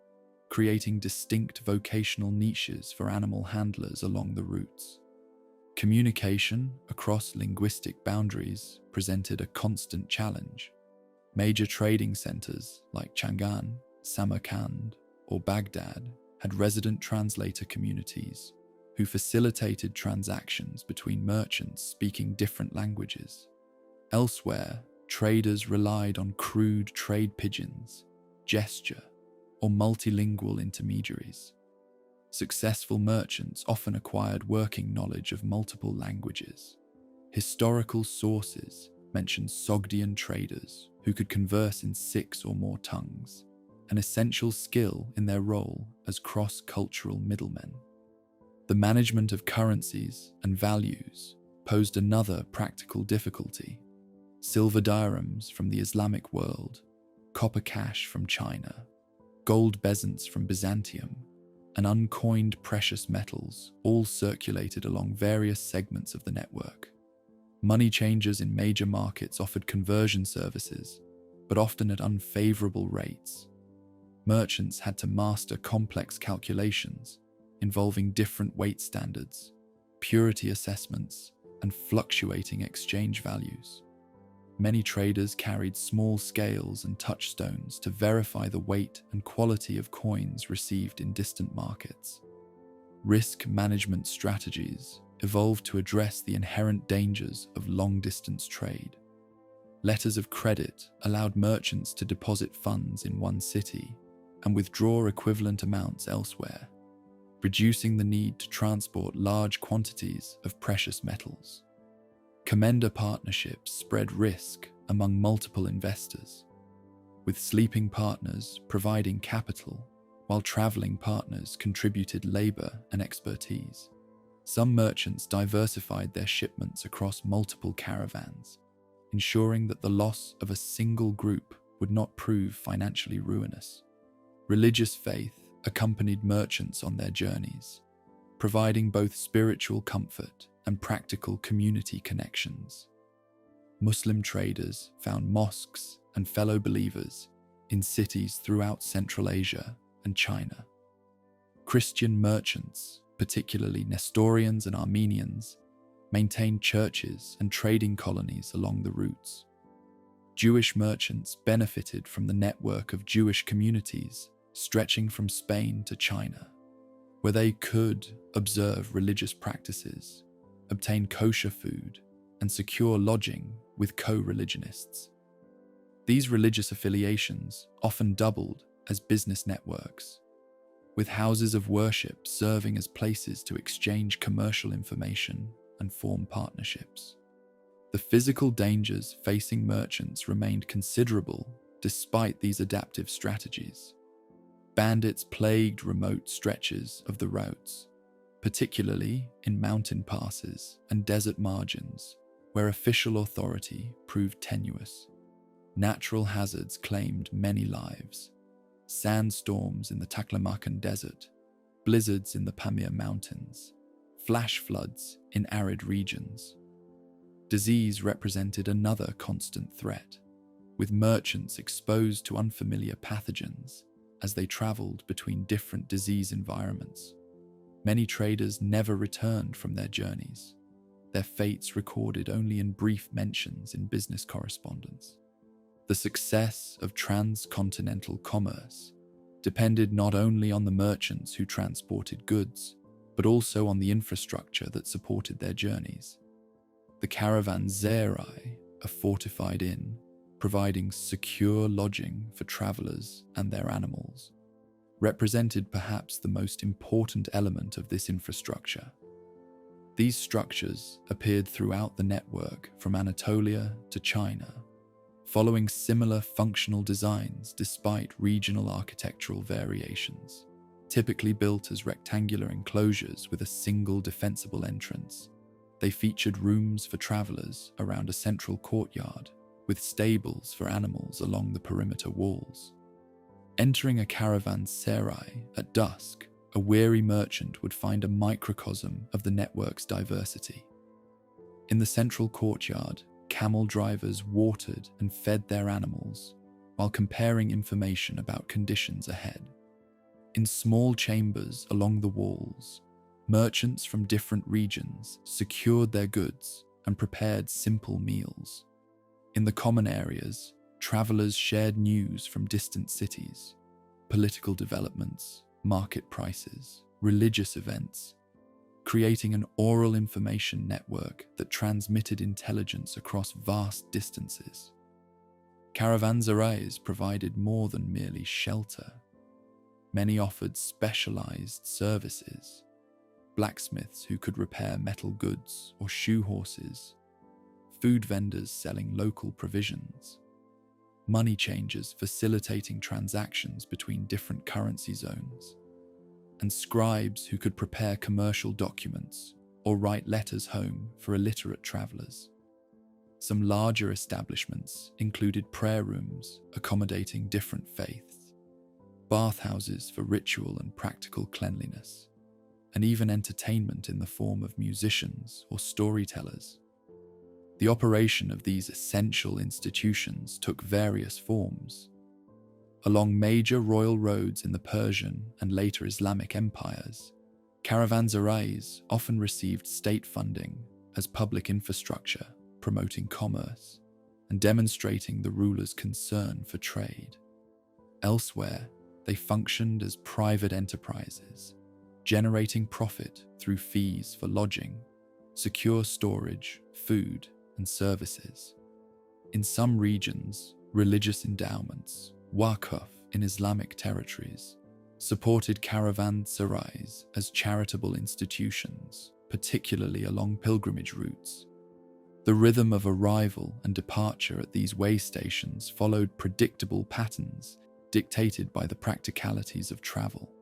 creating distinct vocational niches for animal handlers along the routes. Communication across linguistic boundaries presented a constant challenge. Major trading centers like Chang'an, Samarkand, or Baghdad had resident translator communities who facilitated transactions between merchants speaking different languages. Elsewhere, traders relied on crude trade pigeons, gesture, or multilingual intermediaries. Successful merchants often acquired working knowledge of multiple languages. Historical sources mention Sogdian traders who could converse in 6 or more tongues, an essential skill in their role as cross-cultural middlemen. The management of currencies and values posed another practical difficulty. Silver dirhams from the Islamic world, copper cash from China, gold bezants from Byzantium, and uncoined precious metals all circulated along various segments of the network. Money changers in major markets offered conversion services, but often at unfavorable rates. Merchants had to master complex calculations involving different weight standards, purity assessments, and fluctuating exchange values. Many traders carried small scales and touchstones to verify the weight and quality of coins received in distant markets. Risk management strategies evolved to address the inherent dangers of long-distance trade. Letters of credit allowed merchants to deposit funds in one city and withdraw equivalent amounts elsewhere, reducing the need to transport large quantities of precious metals. Commender partnerships spread risk among multiple investors, with sleeping partners providing capital while traveling partners contributed labor and expertise. Some merchants diversified their shipments across multiple caravans, ensuring that the loss of a single group would not prove financially ruinous. Religious faith accompanied merchants on their journeys, providing both spiritual comfort and practical community connections. Muslim traders found mosques and fellow believers in cities throughout Central Asia and China. Christian merchants, particularly Nestorians and Armenians, maintained churches and trading colonies along the routes. Jewish merchants benefited from the network of Jewish communities stretching from Spain to China, where they could observe religious practices, obtain kosher food, and secure lodging with co-religionists. These religious affiliations often doubled as business networks, with houses of worship serving as places to exchange commercial information and form partnerships. The physical dangers facing merchants remained considerable despite these adaptive strategies. Bandits plagued remote stretches of the routes, particularly in mountain passes and desert margins, where official authority proved tenuous. Natural hazards claimed many lives: sandstorms in the Taklamakan Desert, blizzards in the Pamir Mountains, flash floods in arid regions. Disease represented another constant threat, with merchants exposed to unfamiliar pathogens as they traveled between different disease environments. Many traders never returned from their journeys, their fates recorded only in brief mentions in business correspondence. The success of transcontinental commerce depended not only on the merchants who transported goods, but also on the infrastructure that supported their journeys. The caravanserai, a fortified inn, providing secure lodging for travelers and their animals, represented perhaps the most important element of this infrastructure. These structures appeared throughout the network from Anatolia to China, following similar functional designs despite regional architectural variations, typically built as rectangular enclosures with a single defensible entrance. They featured rooms for travelers around a central courtyard, with stables for animals along the perimeter walls. Entering a caravanserai at dusk, a weary merchant would find a microcosm of the network's diversity. In the central courtyard, camel drivers watered and fed their animals while comparing information about conditions ahead. In small chambers along the walls, merchants from different regions secured their goods and prepared simple meals. In the common areas, travelers shared news from distant cities, political developments, market prices, religious events, creating an oral information network that transmitted intelligence across vast distances. Caravanserais provided more than merely shelter. Many offered specialized services: blacksmiths who could repair metal goods or shoe horses, food vendors selling local provisions, money changers facilitating transactions between different currency zones, and scribes who could prepare commercial documents or write letters home for illiterate travelers. Some larger establishments included prayer rooms accommodating different faiths, bathhouses for ritual and practical cleanliness, and even entertainment in the form of musicians or storytellers. The operation of these essential institutions took various forms. Along major royal roads in the Persian and later Islamic empires, caravanserais often received state funding as public infrastructure, promoting commerce and demonstrating the ruler's concern for trade. Elsewhere, they functioned as private enterprises, generating profit through fees for lodging, secure storage, food, and services. In some regions, religious endowments, waqf in Islamic territories, supported caravanserais as charitable institutions, particularly along pilgrimage routes. The rhythm of arrival and departure at these way stations followed predictable patterns dictated by the practicalities of travel.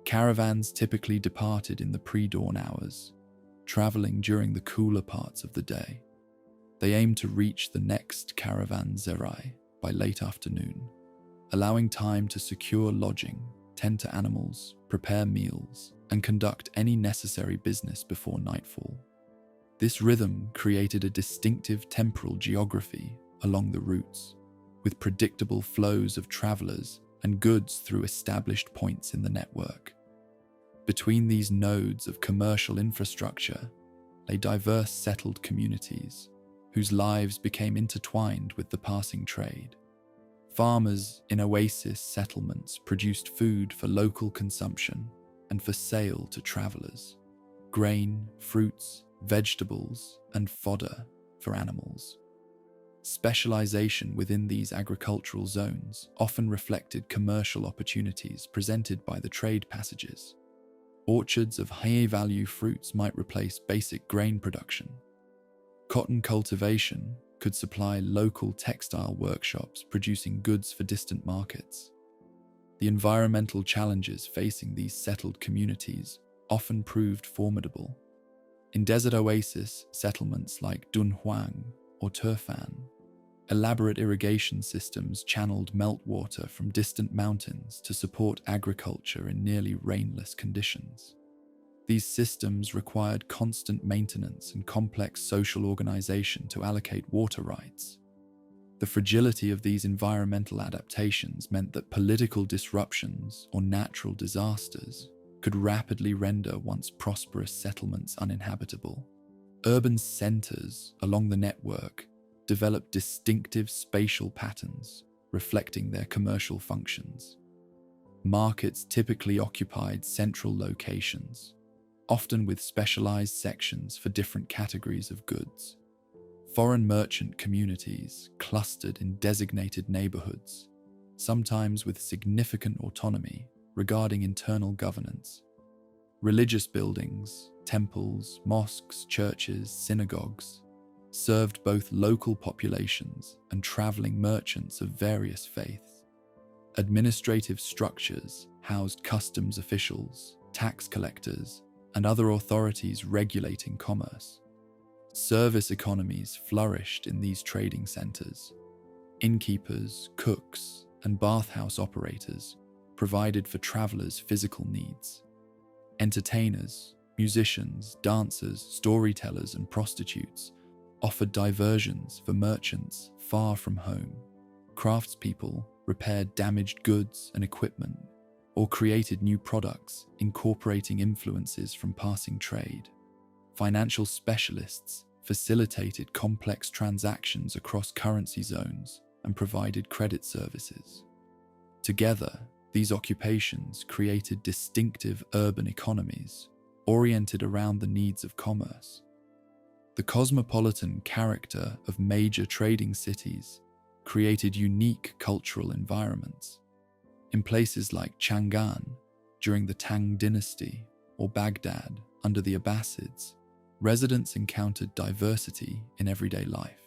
Caravans typically departed in the pre-dawn hours, traveling during the cooler parts of the day. They aimed to reach the next caravanserai by late afternoon, allowing time to secure lodging, tend to animals, prepare meals, and conduct any necessary business before nightfall. This rhythm created a distinctive temporal geography along the routes, with predictable flows of travelers and goods through established points in the network. Between these nodes of commercial infrastructure lay diverse settled communities, whose lives became intertwined with the passing trade. Farmers in oasis settlements produced food for local consumption and for sale to travelers: grain, fruits, vegetables, and fodder for animals. Specialization within these agricultural zones often reflected commercial opportunities presented by the trade passages. Orchards of high-value fruits might replace basic grain production. Cotton cultivation could supply local textile workshops producing goods for distant markets. The environmental challenges facing these settled communities often proved formidable. In desert oasis settlements like Dunhuang or Turfan, elaborate irrigation systems channeled meltwater from distant mountains to support agriculture in nearly rainless conditions. These systems required constant maintenance and complex social organization to allocate water rights. The fragility of these environmental adaptations meant that political disruptions or natural disasters could rapidly render once prosperous settlements uninhabitable. Urban centers along the network developed distinctive spatial patterns reflecting their commercial functions. Markets typically occupied central locations, often with specialized sections for different categories of goods. Foreign merchant communities clustered in designated neighborhoods, sometimes with significant autonomy regarding internal governance. Religious buildings, temples, mosques, churches, synagogues, served both local populations and traveling merchants of various faiths. Administrative structures housed customs officials, tax collectors, and other authorities regulating commerce. Service economies flourished in these trading centers. Innkeepers, cooks, and bathhouse operators provided for travelers' physical needs. Entertainers, musicians, dancers, storytellers, and prostitutes offered diversions for merchants far from home. Craftspeople repaired damaged goods and equipment, or created new products incorporating influences from passing trade. Financial specialists facilitated complex transactions across currency zones and provided credit services. Together, these occupations created distinctive urban economies oriented around the needs of commerce. The cosmopolitan character of major trading cities created unique cultural environments. In places like Chang'an during the Tang Dynasty or Baghdad under the Abbasids, residents encountered diversity in everyday life,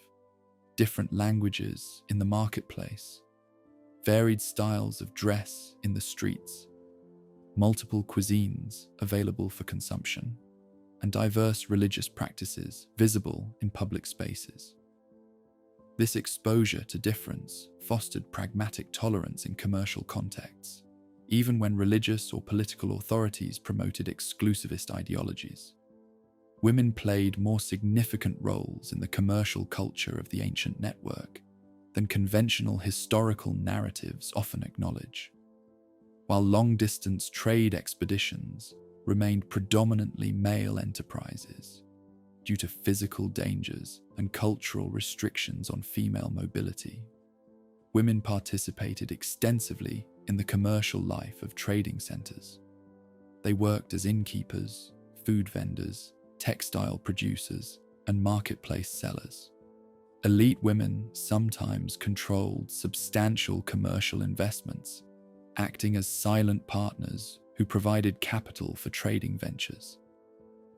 different languages in the marketplace, varied styles of dress in the streets, multiple cuisines available for consumption, and diverse religious practices visible in public spaces. This exposure to difference fostered pragmatic tolerance in commercial contexts, even when religious or political authorities promoted exclusivist ideologies. Women played more significant roles in the commercial culture of the ancient network than conventional historical narratives often acknowledge. While long-distance trade expeditions remained predominantly male enterprises due to physical dangers and cultural restrictions on female mobility, women participated extensively in the commercial life of trading centers. They worked as innkeepers, food vendors, textile producers, and marketplace sellers. Elite women sometimes controlled substantial commercial investments, acting as silent partners who provided capital for trading ventures.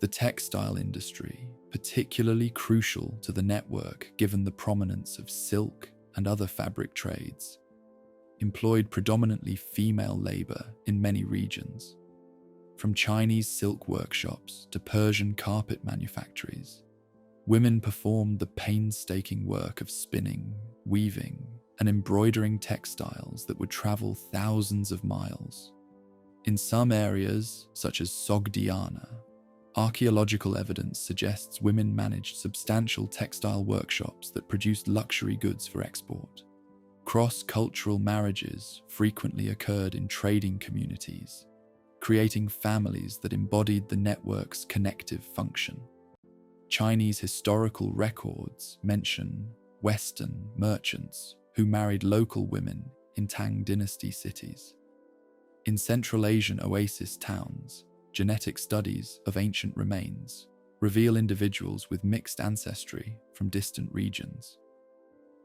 The textile industry, particularly crucial to the network given the prominence of silk and other fabric trades, employed predominantly female labor in many regions. From Chinese silk workshops to Persian carpet manufactories, women performed the painstaking work of spinning, weaving, and embroidering textiles that would travel thousands of miles. In some areas, such as Sogdiana, archaeological evidence suggests women managed substantial textile workshops that produced luxury goods for export. Cross-cultural marriages frequently occurred in trading communities, creating families that embodied the network's connective function. Chinese historical records mention Western merchants who married local women in Tang Dynasty cities. In Central Asian oasis towns, genetic studies of ancient remains reveal individuals with mixed ancestry from distant regions.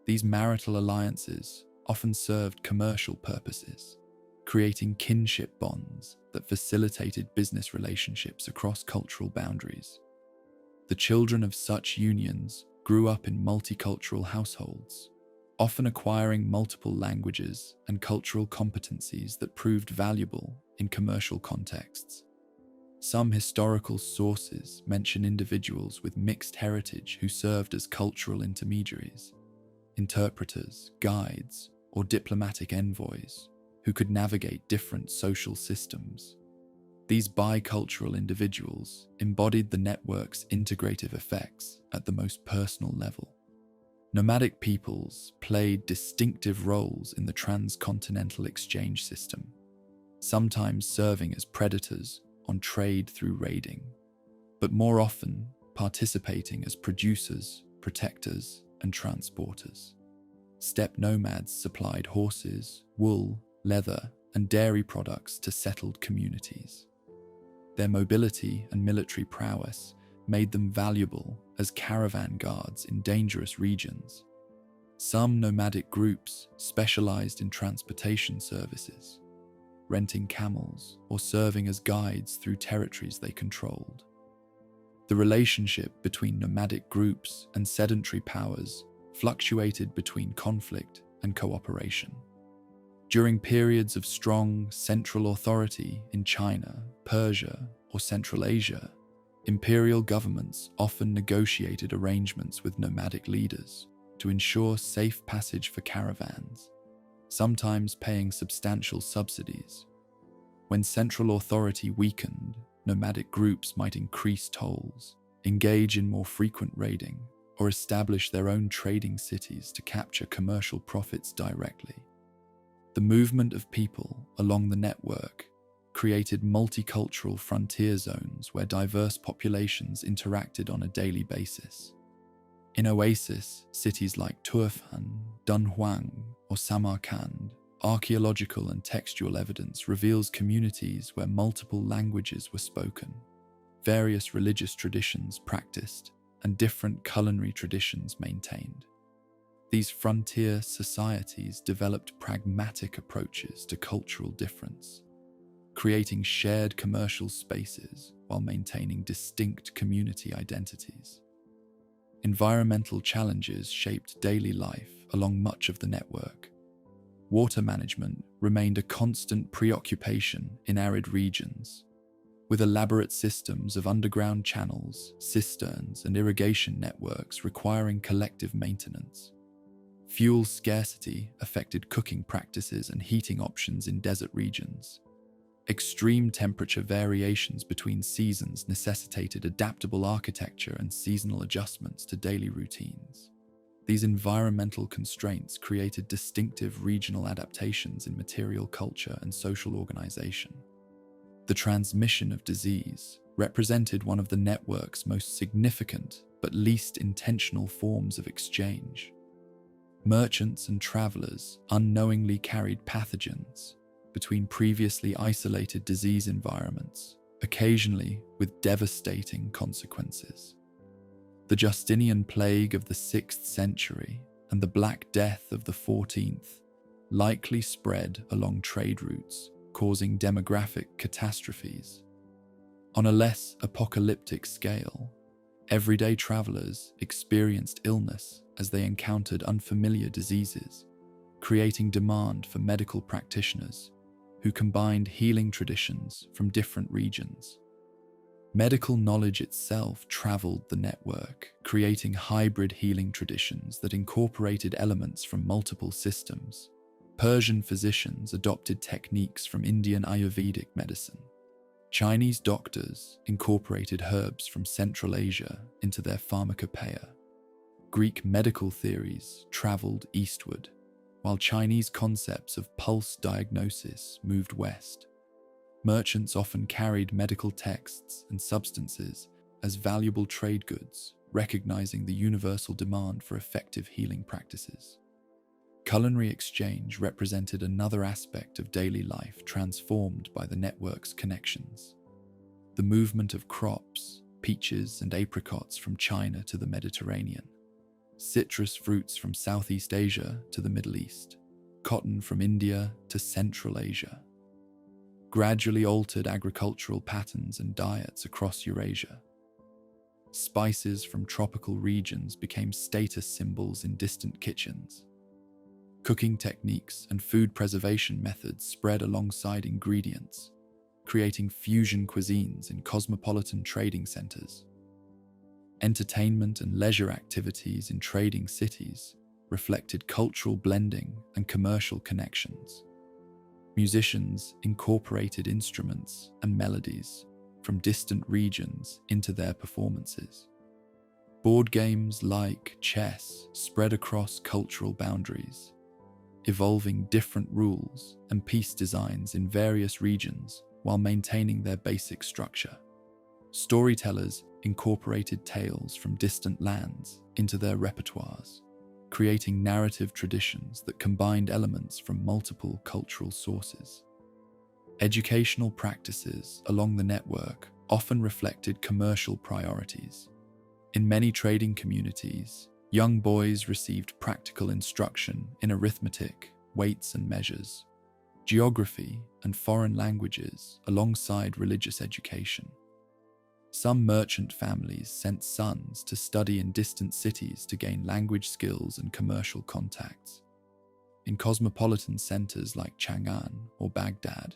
These marital alliances often served commercial purposes, creating kinship bonds that facilitated business relationships across cultural boundaries. The children of such unions grew up in multicultural households, often acquiring multiple languages and cultural competencies that proved valuable in commercial contexts. Some historical sources mention individuals with mixed heritage who served as cultural intermediaries, interpreters, guides, or diplomatic envoys who could navigate different social systems. These bicultural individuals embodied the network's integrative effects at the most personal level. Nomadic peoples played distinctive roles in the transcontinental exchange system, sometimes serving as predators on trade through raiding, but more often participating as producers, protectors, and transporters. Steppe nomads supplied horses, wool, leather, and dairy products to settled communities. Their mobility and military prowess made them valuable as caravan guards in dangerous regions. Some nomadic groups specialized in transportation services, renting camels or serving as guides through territories they controlled. The relationship between nomadic groups and sedentary powers fluctuated between conflict and cooperation. During periods of strong central authority in China, Persia, or Central Asia, imperial governments often negotiated arrangements with nomadic leaders to ensure safe passage for caravans, sometimes paying substantial subsidies. When central authority weakened, nomadic groups might increase tolls, engage in more frequent raiding, or establish their own trading cities to capture commercial profits directly. The movement of people along the network created multicultural frontier zones where diverse populations interacted on a daily basis. In oasis cities like Turfan, Dunhuang, or Samarkand, archaeological and textual evidence reveals communities where multiple languages were spoken, various religious traditions practiced, and different culinary traditions maintained. These frontier societies developed pragmatic approaches to cultural difference, creating shared commercial spaces while maintaining distinct community identities. Environmental challenges shaped daily life along much of the network. Water management remained a constant preoccupation in arid regions, with elaborate systems of underground channels, cisterns, and irrigation networks requiring collective maintenance. Fuel scarcity affected cooking practices and heating options in desert regions. Extreme temperature variations between seasons necessitated adaptable architecture and seasonal adjustments to daily routines. These environmental constraints created distinctive regional adaptations in material culture and social organization. The transmission of disease represented one of the network's most significant but least intentional forms of exchange. Merchants and travelers unknowingly carried pathogens between previously isolated disease environments, occasionally with devastating consequences. The Justinian plague of the 6th century and the Black Death of the 14th likely spread along trade routes, causing demographic catastrophes. On a less apocalyptic scale, everyday travelers experienced illness as they encountered unfamiliar diseases, creating demand for medical practitioners who combined healing traditions from different regions. Medical knowledge itself traveled the network, creating hybrid healing traditions that incorporated elements from multiple systems. Persian physicians adopted techniques from Indian Ayurvedic medicine. Chinese doctors incorporated herbs from Central Asia into their pharmacopoeia. Greek medical theories traveled eastward, while Chinese concepts of pulse diagnosis moved west. Merchants often carried medical texts and substances as valuable trade goods, recognizing the universal demand for effective healing practices. Culinary exchange represented another aspect of daily life transformed by the network's connections. The movement of crops, peaches and apricots from China to the Mediterranean, citrus fruits from Southeast Asia to the Middle East, cotton from India to Central Asia, gradually altered agricultural patterns and diets across Eurasia. Spices from tropical regions became status symbols in distant kitchens. Cooking techniques and food preservation methods spread alongside ingredients, creating fusion cuisines in cosmopolitan trading centers. Entertainment and leisure activities in trading cities reflected cultural blending and commercial connections. Musicians incorporated instruments and melodies from distant regions into their performances. Board games like chess spread across cultural boundaries, evolving different rules and piece designs in various regions while maintaining their basic structure. Storytellers incorporated tales from distant lands into their repertoires, creating narrative traditions that combined elements from multiple cultural sources. Educational practices along the network often reflected commercial priorities. In many trading communities, young boys received practical instruction in arithmetic, weights and measures, geography, and foreign languages alongside religious education. Some merchant families sent sons to study in distant cities to gain language skills and commercial contacts. In cosmopolitan centers like Chang'an or Baghdad,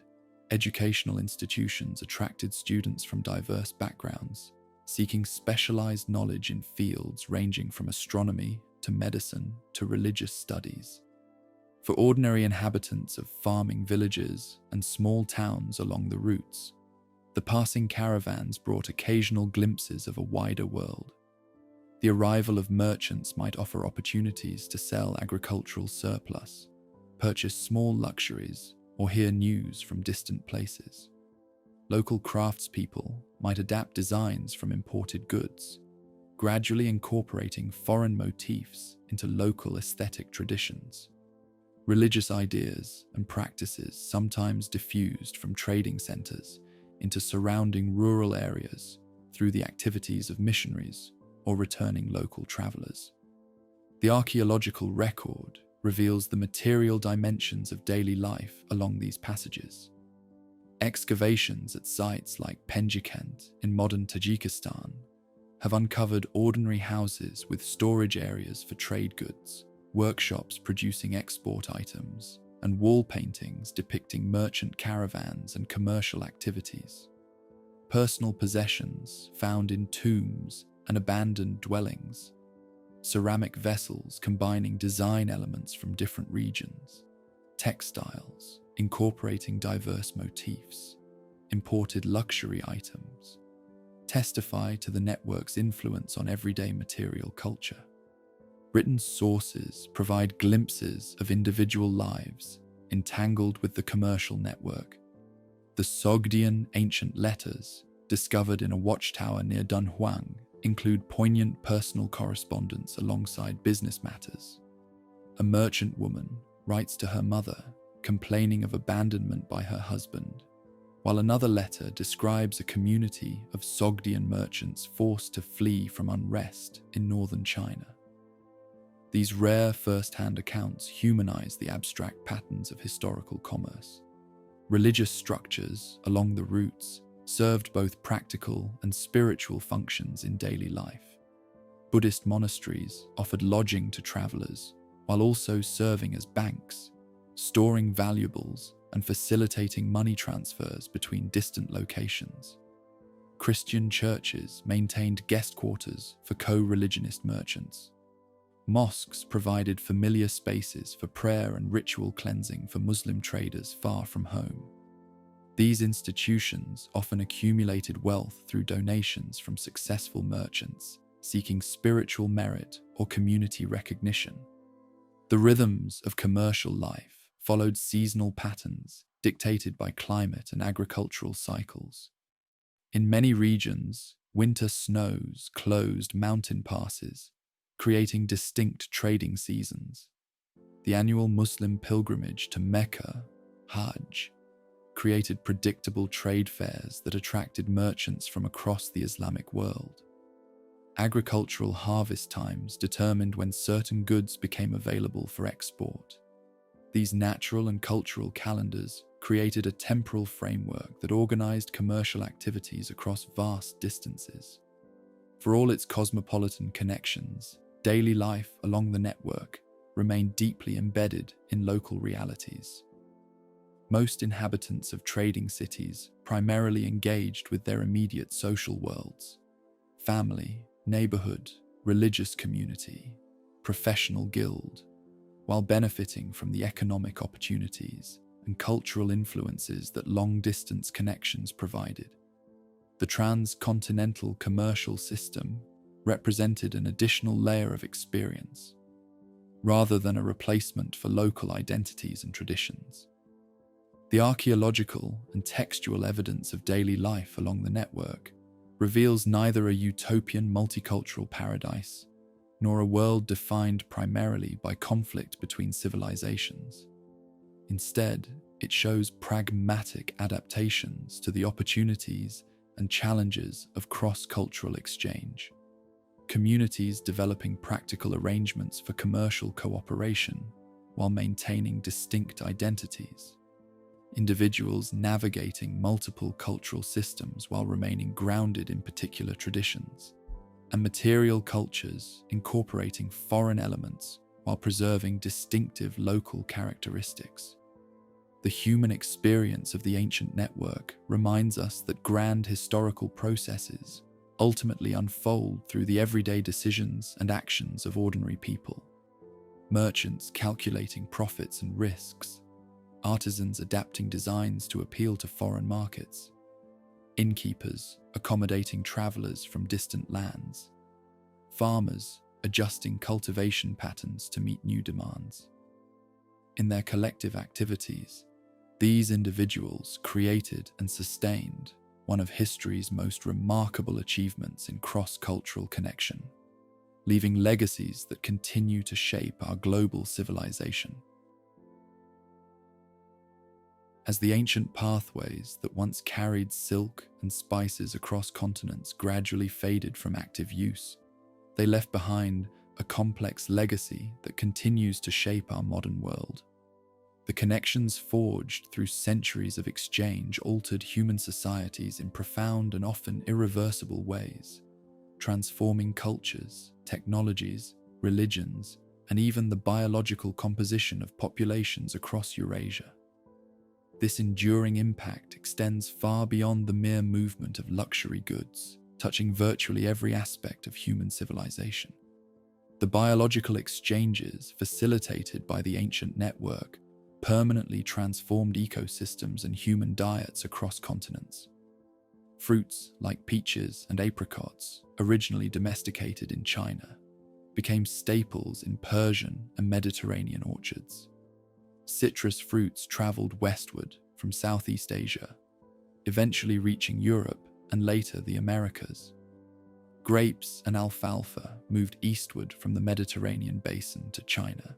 educational institutions attracted students from diverse backgrounds, seeking specialized knowledge in fields ranging from astronomy to medicine to religious studies. For ordinary inhabitants of farming villages and small towns along the routes, the passing caravans brought occasional glimpses of a wider world. The arrival of merchants might offer opportunities to sell agricultural surplus, purchase small luxuries, or hear news from distant places. Local craftspeople might adapt designs from imported goods, gradually incorporating foreign motifs into local aesthetic traditions. Religious ideas and practices sometimes diffused from trading centers into surrounding rural areas through the activities of missionaries or returning local travelers. The archaeological record reveals the material dimensions of daily life along these passages. Excavations at sites like Penjikent in modern Tajikistan have uncovered ordinary houses with storage areas for trade goods, workshops producing export items, and wall paintings depicting merchant caravans and commercial activities. Personal possessions found in tombs and abandoned dwellings, ceramic vessels combining design elements from different regions, textiles incorporating diverse motifs, imported luxury items, testify to the network's influence on everyday material culture. Written sources provide glimpses of individual lives entangled with the commercial network. The Sogdian ancient letters, discovered in a watchtower near Dunhuang, include poignant personal correspondence alongside business matters. A merchant woman writes to her mother, complaining of abandonment by her husband, while another letter describes a community of Sogdian merchants forced to flee from unrest in northern China. These rare first-hand accounts humanize the abstract patterns of historical commerce. Religious structures along the routes served both practical and spiritual functions in daily life. Buddhist monasteries offered lodging to travelers, while also serving as banks, storing valuables and facilitating money transfers between distant locations. Christian churches maintained guest quarters for co-religionist merchants. Mosques provided familiar spaces for prayer and ritual cleansing for Muslim traders far from home. These institutions often accumulated wealth through donations from successful merchants seeking spiritual merit or community recognition. The rhythms of commercial life followed seasonal patterns dictated by climate and agricultural cycles. In many regions, winter snows closed mountain passes, creating distinct trading seasons. The annual Muslim pilgrimage to Mecca, Hajj, created predictable trade fairs that attracted merchants from across the Islamic world. Agricultural harvest times determined when certain goods became available for export. These natural and cultural calendars created a temporal framework that organized commercial activities across vast distances. For all its cosmopolitan connections, daily life along the network remained deeply embedded in local realities. Most inhabitants of trading cities primarily engaged with their immediate social worlds: family, neighborhood, religious community, professional guild, while benefiting from the economic opportunities and cultural influences that long-distance connections provided. The transcontinental commercial system represented an additional layer of experience, rather than a replacement for local identities and traditions. The archaeological and textual evidence of daily life along the network reveals neither a utopian multicultural paradise nor a world defined primarily by conflict between civilizations. Instead, it shows pragmatic adaptations to the opportunities and challenges of cross-cultural exchange. Communities developing practical arrangements for commercial cooperation while maintaining distinct identities. Individuals navigating multiple cultural systems while remaining grounded in particular traditions. And material cultures incorporating foreign elements while preserving distinctive local characteristics. The human experience of the ancient network reminds us that grand historical processes ultimately unfold through the everyday decisions and actions of ordinary people. Merchants calculating profits and risks, artisans adapting designs to appeal to foreign markets, innkeepers accommodating travelers from distant lands, farmers adjusting cultivation patterns to meet new demands. In their collective activities, these individuals created and sustained one of history's most remarkable achievements in cross-cultural connection, leaving legacies that continue to shape our global civilization. As the ancient pathways that once carried silk and spices across continents gradually faded from active use, they left behind a complex legacy that continues to shape our modern world. The connections forged through centuries of exchange altered human societies in profound and often irreversible ways, transforming cultures, technologies, religions, and even the biological composition of populations across Eurasia. This enduring impact extends far beyond the mere movement of luxury goods, touching virtually every aspect of human civilization. The biological exchanges facilitated by the ancient network permanently transformed ecosystems and human diets across continents. Fruits like peaches and apricots, originally domesticated in China, became staples in Persian and Mediterranean orchards. Citrus fruits traveled westward from Southeast Asia, eventually reaching Europe and later the Americas. Grapes and alfalfa moved eastward from the Mediterranean basin to China.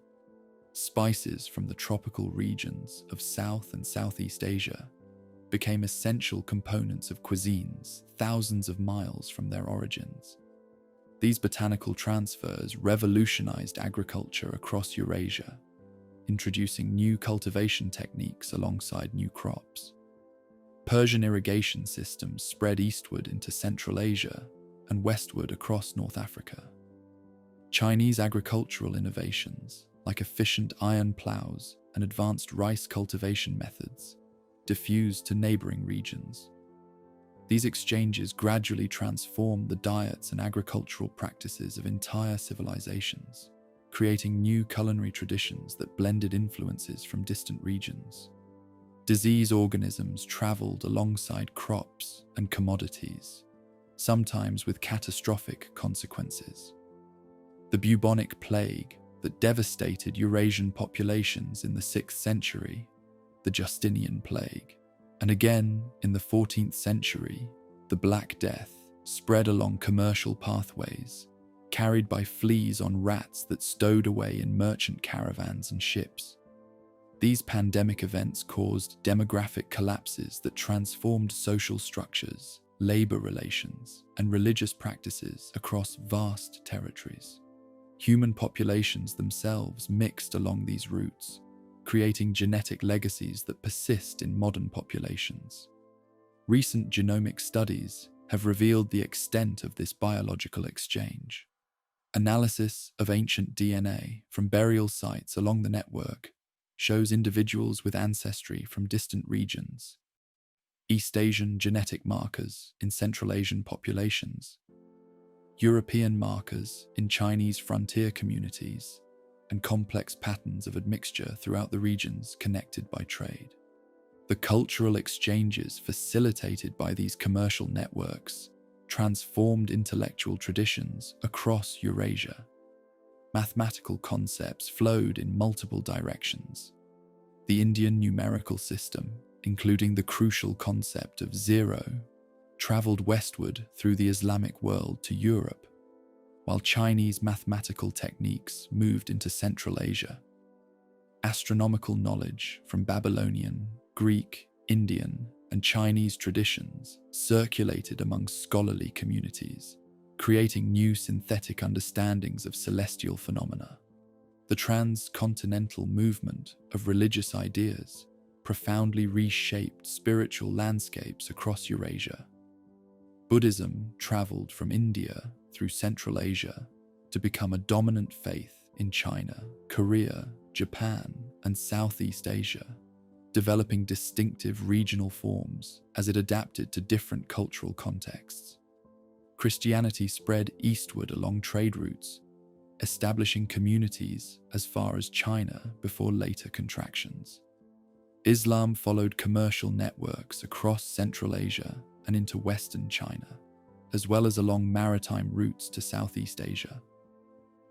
Spices from the tropical regions of South and Southeast Asia became essential components of cuisines thousands of miles from their origins. These botanical transfers revolutionized agriculture across Eurasia, introducing new cultivation techniques alongside new crops. Persian irrigation systems spread eastward into Central Asia and westward across North Africa. Chinese agricultural innovations, like efficient iron plows and advanced rice cultivation methods, diffused to neighboring regions. These exchanges gradually transformed the diets and agricultural practices of entire civilizations, creating new culinary traditions that blended influences from distant regions. Disease organisms traveled alongside crops and commodities, sometimes with catastrophic consequences. The bubonic plague that devastated Eurasian populations in the 6th century, the Justinian plague, and again in the 14th century, the Black Death, spread along commercial pathways, carried by fleas on rats that stowed away in merchant caravans and ships. These pandemic events caused demographic collapses that transformed social structures, labor relations, and religious practices across vast territories. Human populations themselves mixed along these routes, creating genetic legacies that persist in modern populations. Recent genomic studies have revealed the extent of this biological exchange. Analysis of ancient DNA from burial sites along the network shows individuals with ancestry from distant regions, East Asian genetic markers in Central Asian populations, European markers in Chinese frontier communities, and complex patterns of admixture throughout the regions connected by trade. The cultural exchanges facilitated by these commercial networks transformed intellectual traditions across Eurasia. Mathematical concepts flowed in multiple directions. The Indian numerical system, including the crucial concept of zero, traveled westward through the Islamic world to Europe, while Chinese mathematical techniques moved into Central Asia. astronomical knowledge from Babylonian, Greek, Indian, and Chinese traditions circulated among scholarly communities, creating new synthetic understandings of celestial phenomena. The transcontinental movement of religious ideas profoundly reshaped spiritual landscapes across Eurasia. Buddhism traveled from India through Central Asia to become a dominant faith in China, Korea, Japan, and Southeast Asia, developing distinctive regional forms as it adapted to different cultural contexts. Christianity spread eastward along trade routes, establishing communities as far as China before later contractions. Islam followed commercial networks across Central Asia and into Western China, as well as along maritime routes to Southeast Asia.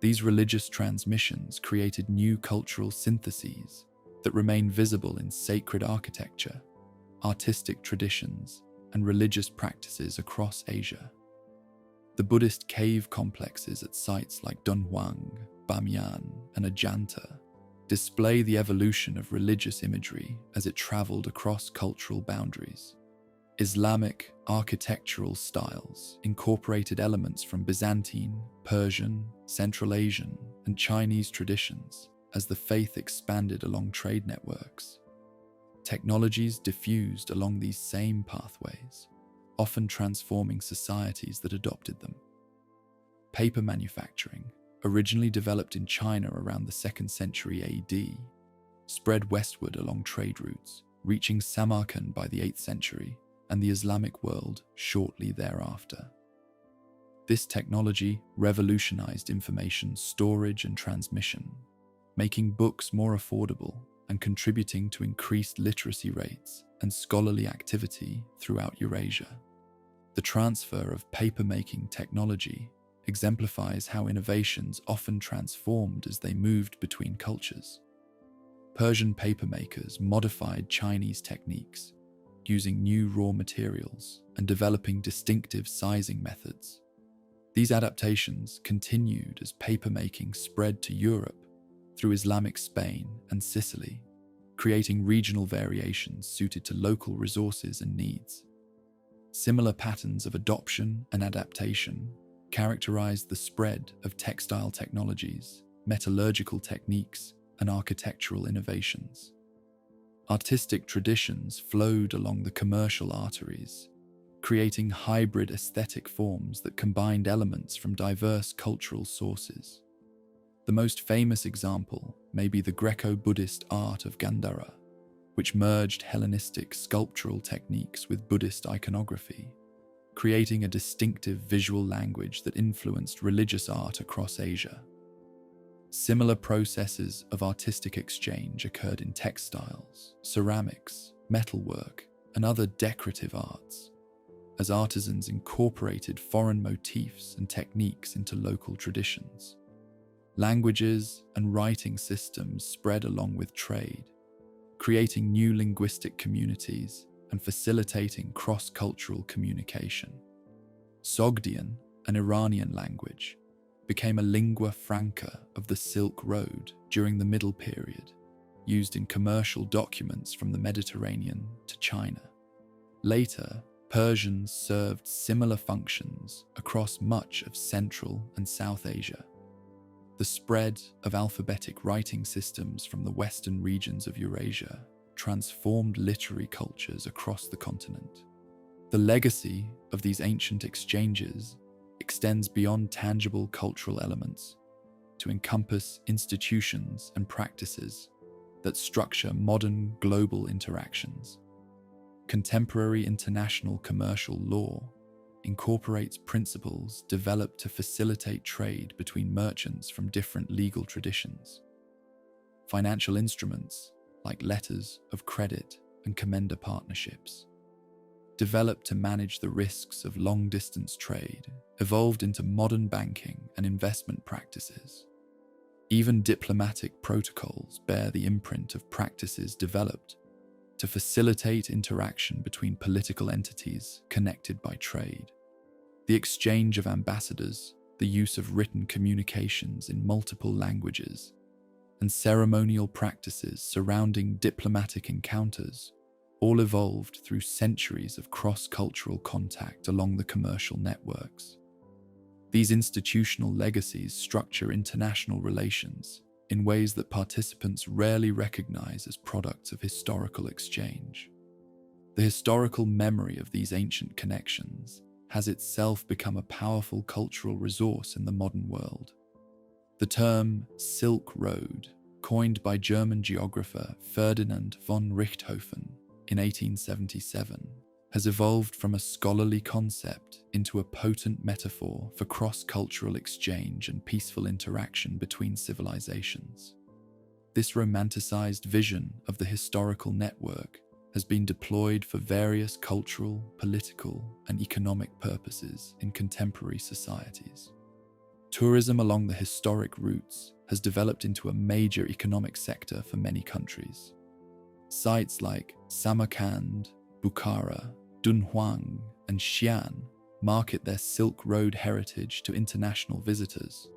These religious transmissions created new cultural syntheses that remain visible in sacred architecture, artistic traditions, and religious practices across Asia. The Buddhist cave complexes at sites like Dunhuang, Bamiyan, and Ajanta display the evolution of religious imagery as it traveled across cultural boundaries. Islamic architectural styles incorporated elements from Byzantine, Persian, Central Asian, and Chinese traditions as the faith expanded along trade networks. Technologies diffused along these same pathways, often transforming societies that adopted them. Paper manufacturing, originally developed in China around the 2nd century AD, spread westward along trade routes, reaching Samarkand by the 8th century and the Islamic world shortly thereafter. This technology revolutionized information storage and transmission, making books more affordable and contributing to increased literacy rates and scholarly activity throughout Eurasia. The transfer of paper-making technology exemplifies how innovations often transformed as they moved between cultures. Persian papermakers modified Chinese techniques, using new raw materials and developing distinctive sizing methods. These adaptations continued as papermaking spread to Europe through Islamic Spain and Sicily, creating regional variations suited to local resources and needs. Similar patterns of adoption and adaptation characterized the spread of textile technologies, metallurgical techniques, and architectural innovations. Artistic traditions flowed along the commercial arteries, creating hybrid aesthetic forms that combined elements from diverse cultural sources. The most famous example may be the Greco-Buddhist art of Gandhara, which merged Hellenistic sculptural techniques with Buddhist iconography, creating a distinctive visual language that influenced religious art across Asia. Similar processes of artistic exchange occurred in textiles, ceramics, metalwork, and other decorative arts, as artisans incorporated foreign motifs and techniques into local traditions. Languages and writing systems spread along with trade, creating new linguistic communities and facilitating cross-cultural communication. Sogdian, an Iranian language, became a lingua franca of the Silk Road during the Middle Period, used in commercial documents from the Mediterranean to China. Later, Persians served similar functions across much of Central and South Asia. The spread of alphabetic writing systems from the western regions of Eurasia transformed literary cultures across the continent. The legacy of these ancient exchanges extends beyond tangible cultural elements to encompass institutions and practices that structure modern global interactions. Contemporary international commercial law incorporates principles developed to facilitate trade between merchants from different legal traditions. Financial instruments, like letters of credit and commender partnerships, developed to manage the risks of long-distance trade, evolved into modern banking and investment practices. Even diplomatic protocols bear the imprint of practices developed to facilitate interaction between political entities connected by trade. The exchange of ambassadors, the use of written communications in multiple languages, and ceremonial practices surrounding diplomatic encounters all evolved through centuries of cross-cultural contact along the commercial networks. These institutional legacies structure international relations in ways that participants rarely recognize as products of historical exchange. The historical memory of these ancient connections has itself become a powerful cultural resource in the modern world. The term Silk Road, coined by German geographer Ferdinand von Richthofen in 1877, has evolved from a scholarly concept into a potent metaphor for cross-cultural exchange and peaceful interaction between civilizations. This romanticized vision of the historical network has been deployed for various cultural, political, and economic purposes in contemporary societies. Tourism along the historic routes has developed into a major economic sector for many countries. Sites like Samarkand, Bukhara, Dunhuang, and Xi'an market their Silk Road heritage to international visitors,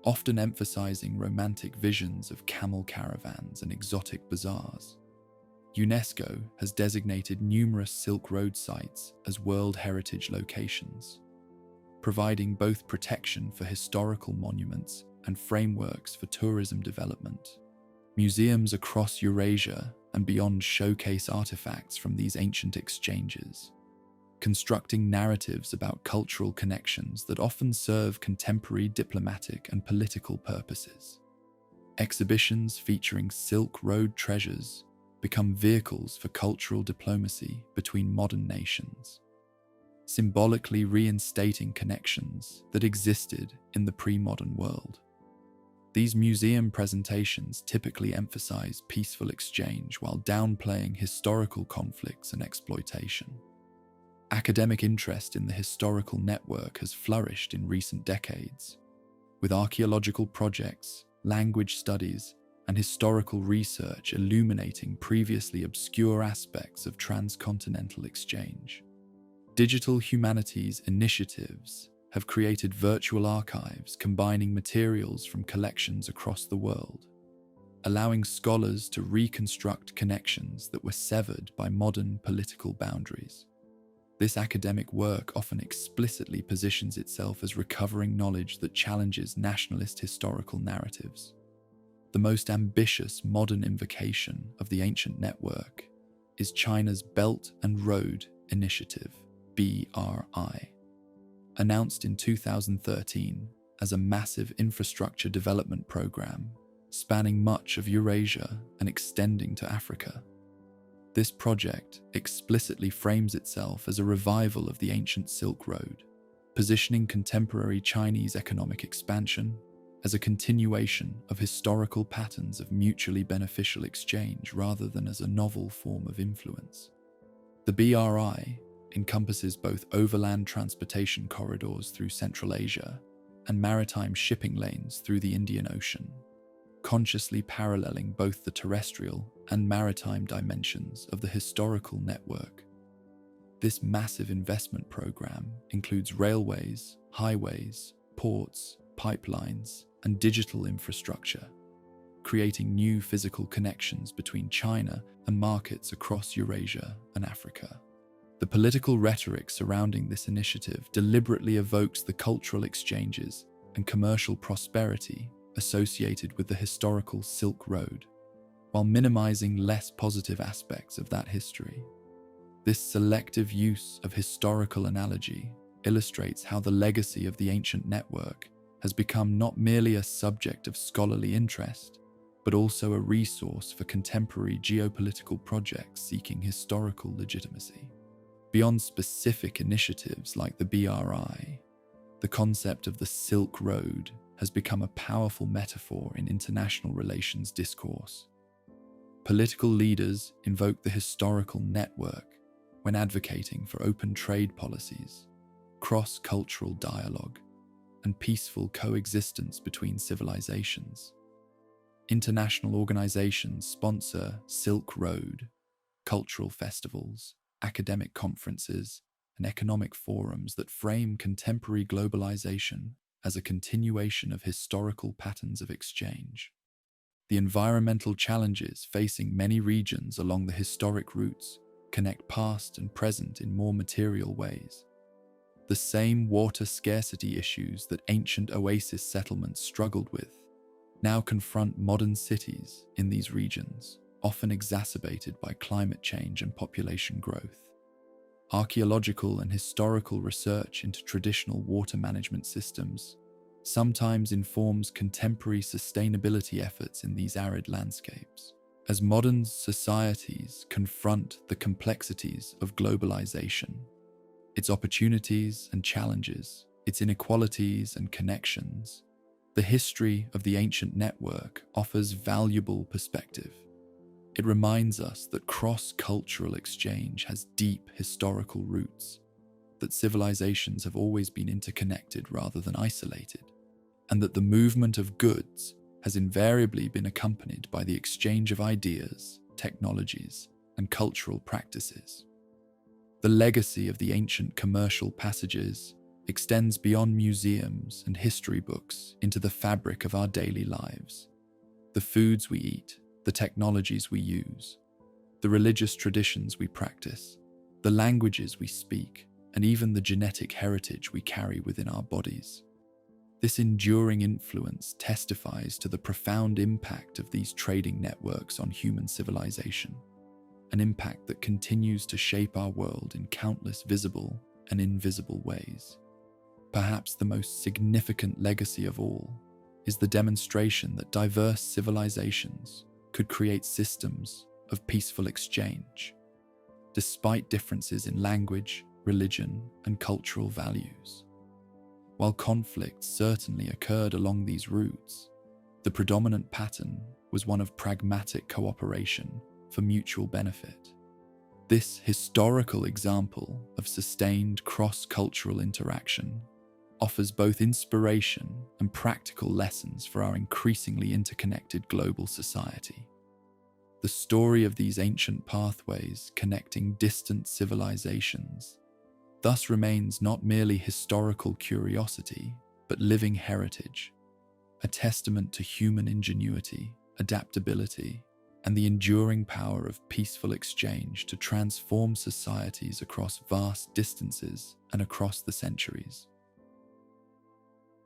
often emphasizing romantic visions of camel caravans and exotic bazaars. UNESCO has designated numerous Silk Road sites as World Heritage locations, providing both protection for historical monuments and frameworks for tourism development. Museums across Eurasia and beyond showcase artifacts from these ancient exchanges, constructing narratives about cultural connections that often serve contemporary diplomatic and political purposes. Exhibitions featuring Silk Road treasures become vehicles for cultural diplomacy between modern nations, symbolically reinstating connections that existed in the pre-modern world. These museum presentations typically emphasize peaceful exchange while downplaying historical conflicts and exploitation. Academic interest in the historical network has flourished in recent decades, with archaeological projects, language studies, and historical research illuminating previously obscure aspects of transcontinental exchange. Digital humanities initiatives have created virtual archives combining materials from collections across the world, allowing scholars to reconstruct connections that were severed by modern political boundaries. This academic work often explicitly positions itself as recovering knowledge that challenges nationalist historical narratives. The most ambitious modern invocation of the ancient network is China's Belt and Road Initiative, BRI. Announced in 2013 as a massive infrastructure development program spanning much of Eurasia and extending to Africa. This project explicitly frames itself as a revival of the ancient Silk Road, positioning contemporary Chinese economic expansion as a continuation of historical patterns of mutually beneficial exchange rather than as a novel form of influence. The BRI encompasses both overland transportation corridors through Central Asia and maritime shipping lanes through the Indian Ocean, consciously paralleling both the terrestrial and maritime dimensions of the historical network. This massive investment program includes railways, highways, ports, pipelines, and digital infrastructure, creating new physical connections between China and markets across Eurasia and Africa. The political rhetoric surrounding this initiative deliberately evokes the cultural exchanges and commercial prosperity associated with the historical Silk Road, while minimizing less positive aspects of that history. This selective use of historical analogy illustrates how the legacy of the ancient network has become not merely a subject of scholarly interest, but also a resource for contemporary geopolitical projects seeking historical legitimacy. Beyond specific initiatives like the BRI, the concept of the Silk Road has become a powerful metaphor in international relations discourse. Political leaders invoke the historical network when advocating for open trade policies, cross-cultural dialogue, and peaceful coexistence between civilizations. International organizations sponsor Silk Road, cultural festivals, academic conferences, and economic forums that frame contemporary globalization as a continuation of historical patterns of exchange. The environmental challenges facing many regions along the historic routes connect past and present in more material ways. The same water scarcity issues that ancient oasis settlements struggled with now confront modern cities in these regions, often exacerbated by climate change and population growth. Archaeological and historical research into traditional water management systems sometimes informs contemporary sustainability efforts in these arid landscapes. As modern societies confront the complexities of globalization, its opportunities and challenges, its inequalities and connections, the history of the ancient network offers valuable perspective. It reminds us that cross-cultural exchange has deep historical roots, that civilizations have always been interconnected rather than isolated, and that the movement of goods has invariably been accompanied by the exchange of ideas, technologies, and cultural practices. The legacy of the ancient commercial passages extends beyond museums and history books into the fabric of our daily lives. The foods we eat, the technologies we use, the religious traditions we practice, the languages we speak, and even the genetic heritage we carry within our bodies. This enduring influence testifies to the profound impact of these trading networks on human civilization, an impact that continues to shape our world in countless visible and invisible ways. Perhaps the most significant legacy of all is the demonstration that diverse civilizations could create systems of peaceful exchange, despite differences in language, religion, and cultural values. While conflicts certainly occurred along these routes, the predominant pattern was one of pragmatic cooperation for mutual benefit. This historical example of sustained cross-cultural interaction offers both inspiration and practical lessons for our increasingly interconnected global society. The story of these ancient pathways connecting distant civilizations thus remains not merely historical curiosity, but living heritage, a testament to human ingenuity, adaptability, and the enduring power of peaceful exchange to transform societies across vast distances and across the centuries.